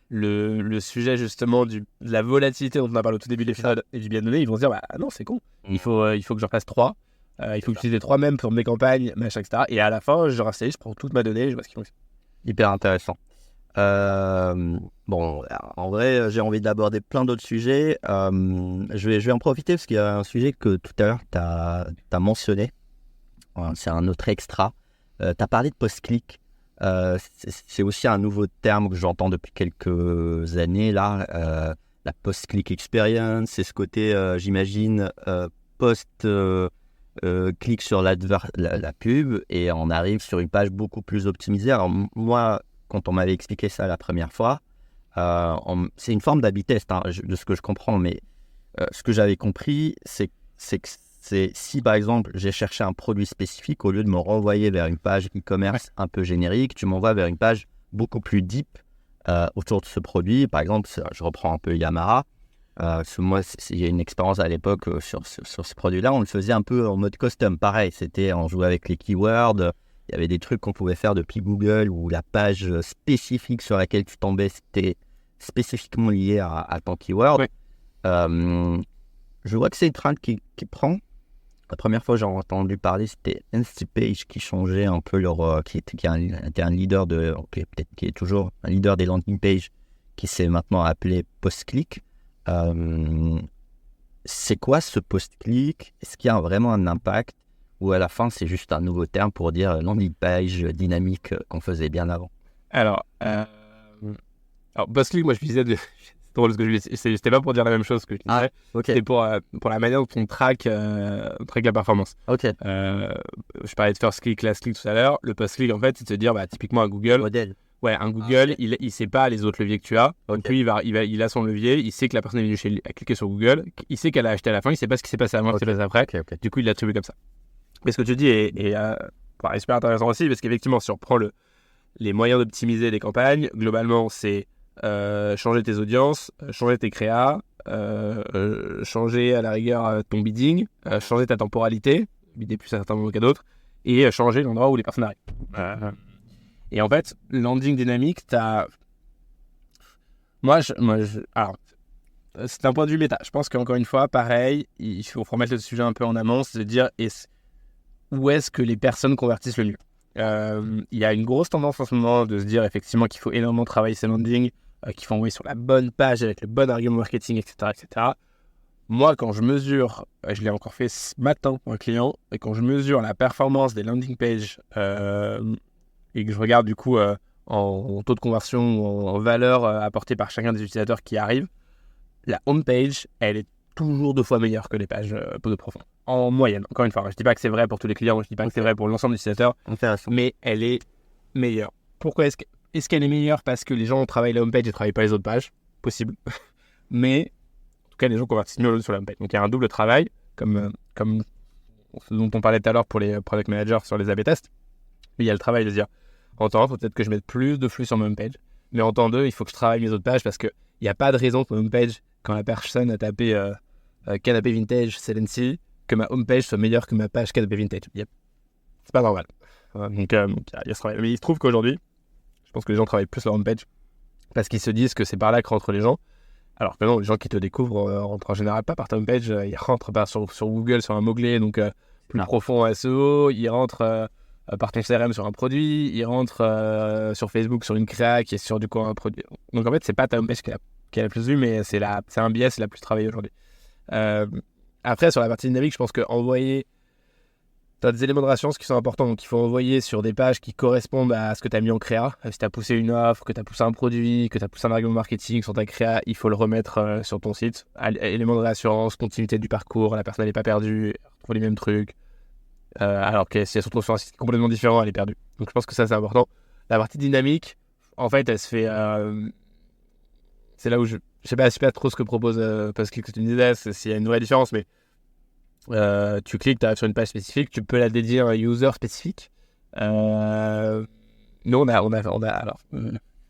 le sujet justement de la volatilité dont on a parlé au tout début de l'épisode et du bien donné, ils vont se dire, non, c'est con. Il faut que j'en fasse 3. Il faut utiliser 3 mêmes pour mes campagnes, machin, etc. Et à la fin, je rafraîchis, je prends toute ma donnée, je vois ce qui fonctionne. Hyper intéressant. Bon, en vrai, j'ai envie d'aborder plein d'autres sujets. Je vais en profiter parce qu'il y a un sujet que tout à l'heure, tu as mentionné. C'est un autre extra. Tu as parlé de post-click. C'est aussi un nouveau terme que j'entends depuis quelques années. Là, la post-click experience, c'est ce côté, j'imagine, clique sur la pub et on arrive sur une page beaucoup plus optimisée. Alors moi, quand on m'avait expliqué ça la première fois, c'est une forme d'A/B test de ce que je comprends, mais ce que j'avais compris, c'est que si par exemple j'ai cherché un produit spécifique, au lieu de me renvoyer vers une page e-commerce un peu générique, tu m'envoies vers une page beaucoup plus deep autour de ce produit. Par exemple, je reprends un peu Yamaha. Moi, il y a une expérience à l'époque sur ce produit-là, on le faisait un peu en mode custom. Pareil, on jouait avec les keywords. Il y avait des trucs qu'on pouvait faire depuis Google où la page spécifique sur laquelle tu tombais, c'était spécifiquement lié à ton keyword. Oui. Je vois que c'est une trend qui prend. La première fois que j'ai entendu parler, c'était Instapage qui changeait un peu qui était un leader peut-être qui est toujours un leader des landing pages, qui s'est maintenant appelé post-click. C'est quoi ce post-click ? Est-ce qu'il y a vraiment un impact ? Ou à la fin, c'est juste un nouveau terme pour dire landing page dynamique qu'on faisait bien avant? Alors post-click, moi je disais, c'est drôle parce que c'était pas pour dire la même chose que je disais. Okay. C'était pour la manière dont on track la performance. Ok. Je parlais de first click, last click tout à l'heure. Le post-click, en fait, c'est de se dire, typiquement à Google, Ouais, un Google, il sait pas les autres leviers que tu as. Ok. Donc lui, il a son levier, il sait que la personne est venue chez lui, a cliqué sur Google, il sait qu'elle a acheté à la fin, il sait pas ce qui s'est passé avant, ce qui s'est passé après. Ok. Du coup, il l'attribue comme ça. Mais ce que tu dis est super intéressant aussi, parce qu'effectivement, si on reprend les moyens d'optimiser les campagnes, globalement, c'est changer tes audiences, changer tes créas, changer à la rigueur ton bidding, changer ta temporalité, bidder plus à certains moments qu'à d'autres, et changer l'endroit où les personnes arrivent. Et en fait, landing dynamique, alors, c'est un point de vue méta. Je pense qu'encore une fois, pareil, il faut remettre le sujet un peu en amont, c'est de dire où est-ce que les personnes convertissent le mieux. Il y a une grosse tendance en ce moment de se dire effectivement qu'il faut énormément travailler ses landings, qu'il faut envoyer sur la bonne page avec le bon argument marketing, etc., etc. Moi, quand je mesure, je l'ai encore fait ce matin pour un client, et quand je mesure la performance des landing pages et que je regarde du coup en taux de conversion ou en valeur apportée par chacun des utilisateurs qui arrivent, la home page, elle est toujours 2 fois meilleure que les pages de profond. En moyenne, encore une fois. Je ne dis pas que c'est vrai pour tous les clients, je ne dis pas que c'est vrai pour l'ensemble des utilisateurs, Intéressant. mais elle est meilleure. Pourquoi est-ce qu'elle est meilleure? Parce que les gens travaillent la home page et ne travaillent pas les autres pages. Possible. Mais en tout cas, les gens convertissent mieux sur la home page. Donc il y a un double travail, comme ce dont on parlait tout à l'heure pour les product managers sur les A/B tests. Mais il y a le travail de se dire, en temps 1, il faut peut-être que je mette plus de flux sur ma home page. Mais en temps 2, il faut que je travaille mes autres pages parce qu'il n'y a pas de raison que ma home page, quand la personne a tapé canapé vintage Celency, que ma home page soit meilleure que ma page canapé vintage. C'est pas normal. Donc il y a ce travail. Mais il se trouve qu'aujourd'hui, je pense que les gens travaillent plus leur home page parce qu'ils se disent que c'est par là que rentrent les gens. Alors que non, les gens qui te découvrent rentrent en général pas par ta home page, ils rentrent sur Google, sur un mot-clé, donc plus profond en SEO, ils rentrent par ton CRM sur un produit, ils rentrent sur Facebook sur une créa qui est sur du coup un produit. Donc en fait, c'est pas ta home page qui est la plus vue, mais c'est un biais, c'est la plus travaillée aujourd'hui. Après, sur la partie dynamique, je pense qu'envoyer, tu as des éléments de rassurance qui sont importants, donc il faut envoyer sur des pages qui correspondent à ce que tu as mis en créa. Si tu as poussé une offre, que tu as poussé un produit, que tu as poussé un argument marketing sur ta créa, il faut le remettre sur ton site. Éléments de réassurance, continuité du parcours, la personne n'est pas perdue, elle retrouve les mêmes trucs. Alors que si elle se retrouve sur un site complètement différent, elle est perdue. Donc je pense que ça, c'est important. La partie dynamique, en fait, elle se fait... c'est là où je sais pas trop ce que propose parce que tu me disais, s'il y a une vraie différence, mais tu cliques, tu arrives sur une page spécifique, tu peux la dédier à un user spécifique. Nous, on a alors...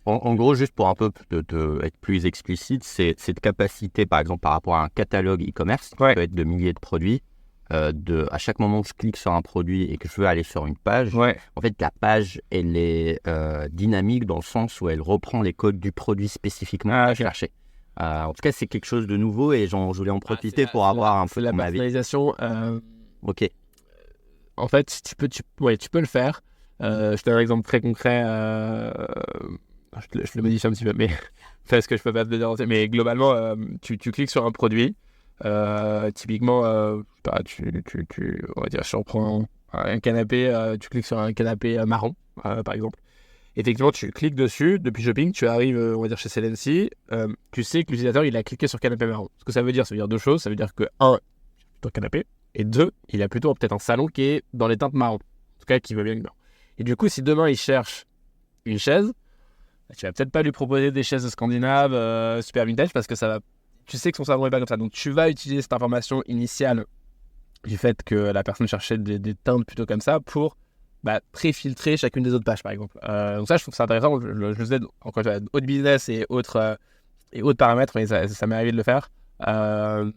En gros, juste pour un peu être plus explicite, c'est cette capacité, par exemple, par rapport à un catalogue e-commerce, qui peut être de milliers de produits, à chaque moment que je clique sur un produit et que je veux aller sur une page, en fait, la page, elle est dynamique dans le sens où elle reprend les codes du produit spécifiquement à chercher. En tout cas, c'est quelque chose de nouveau et je voulais en profiter pour avoir un peu la personnalisation. Ok. En fait, tu peux le faire. Je te donne un exemple très concret. Je le modifie un petit peu, mais parce que je peux pas te le dire entier. Mais globalement, tu cliques sur un produit. Typiquement, on va dire, si on prend un canapé, tu cliques sur un canapé marron, par exemple. Effectivement, tu cliques dessus, depuis Shopping, tu arrives, on va dire, chez Celency, tu sais que l'utilisateur, il a cliqué sur canapé marron. Ce que ça veut dire 2 choses. Ça veut dire que, 1, plutôt canapé, et 2, il a plutôt peut-être un salon qui est dans les teintes marron. En tout cas, qui va bien marron. Et du coup, si demain, il cherche une chaise, tu vas peut-être pas lui proposer des chaises scandinaves super vintage parce que tu sais que son salon est pas comme ça. Donc, tu vas utiliser cette information initiale du fait que la personne cherchait des teintes plutôt comme ça pour pré-filtrer chacune des autres pages, par exemple. Donc ça, je trouve que c'est intéressant. Je vous aide encore une fois, autre business et autres paramètres, mais ça m'est arrivé de le faire. Je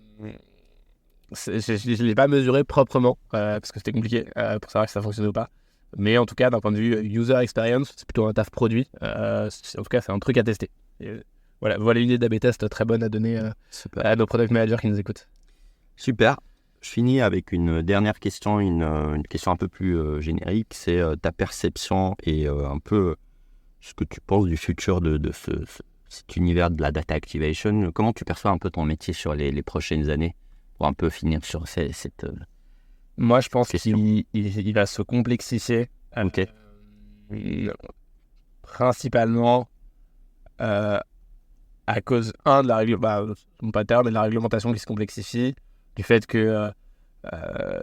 ne l'ai pas mesuré proprement, parce que c'était compliqué pour savoir si ça fonctionnait ou pas. Mais en tout cas, d'un point de vue user experience, c'est plutôt un taf produit. En tout cas, c'est un truc à tester. Et, voilà une idée d'A/B test très bonne à donner à nos product managers qui nous écoutent. Super. Je finis avec une dernière question, une question un peu plus générique. C'est ta perception et un peu ce que tu penses du futur de cet univers de la data activation. Comment tu perçois un peu ton métier sur les prochaines années pour un peu finir sur cette Moi, je pense question. qu'il va se complexifier. Ok. Principalement à cause, de la pattern et de la réglementation qui se complexifie, du fait que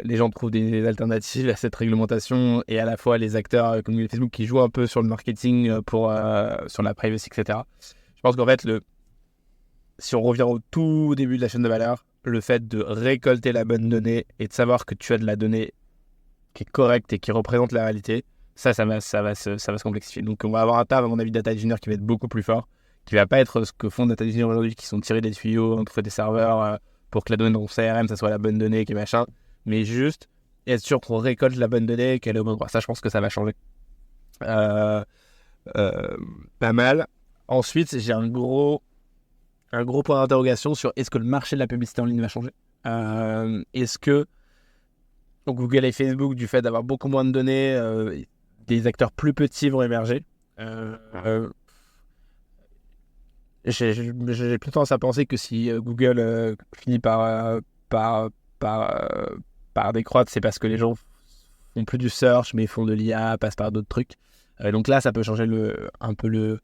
les gens trouvent des alternatives à cette réglementation et à la fois les acteurs comme Facebook qui jouent un peu sur le marketing sur la privacy, etc. Je pense qu'en fait, si on revient au tout début de la chaîne de valeur, le fait de récolter la bonne donnée et de savoir que tu as de la donnée qui est correcte et qui représente la réalité, ça va se complexifier. Donc on va avoir un tas, à mon avis, data engineer qui va être beaucoup plus fort, qui va pas être ce que font data engineer aujourd'hui, qui sont tirés des tuyaux entre des serveurs pour que la donnée dans ton CRM, ça soit la bonne donnée, qui est machin, mais juste être sûr qu'on récolte la bonne donnée et qu'elle est au bon endroit. Ça, je pense que ça va changer. Pas mal. Ensuite, j'ai un gros point d'interrogation sur est-ce que le marché de la publicité en ligne va changer. Est-ce que Google et Facebook, du fait d'avoir beaucoup moins de données, des acteurs plus petits vont émerger. J'ai plutôt tendance à penser que si Google finit par décroître, c'est parce que les gens font plus du search, mais font de l'IA, passent par d'autres trucs. Donc là, ça peut changer un peu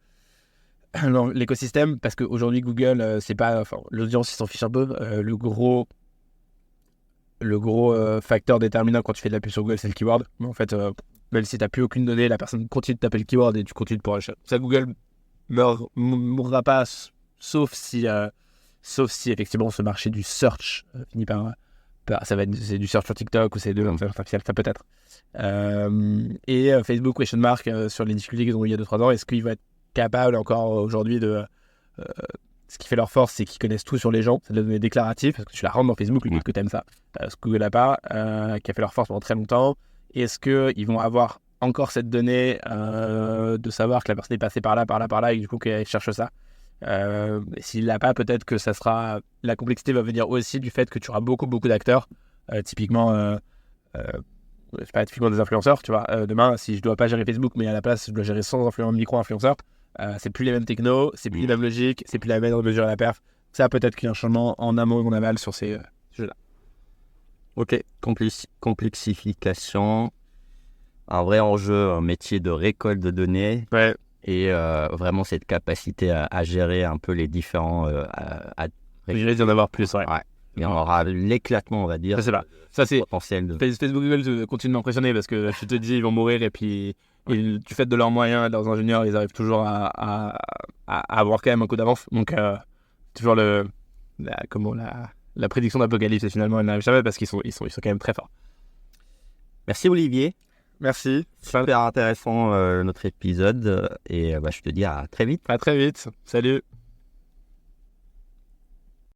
l'écosystème, parce qu'aujourd'hui, Google, c'est pas... Enfin, l'audience, ils s'en fichent un peu. Le gros facteur déterminant quand tu fais de la pub sur Google, c'est le keyword. Mais en fait, même si tu n'as plus aucune donnée, la personne continue de taper le keyword et tu continues de pouvoir le chercher. Ça, Google mourra pas, sauf si effectivement ce marché du search finit par c'est du search sur TikTok ou c'est de l'intelligence artificielle, ça peut-être. Et Facebook question mark sur les difficultés qu'ils ont eu il y a 2-3 ans. Est-ce qu'ils vont être capables encore aujourd'hui de... ce qui fait leur force, c'est qu'ils connaissent tout sur les gens. C'est de la donnée déclarative, parce que tu la rentres dans Facebook, que tu aimes ça. Ce que Google n'a pas, qui a fait leur force pendant très longtemps. Est-ce qu'ils vont avoir encore cette donnée de savoir que la personne est passée par là, et du coup qu'elle cherche ça. S'il l'a pas, peut-être que ça sera... La complexité va venir aussi du fait que tu auras beaucoup d'acteurs. Typiquement des influenceurs, tu vois. Demain, si je dois pas gérer Facebook, mais à la place, je dois gérer 100 micro-influenceurs, c'est plus les mêmes technos, c'est plus les mêmes logiques, c'est plus la même mesure à la perf. Ça, peut-être qu'il y a un changement en amont et en aval sur ces sujets-là. Ok, complexification, un vrai enjeu, un métier de récolte de données. Ouais. Et vraiment cette capacité à gérer un peu les différents... Il risque d'y en avoir plus, ouais. Et on aura l'éclatement, on va dire. Je sais pas. Ça, c'est potentiel de... Facebook Google continue de m'impressionner parce que je te dis, ils vont mourir et puis du fait de leurs moyens, de leurs ingénieurs, ils arrivent toujours à avoir quand même un coup d'avance. Donc, toujours la prédiction d'apocalypse, finalement, elle n'arrive jamais parce qu'ils sont quand même très forts. Merci Olivier. Merci. Super intéressant notre épisode et je te dis à très vite. À très vite. Salut.